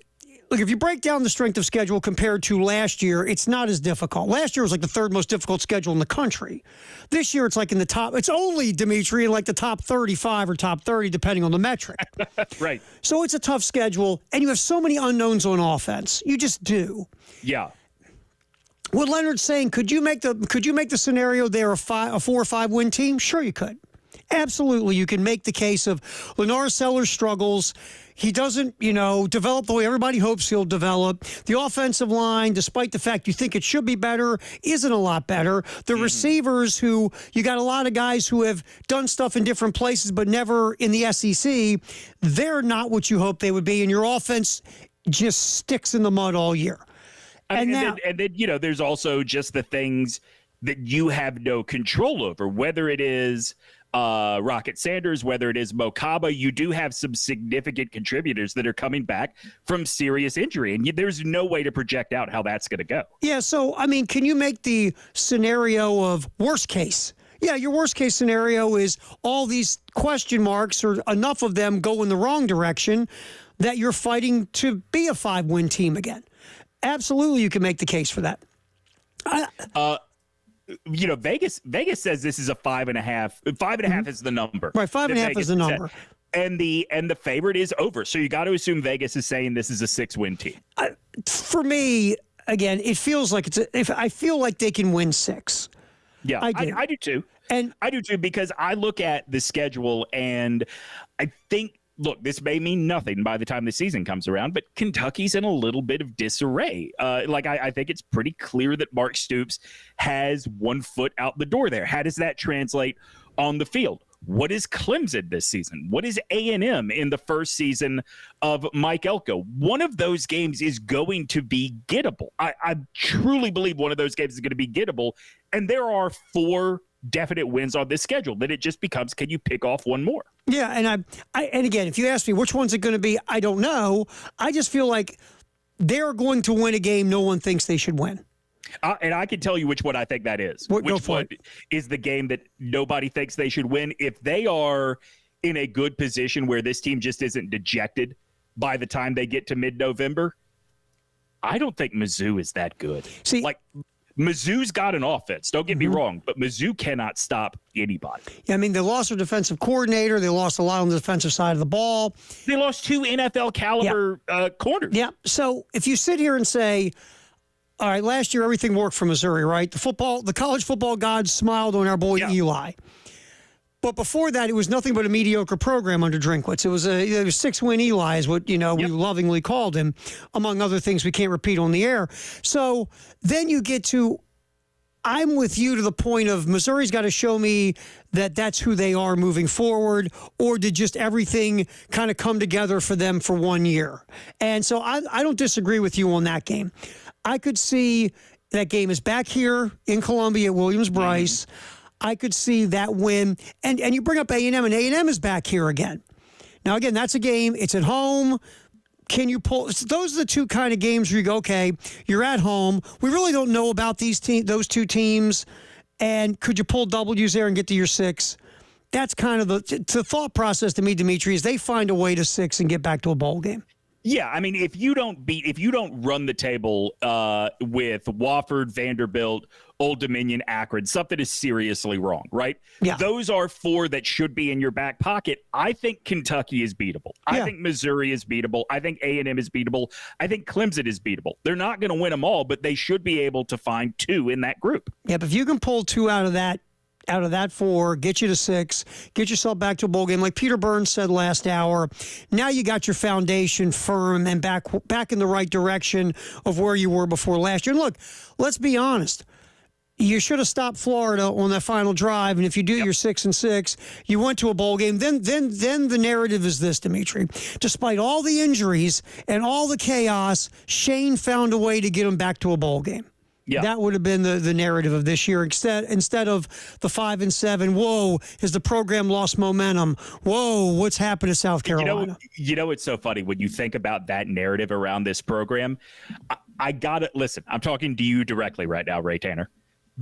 Look, if you break down the strength of schedule compared to last year, it's not as difficult. Last year was like the third most difficult schedule in the country. This year, it's like in the top. It's only, Demetri, in like the top 35 or top 30, depending on the metric. Right. So it's a tough schedule, and you have so many unknowns on offense. You just do. Yeah. What Leonard's saying, could you make the scenario there a 4 or 5 win team? Sure, you could. Absolutely, you can make the case of Lennar Sellers struggles. He doesn't, develop the way everybody hopes he'll develop. The offensive line, despite the fact you think it should be better, isn't a lot better. The receivers who, you got a lot of guys who have done stuff in different places but never in the SEC, they're not what you hope they would be, and your offense just sticks in the mud all year. And then, there's also just the things that you have no control over, whether it is Rocket Sanders, whether it is Mo Kaba. You do have some significant contributors that are coming back from serious injury, and there's no way to project out how that's going to go. Yeah, so, I mean, can you make the scenario of worst case? Yeah, your worst case scenario is all these question marks or enough of them go in the wrong direction that you're fighting to be a 5-win team again. Absolutely, you can make the case for that. Vegas says this is a 5.5. 5.5 is the number. Right, 5.5 is the number. And the favorite is over. So you got to assume Vegas is saying this is a 6-win team. For me, again, it feels like I feel like they can win 6. Yeah, I do too. And I do too, because I look at the schedule and I think, look, this may mean nothing by the time the season comes around, but Kentucky's in a little bit of disarray. I think it's pretty clear that Mark Stoops has one foot out the door there. How does that translate on the field? What is Clemson this season? What is A&M in the first season of Mike Elko? One of those games is going to be gettable. I truly believe one of those games is going to be gettable, and there are 4 definite wins on this schedule. That it just becomes, can you pick off one more? Yeah, and and again, if you ask me which one's it going to be, I don't know. I just feel like they're going to win a game no one thinks they should win. And I can tell you which one I think that is. Which one is the game that nobody thinks they should win? If they are in a good position where this team just isn't dejected by the time they get to mid-November, I don't think Mizzou is that good. See, Mizzou's got an offense. Don't get me wrong, but Mizzou cannot stop anybody. Yeah, I mean, they lost their defensive coordinator. They lost a lot on the defensive side of the ball. They lost 2 NFL caliber corners. Yeah. So if you sit here and say, all right, last year everything worked for Missouri, right? The college football gods smiled on our boy Eli. But before that, it was nothing but a mediocre program under Drinkwitz. It was a 6-win Eli is what, we lovingly called him, among other things we can't repeat on the air. So then you get to, I'm with you to the point of Missouri's got to show me that that's who they are moving forward, or did just everything kind of come together for them for 1 year? And so I don't disagree with you on that game. I could see that game is back here in Columbia at Williams-Brice. I could see that win. And you bring up A&M, and A&M is back here again. Now, again, that's a game. It's at home. Can you pull? Those are the two kind of games where you go, okay, you're at home. We really don't know about those two teams. And could you pull W's there and get to your 6? That's kind of the thought process to me, Demetri, is they find a way to 6 and get back to a bowl game. Yeah, I mean, if you don't run the table with Wofford, Vanderbilt, Old Dominion, Akron, something is seriously wrong, right? Yeah. Those are 4 that should be in your back pocket. I think Kentucky is beatable. I think Missouri is beatable. I think A&M is beatable. I think Clemson is beatable. They're not going to win them all, but they should be able to find 2 in that group. Yeah, but if you can pull 2 out of that 4, get you to 6, get yourself back to a bowl game. Like Peter Burns said last hour, now you got your foundation firm and back in the right direction of where you were before last year. And look, let's be honest. You should have stopped Florida on that final drive, and if you do your 6-6, you went to a bowl game. Then the narrative is this, Demetri. Despite all the injuries and all the chaos, Shane found a way to get him back to a bowl game. Yeah. That would have been the narrative of this year. Instead of the 5-7, whoa, has the program lost momentum? Whoa, what's happened to South Carolina? You know it's so funny when you think about that narrative around this program. I got it. Listen, I'm talking to you directly right now, Ray Tanner.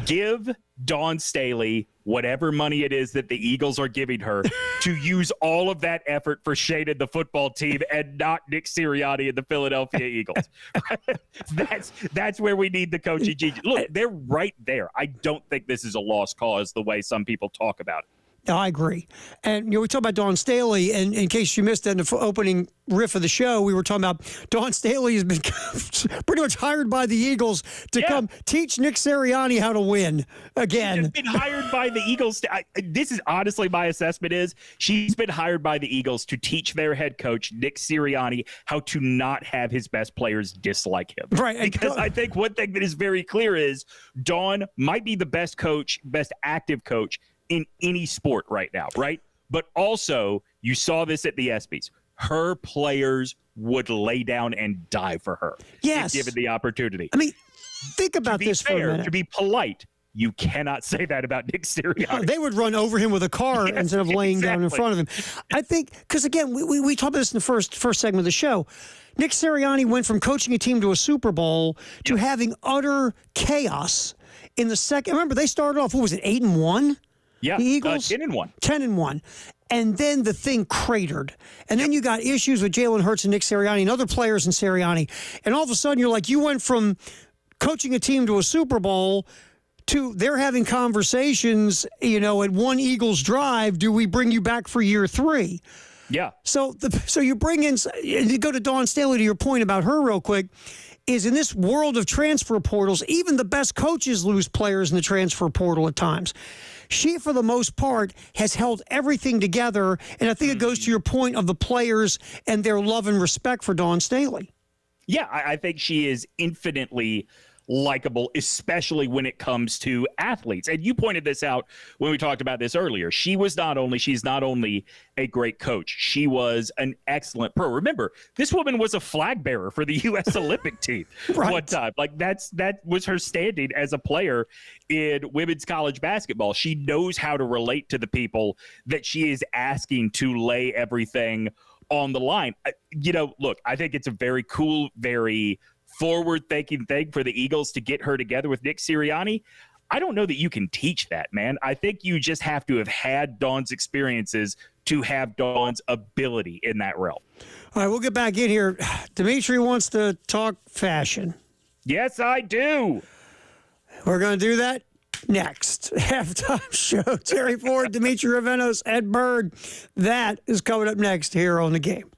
Give Dawn Staley whatever money it is that the Eagles are giving her to use all of that effort for Shane and the football team and not Nick Sirianni and the Philadelphia Eagles. That's where we need the coaching genius. Look, they're right there. I don't think this is a lost cause the way some people talk about it. No, I agree. And we talk about Dawn Staley, and in case you missed that in the opening riff of the show, we were talking about Dawn Staley has been pretty much hired by the Eagles to come teach Nick Sirianni how to win again. She's been hired by the Eagles. This is honestly my assessment is she's been hired by the Eagles to teach their head coach, Nick Sirianni, how to not have his best players dislike him. Right. Because I think one thing that is very clear is Dawn might be the best coach, best active coach in any sport right now, right? But also, you saw this at the ESPYs. Her players would lay down and die for her. Yes. If given the opportunity. I mean, think about this for a minute. To be polite, you cannot say that about Nick Sirianni. They would run over him with a car instead of laying down in front of him. I think, because again, we talked about this in the first segment of the show. Nick Sirianni went from coaching a team to a Super Bowl to having utter chaos in the second. Remember, they started off, 8-1? Yeah, the Eagles 10-1. 10-1. And then the thing cratered. And then you got issues with Jalen Hurts and Nick Sirianni and other players in Sirianni. And all of a sudden you're like, you went from coaching a team to a Super Bowl to they're having conversations, at one Eagles drive, do we bring you back for year 3? Yeah. So you bring in, you go to Dawn Staley, to your point about her real quick, is in this world of transfer portals, even the best coaches lose players in the transfer portal at times. She, for the most part, has held everything together, and I think it goes to your point of the players and their love and respect for Dawn Staley. Yeah, I think she is infinitely likable, especially when it comes to athletes. And you pointed this out when we talked about this earlier. She's not only a great coach, she was an excellent pro. Remember, this woman was a flag bearer for the U.S. Olympic team one time. Like that was her standing as a player in women's college basketball. She knows how to relate to the people that she is asking to lay everything on the line. Look, I think it's a very cool, very forward-thinking thing for the Eagles to get her together with Nick Sirianni. I don't know that you can teach that, man. I think you just have to have had Dawn's experiences to have Dawn's ability in that realm. All right, we'll get back in here. Demetri wants to talk fashion. Yes, I do. We're going to do that next. Halftime show. Terry Ford, Demetri Ravenos, Ed Bird. That is coming up next here on The Game.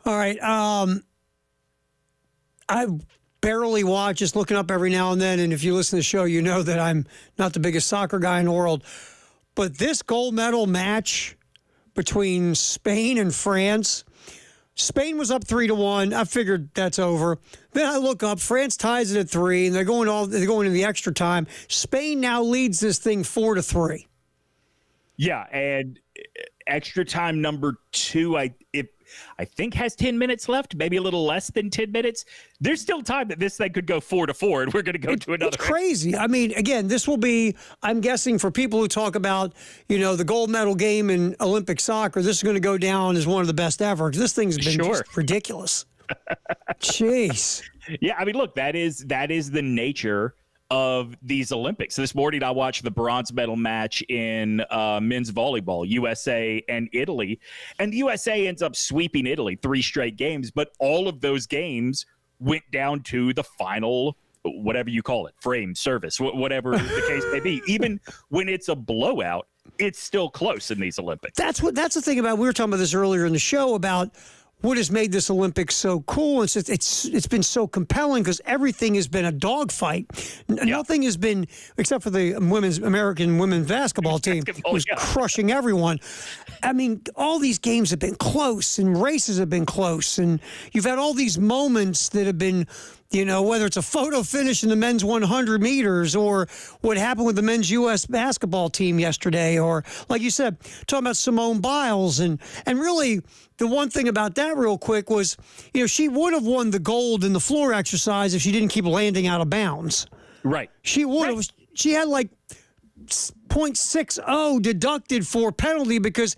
All right. I barely watch, just looking up every now and then. And if you listen to the show, you know that I'm not the biggest soccer guy in the world. But this gold medal match between Spain and France, Spain was up 3-1. I figured that's over. Then I look up, France ties it at 3, and they're going into the extra time. Spain now leads this thing 4-3. Yeah, and extra time number 2, I think has 10 minutes left, maybe a little less than 10 minutes. There's still time that this thing could go 4-4, and we're going to go to another. It's crazy. I mean, again, this will be, I'm guessing, for people who talk about, the gold medal game in Olympic soccer, this is going to go down as one of the best ever, because this thing's been just ridiculous. Jeez. Yeah, I mean, look, that is the nature of these Olympics. This morning I watched the bronze medal match in men's volleyball, USA and Italy, and the USA ends up sweeping Italy 3 straight games, but all of those games went down to the final, whatever you call it, frame, service, whatever the case may be. Even when it's a blowout, it's still close in these Olympics. That's the thing about, we were talking about this earlier in the show, about what has made this Olympics so cool. It's been so compelling because everything has been a dogfight. Nothing has been, except for the American women's basketball team, who's crushing everyone. I mean, all these games have been close, and races have been close, and you've had all these moments that have been, whether it's a photo finish in the men's 100 meters or what happened with the men's U.S. basketball team yesterday, or, like you said, talking about Simone Biles. And really, the one thing about that real quick was, she would have won the gold in the floor exercise if she didn't keep landing out of bounds. Right. She would have. Right. She had like 0.60 deducted for penalty because,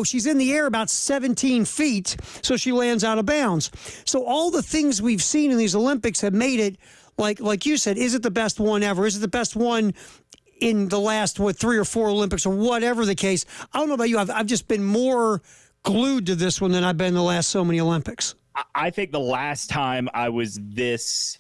she's in the air about 17 feet, so she lands out of bounds. So all the things we've seen in these Olympics have made it, like you said, is it the best one ever? Is it the best one in the last, 3 or 4 Olympics, or whatever the case? I don't know about you. I've just been more glued to this one than I've been in the last so many Olympics. I think the last time I was this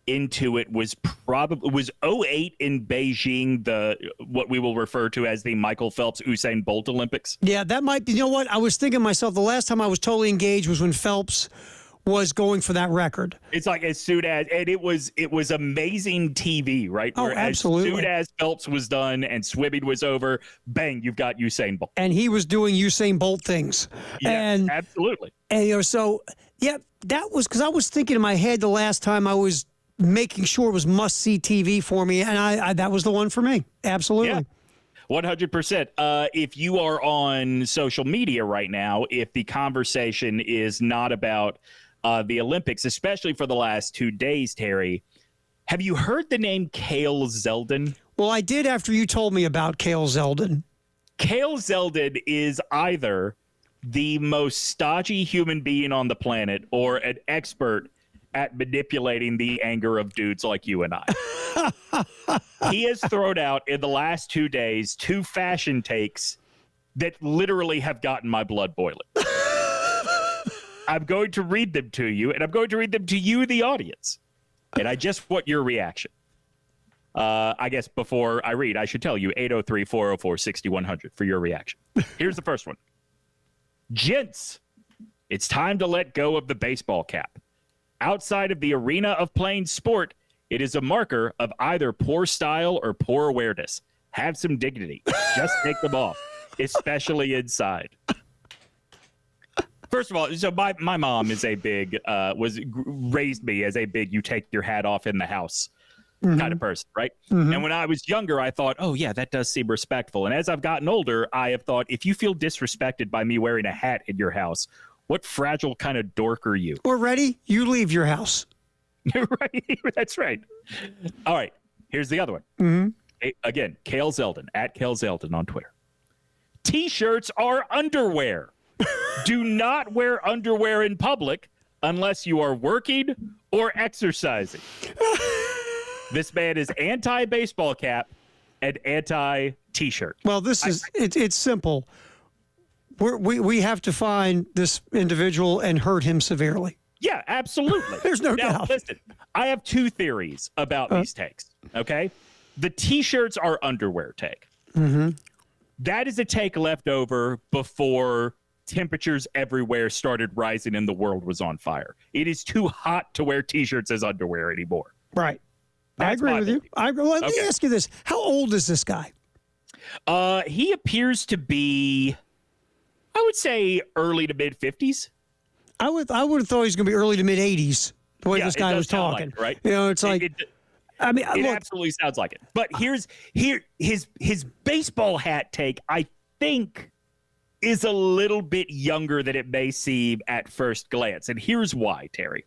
into it was 2008 in Beijing, what we will refer to as the Michael Phelps Usain Bolt Olympics. Yeah, that might be. You know what? I was thinking to myself, the last time I was totally engaged was when Phelps was going for that record. It's like as soon as, and it was amazing TV, right? Oh, absolutely. As soon as Phelps was done and swimming was over, bang, you've got Usain Bolt. And he was doing Usain Bolt things. Yeah, absolutely. And so, yeah, that was, because I was thinking in my head the last time I was making sure it was must-see TV for me, and I that was the one for me. Absolutely. Yeah. 100%. If you are on social media right now, if the conversation is not about the Olympics, especially for the last 2 days, Terry, have you heard the name Cale Zeldin? Well, I did after you told me about Cale Zeldin. Cale Zeldin is either the most stodgy human being on the planet or an expert at manipulating the anger of dudes like you and I. He has thrown out in the last 2 days 2 fashion takes that literally have gotten my blood boiling. I'm going to read them to you, and I'm going to read them to you, the audience. And I just want your reaction. I guess before I read, I should tell you 803-404-6100 for your reaction. Here's the first one. Gents, it's time to let go of the baseball cap. Outside of the arena of playing sport, it is a marker of either poor style or poor awareness. Have some dignity. Just take them off, especially inside. First of all, so my mom is a big, raised me as a big, you take your hat off in the house kind of person, right? Mm-hmm. And when I was younger, I thought, oh yeah, that does seem respectful. And as I've gotten older, I have thought, if you feel disrespected by me wearing a hat in your house, what fragile kind of dork are you? We're ready. You leave your house. Right. That's right. All right. Here's the other one. Mm-hmm. Again, Cale Zeldin, at Cale Zeldin on Twitter. T-shirts are underwear. Do not wear underwear in public unless you are working or exercising. This man is anti-baseball cap and anti-T-shirt. Well, it's simple. We have to find this individual and hurt him severely. Yeah, absolutely. There's no doubt. Listen, I have 2 theories about these takes, okay? The T-shirts are underwear take. Mm-hmm. That is a take left over before temperatures everywhere started rising and the world was on fire. It is too hot to wear T-shirts as underwear anymore. Right. I agree with you. Let me ask you this. How old is this guy? He appears to be, I would say, early to mid-50s. I would have thought he was going to be early to mid-80s, the way this guy was talking. Like, right? You know, it's like... It absolutely sounds like it. But his baseball hat take, I think, is a little bit younger than it may seem at first glance. And here's why, Terry.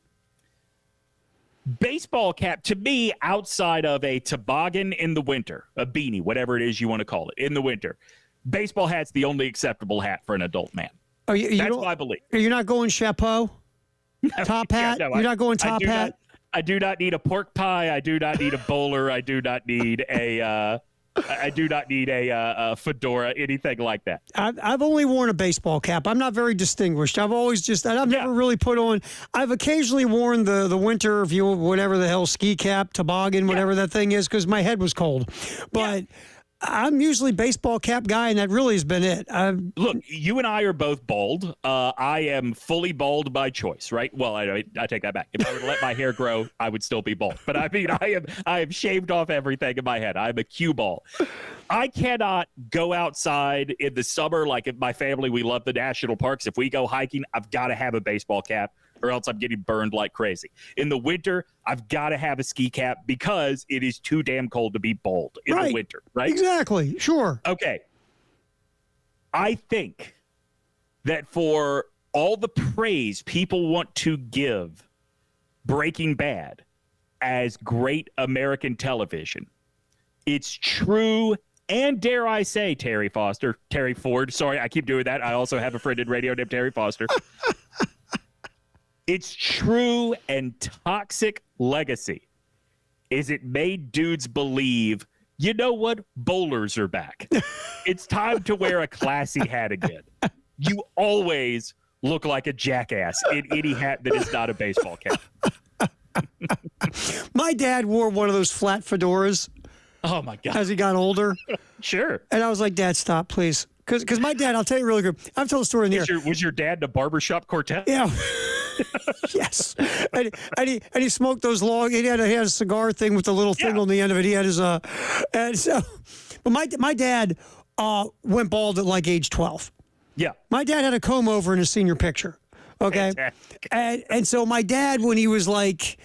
Baseball cap, to me, outside of a toboggan in the winter, a beanie, whatever it is you want to call it, in the winter, baseball hat's the only acceptable hat for an adult man. That's what I believe. You're not going chapeau? Top hat? Yeah, no, you're not going top hat? I do not need a pork pie. I do not need a bowler. I do not need a fedora, anything like that. I've only worn a baseball cap. I'm not very distinguished. I've never really put on. I've occasionally worn the winter, whatever the hell, ski cap, toboggan, whatever that thing is, because my head was cold. But I'm usually baseball cap guy, and that really has been it. Look, you and I are both bald. I am fully bald by choice, right? Well, I take that back. If I were to let my hair grow, I would still be bald. But I mean, I have shaved off everything in my head. I'm a cue ball. I cannot go outside in the summer like if my family, we love the national parks. If we go hiking, I've got to have a baseball cap, or else I'm getting burned like crazy. In the winter, I've got to have a ski cap because it is too damn cold to be bald in the winter, right? Exactly. Sure. Okay. I think that for all the praise people want to give Breaking Bad as great American television, it's true, and dare I say, Terry Ford. Sorry, I keep doing that. I also have a friend in radio named Terry Foster. Its true and toxic legacy is it made dudes believe, you know what? Bowlers are back. It's time to wear a classy hat again. You always look like a jackass in any hat that is not a baseball cap. My dad wore one of those flat fedoras. Oh, my God. As he got older. Sure. And I was like, Dad, stop, please. Because my dad, I'll tell you really good. I've told a story in the air. Was your dad in a barbershop quartet? Yeah. Yes. And he smoked those long, he had a cigar thing with the little thing on the end of it. He had his, and so, but my dad went bald at like age 12. Yeah. My dad had a comb over in his senior picture. Okay. Fantastic. And so my dad, when he was like,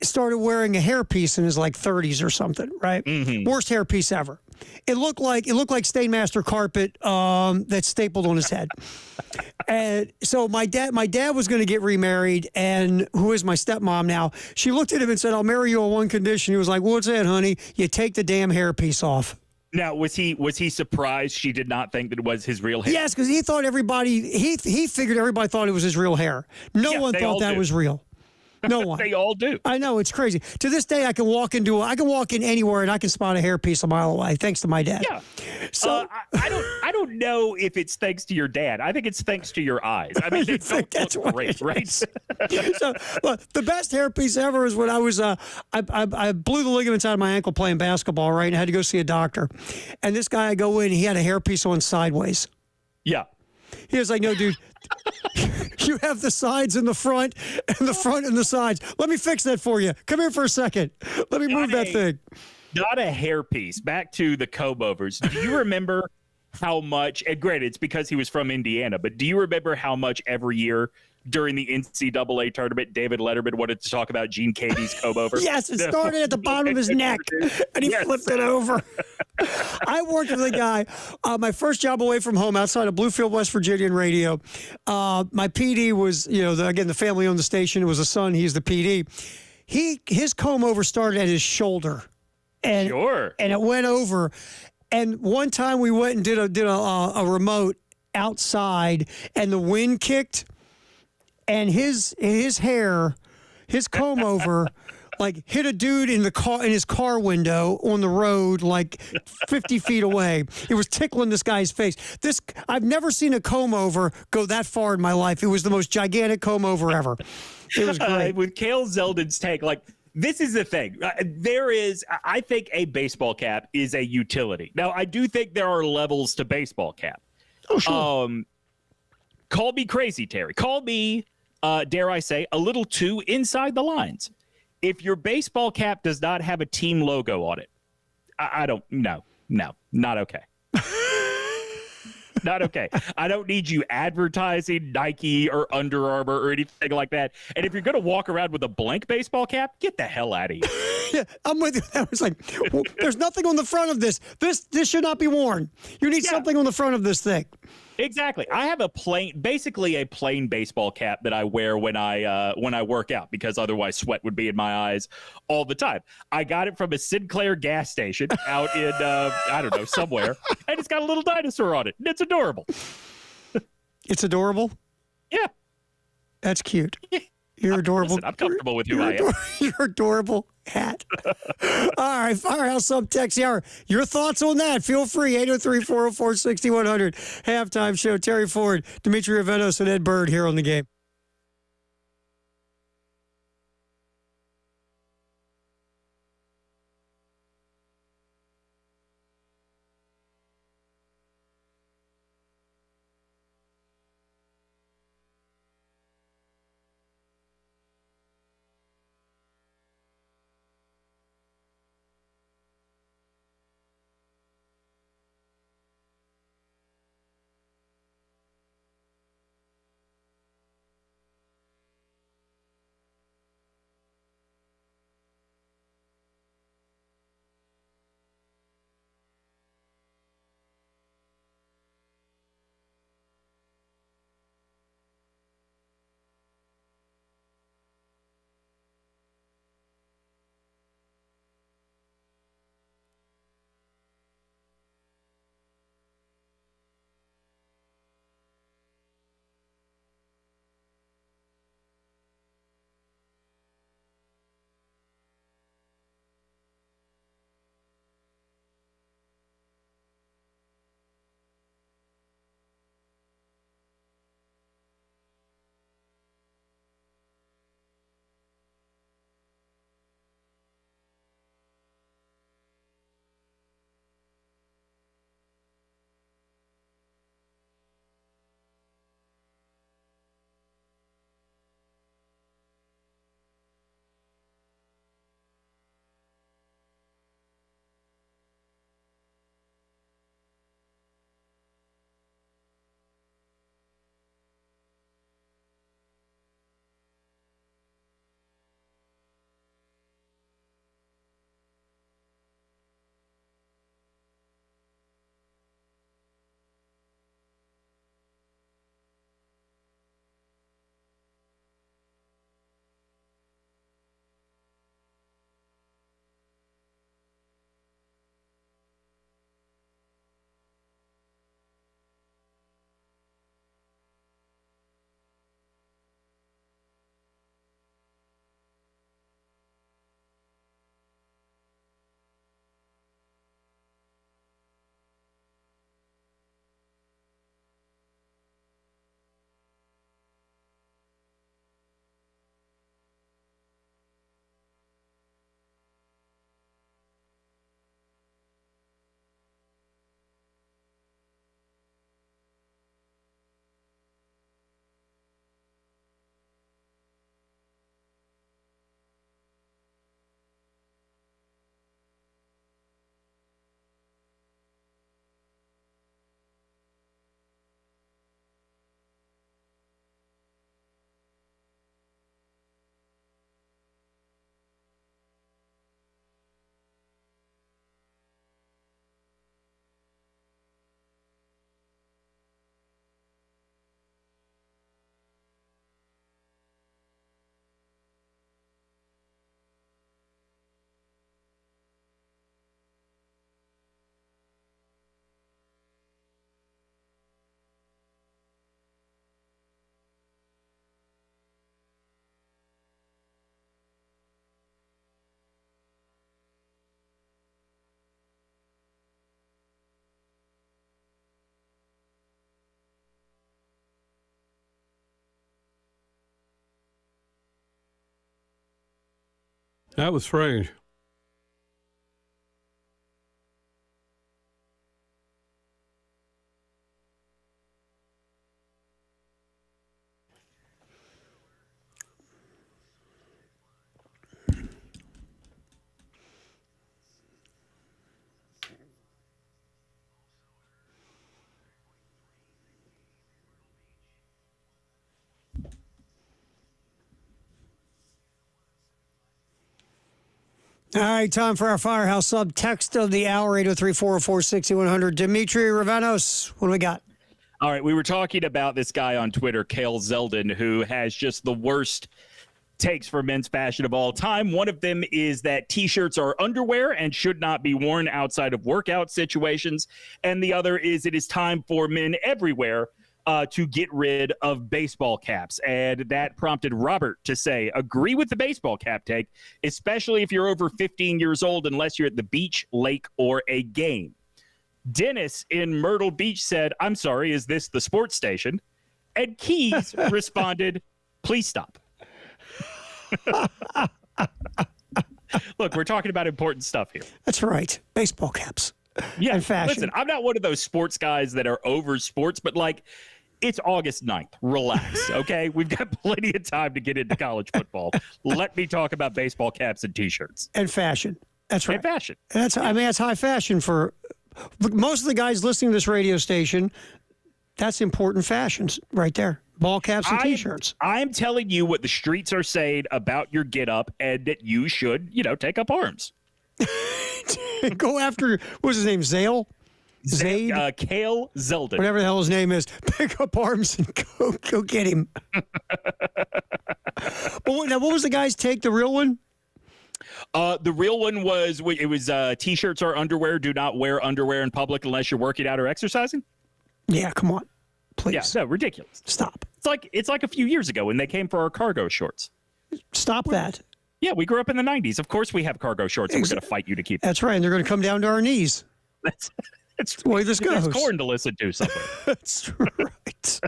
started wearing a hairpiece in his like 30s or something, right? Mm-hmm. Worst hairpiece ever. It looked like Stainmaster carpet that's stapled on his head. And so my dad was going to get remarried, and who is my stepmom now? She looked at him and said, "I'll marry you on one condition." He was like, "What's that, honey? You take the damn hairpiece off." Now, was he surprised she did not think that it was his real hair? Yes, because he thought he figured everybody thought it was his real hair. No one thought that was real. No one. They all do. I know, it's crazy. To this day, I can walk in anywhere and I can spot a hairpiece a mile away, thanks to my dad. Yeah. So I don't know if it's thanks to your dad. I think it's thanks to your eyes. I mean, they don't look great, right? So, look, the best hairpiece ever is when I was I blew the ligaments out of my ankle playing basketball, right? And I had to go see a doctor. And this guy, I go in, he had a hairpiece on sideways. Yeah. He was like, "No, dude, you have the sides in the front and the front and the sides. Let me fix that for you. Come here for a second. Let me move that thing." Not a hairpiece. Back to the comb-overs. Do you remember how much, and granted, it's because he was from Indiana, but do you remember how much every year during the NCAA tournament, David Letterman wanted to talk about Gene Katie's comb-over? Yes, it started at the bottom of his neck, and he flipped it over. I worked with a guy, my first job away from home outside of Bluefield, West Virginia in radio. My PD was, again, the family owned the station. It was a son. He's the PD. His comb-over started at his shoulder. And, sure. And it went over. And one time we went and did a remote outside, and the wind kicked, and his hair, his comb over, like hit a dude in his car window on the road, like 50 feet away. It was tickling this guy's face. I've never seen a comb over go that far in my life. It was the most gigantic comb over ever. It was great. With Cale Zeldin's take, like, this is the thing. I think a baseball cap is a utility. Now, I do think there are levels to baseball cap. Oh, sure. Call me crazy, Terry. Call me, dare I say, a little too inside the lines. If your baseball cap does not have a team logo on it, I don't, no, not okay. Not okay. I don't need you advertising Nike or Under Armour or anything like that. And if you're going to walk around with a blank baseball cap, get the hell out of here. Yeah, I'm with you. I was like, well, there's nothing on the front of this. This should not be worn. You need something on the front of this thing. Exactly. I have basically a plain baseball cap that I wear when I work out, because otherwise sweat would be in my eyes all the time. I got it from a Sinclair gas station out in I don't know, somewhere, and it's got a little dinosaur on it, and it's adorable. It's adorable? Yeah. That's cute. You're adorable. Listen, I'm comfortable with who I am. You're adorable hat. All right, Firehouse Up Text Hour. Your thoughts on that? Feel free. 803-404-6100. Halftime show. Terry Ford, Demetri Ravenos, and Ed Bird here on the game. That was strange. All right, time for our Firehouse Sub text of the hour, 803-404-6100. Demetri Ravenos, what do we got? All right, we were talking about this guy on Twitter, Cale Zeldin, who has just the worst takes for men's fashion of all time. One of them is that T-shirts are underwear and should not be worn outside of workout situations. And the other is it is time for men everywhere to get rid of baseball caps. And that prompted Robert to say, agree with the baseball cap take, especially if you're over 15 years old, unless you're at the beach, lake, or a game. Dennis in Myrtle Beach said, I'm sorry, is this the sports station? And Keys responded, please stop. Look, we're talking about important stuff here. That's right. Baseball caps. Yeah, and fashion. Listen, I'm not one of those sports guys that are over sports, but like, it's August 9th. Relax, okay? We've got plenty of time to get into college football. Let me talk about baseball caps and T-shirts. And fashion. That's right. And fashion. That's high fashion for most of the guys listening to this radio station. That's important fashions right there. Ball caps and T-shirts. I'm telling you what the streets are saying about your get-up and that you should, take up arms. Go after, what's his name, Zale? Zaid? Cale Zeldin. Whatever the hell his name is. Pick up arms and go get him. What was the guy's take, the real one? The real one was, T-shirts or underwear. Do not wear underwear in public unless you're working out or exercising. Yeah, come on. Please. Yeah, no, ridiculous. Stop. It's like a few years ago when they came for our cargo shorts. Stop that. Yeah, we grew up in the 90s. Of course we have cargo shorts, and we're going to fight you to keep them. That's right, and they're going to come down to our knees. That's the way this goes. It's corn to listen to something. That's right.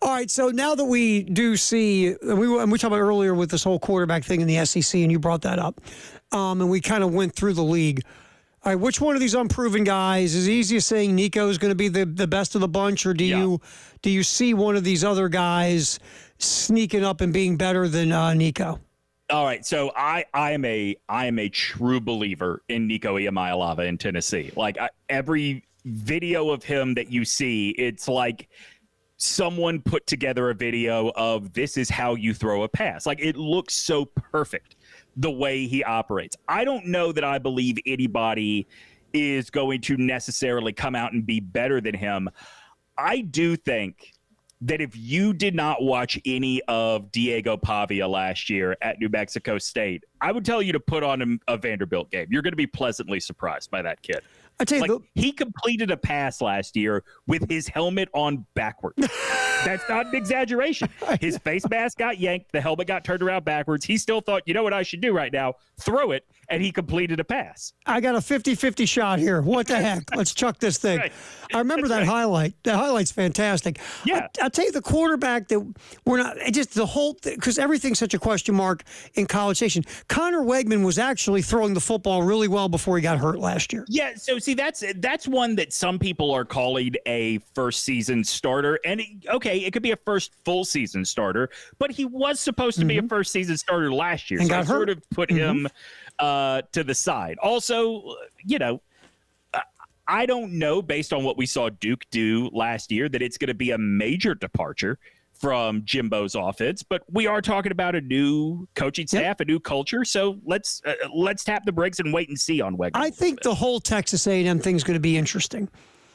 All right, so now that we do see, and we talked about earlier with this whole quarterback thing in the SEC, and you brought that up, and we kind of went through the league. All right, which one of these unproven guys is easy as saying Nico is going to be the best of the bunch, or do you see one of these other guys sneaking up and being better than Nico? All right, so I am a true believer in Nico Iamaleava in Tennessee. Like every video of him that you see, it's like someone put together a video of this is how you throw a pass. Like it looks so perfect the way he operates. I don't know that I believe anybody is going to necessarily come out and be better than him. I do think that if you did not watch any of Diego Pavia last year at New Mexico State, I would tell you to put on a Vanderbilt game. You're going to be pleasantly surprised by that kid. I tell you, he completed a pass last year with his helmet on backwards. That's not an exaggeration. His face mask got yanked. The helmet got turned around backwards. He still thought, you know what I should do right now? Throw it. And he completed a pass. I got a 50-50 shot here. What the heck? Let's chuck this thing. Right. I remember that highlight. That highlight's fantastic. Yeah. I'll tell you the quarterback that we're not, just the whole thing, because everything's such a question mark in College Station. Connor Wegman was actually throwing the football really well before he got hurt last year. Yeah, so see, that's one that some people are calling a first season starter. And it could be a first full season starter, but he was supposed to be a first season starter last year. And so got I hurt. sort of put him to the side. Also, I don't know, based on what we saw Duke do last year, that it's going to be a major departure from Jimbo's offense, but we are talking about a new coaching staff, a new culture. So let's tap the brakes and wait and see on Wegman. I think the whole Texas A&M thing is going to be interesting.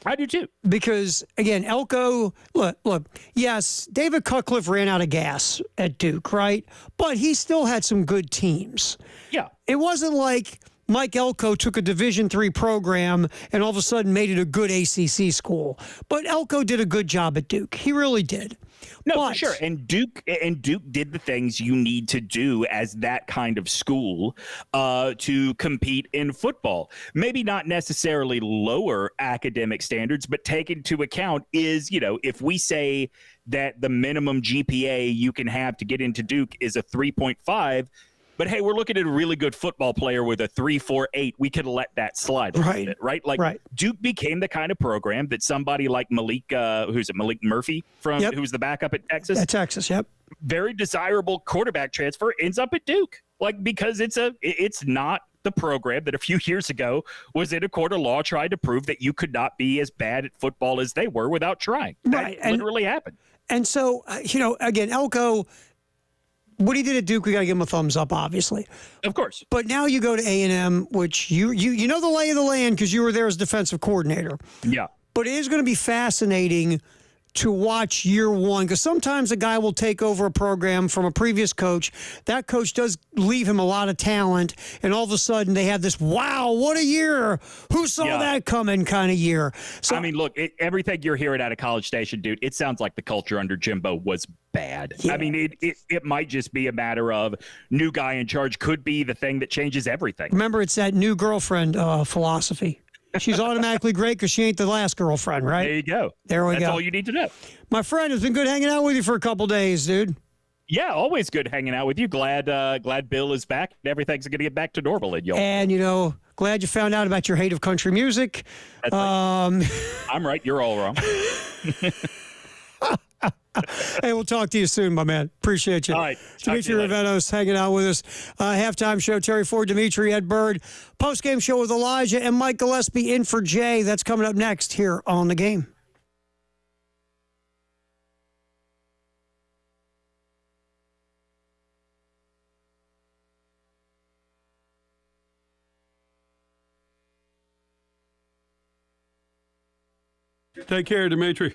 I do too. Because, again, Elko, look, yes, David Cutcliffe ran out of gas at Duke, right? But he still had some good teams. Yeah. It wasn't like Mike Elko took a Division III program and all of a sudden made it a good ACC school. But Elko did a good job at Duke. He really did. No, for sure. And Duke did the things you need to do as that kind of school to compete in football. Maybe not necessarily lower academic standards, but take into account is, if we say that the minimum GPA you can have to get into Duke is a 3.5, but hey, we're looking at a really good football player with a 3.48. We could let that slide a little bit, right? Like Duke became the kind of program that somebody like Malik Murphy who was the backup at Texas? At Texas, yep. Very desirable quarterback transfer ends up at Duke, because it's not the program that a few years ago was in a court of law trying to prove that you could not be as bad at football as they were without trying. That literally happened. And so, again, Elko. what he did at Duke, we got to give him a thumbs up, obviously. Of course. But now you go to A&M, which you know the lay of the land because you were there as defensive coordinator. Yeah. But it is going to be fascinating to watch year one, because sometimes a guy will take over a program from a previous coach. That coach does leave him a lot of talent, and all of a sudden they have this, wow, what a year. Who saw that coming kind of year? So, I mean, look, everything you're hearing out of College Station, dude, it sounds like the culture under Jimbo was bad. Yeah. I mean, it might just be a matter of new guy in charge could be the thing that changes everything. Remember, it's that new girlfriend philosophy. She's automatically great because she ain't the last girlfriend, right? There you go. There we go. That's all you need to know. My friend, it's been good hanging out with you for a couple days, dude. Yeah, always good hanging out with you. Glad Bill is back and everything's going to get back to normal in y'all. And, glad you found out about your hate of country music. That's right. I'm right. You're all wrong. Hey, we'll talk to you soon, my man. Appreciate you. All right. Demetri Ravenos hanging out with us. Halftime show, Terry Ford, Demetri, Ed Bird. Post-game show with Elijah and Mike Gillespie in for Jay. That's coming up next here on The Game. Take care, Demetri.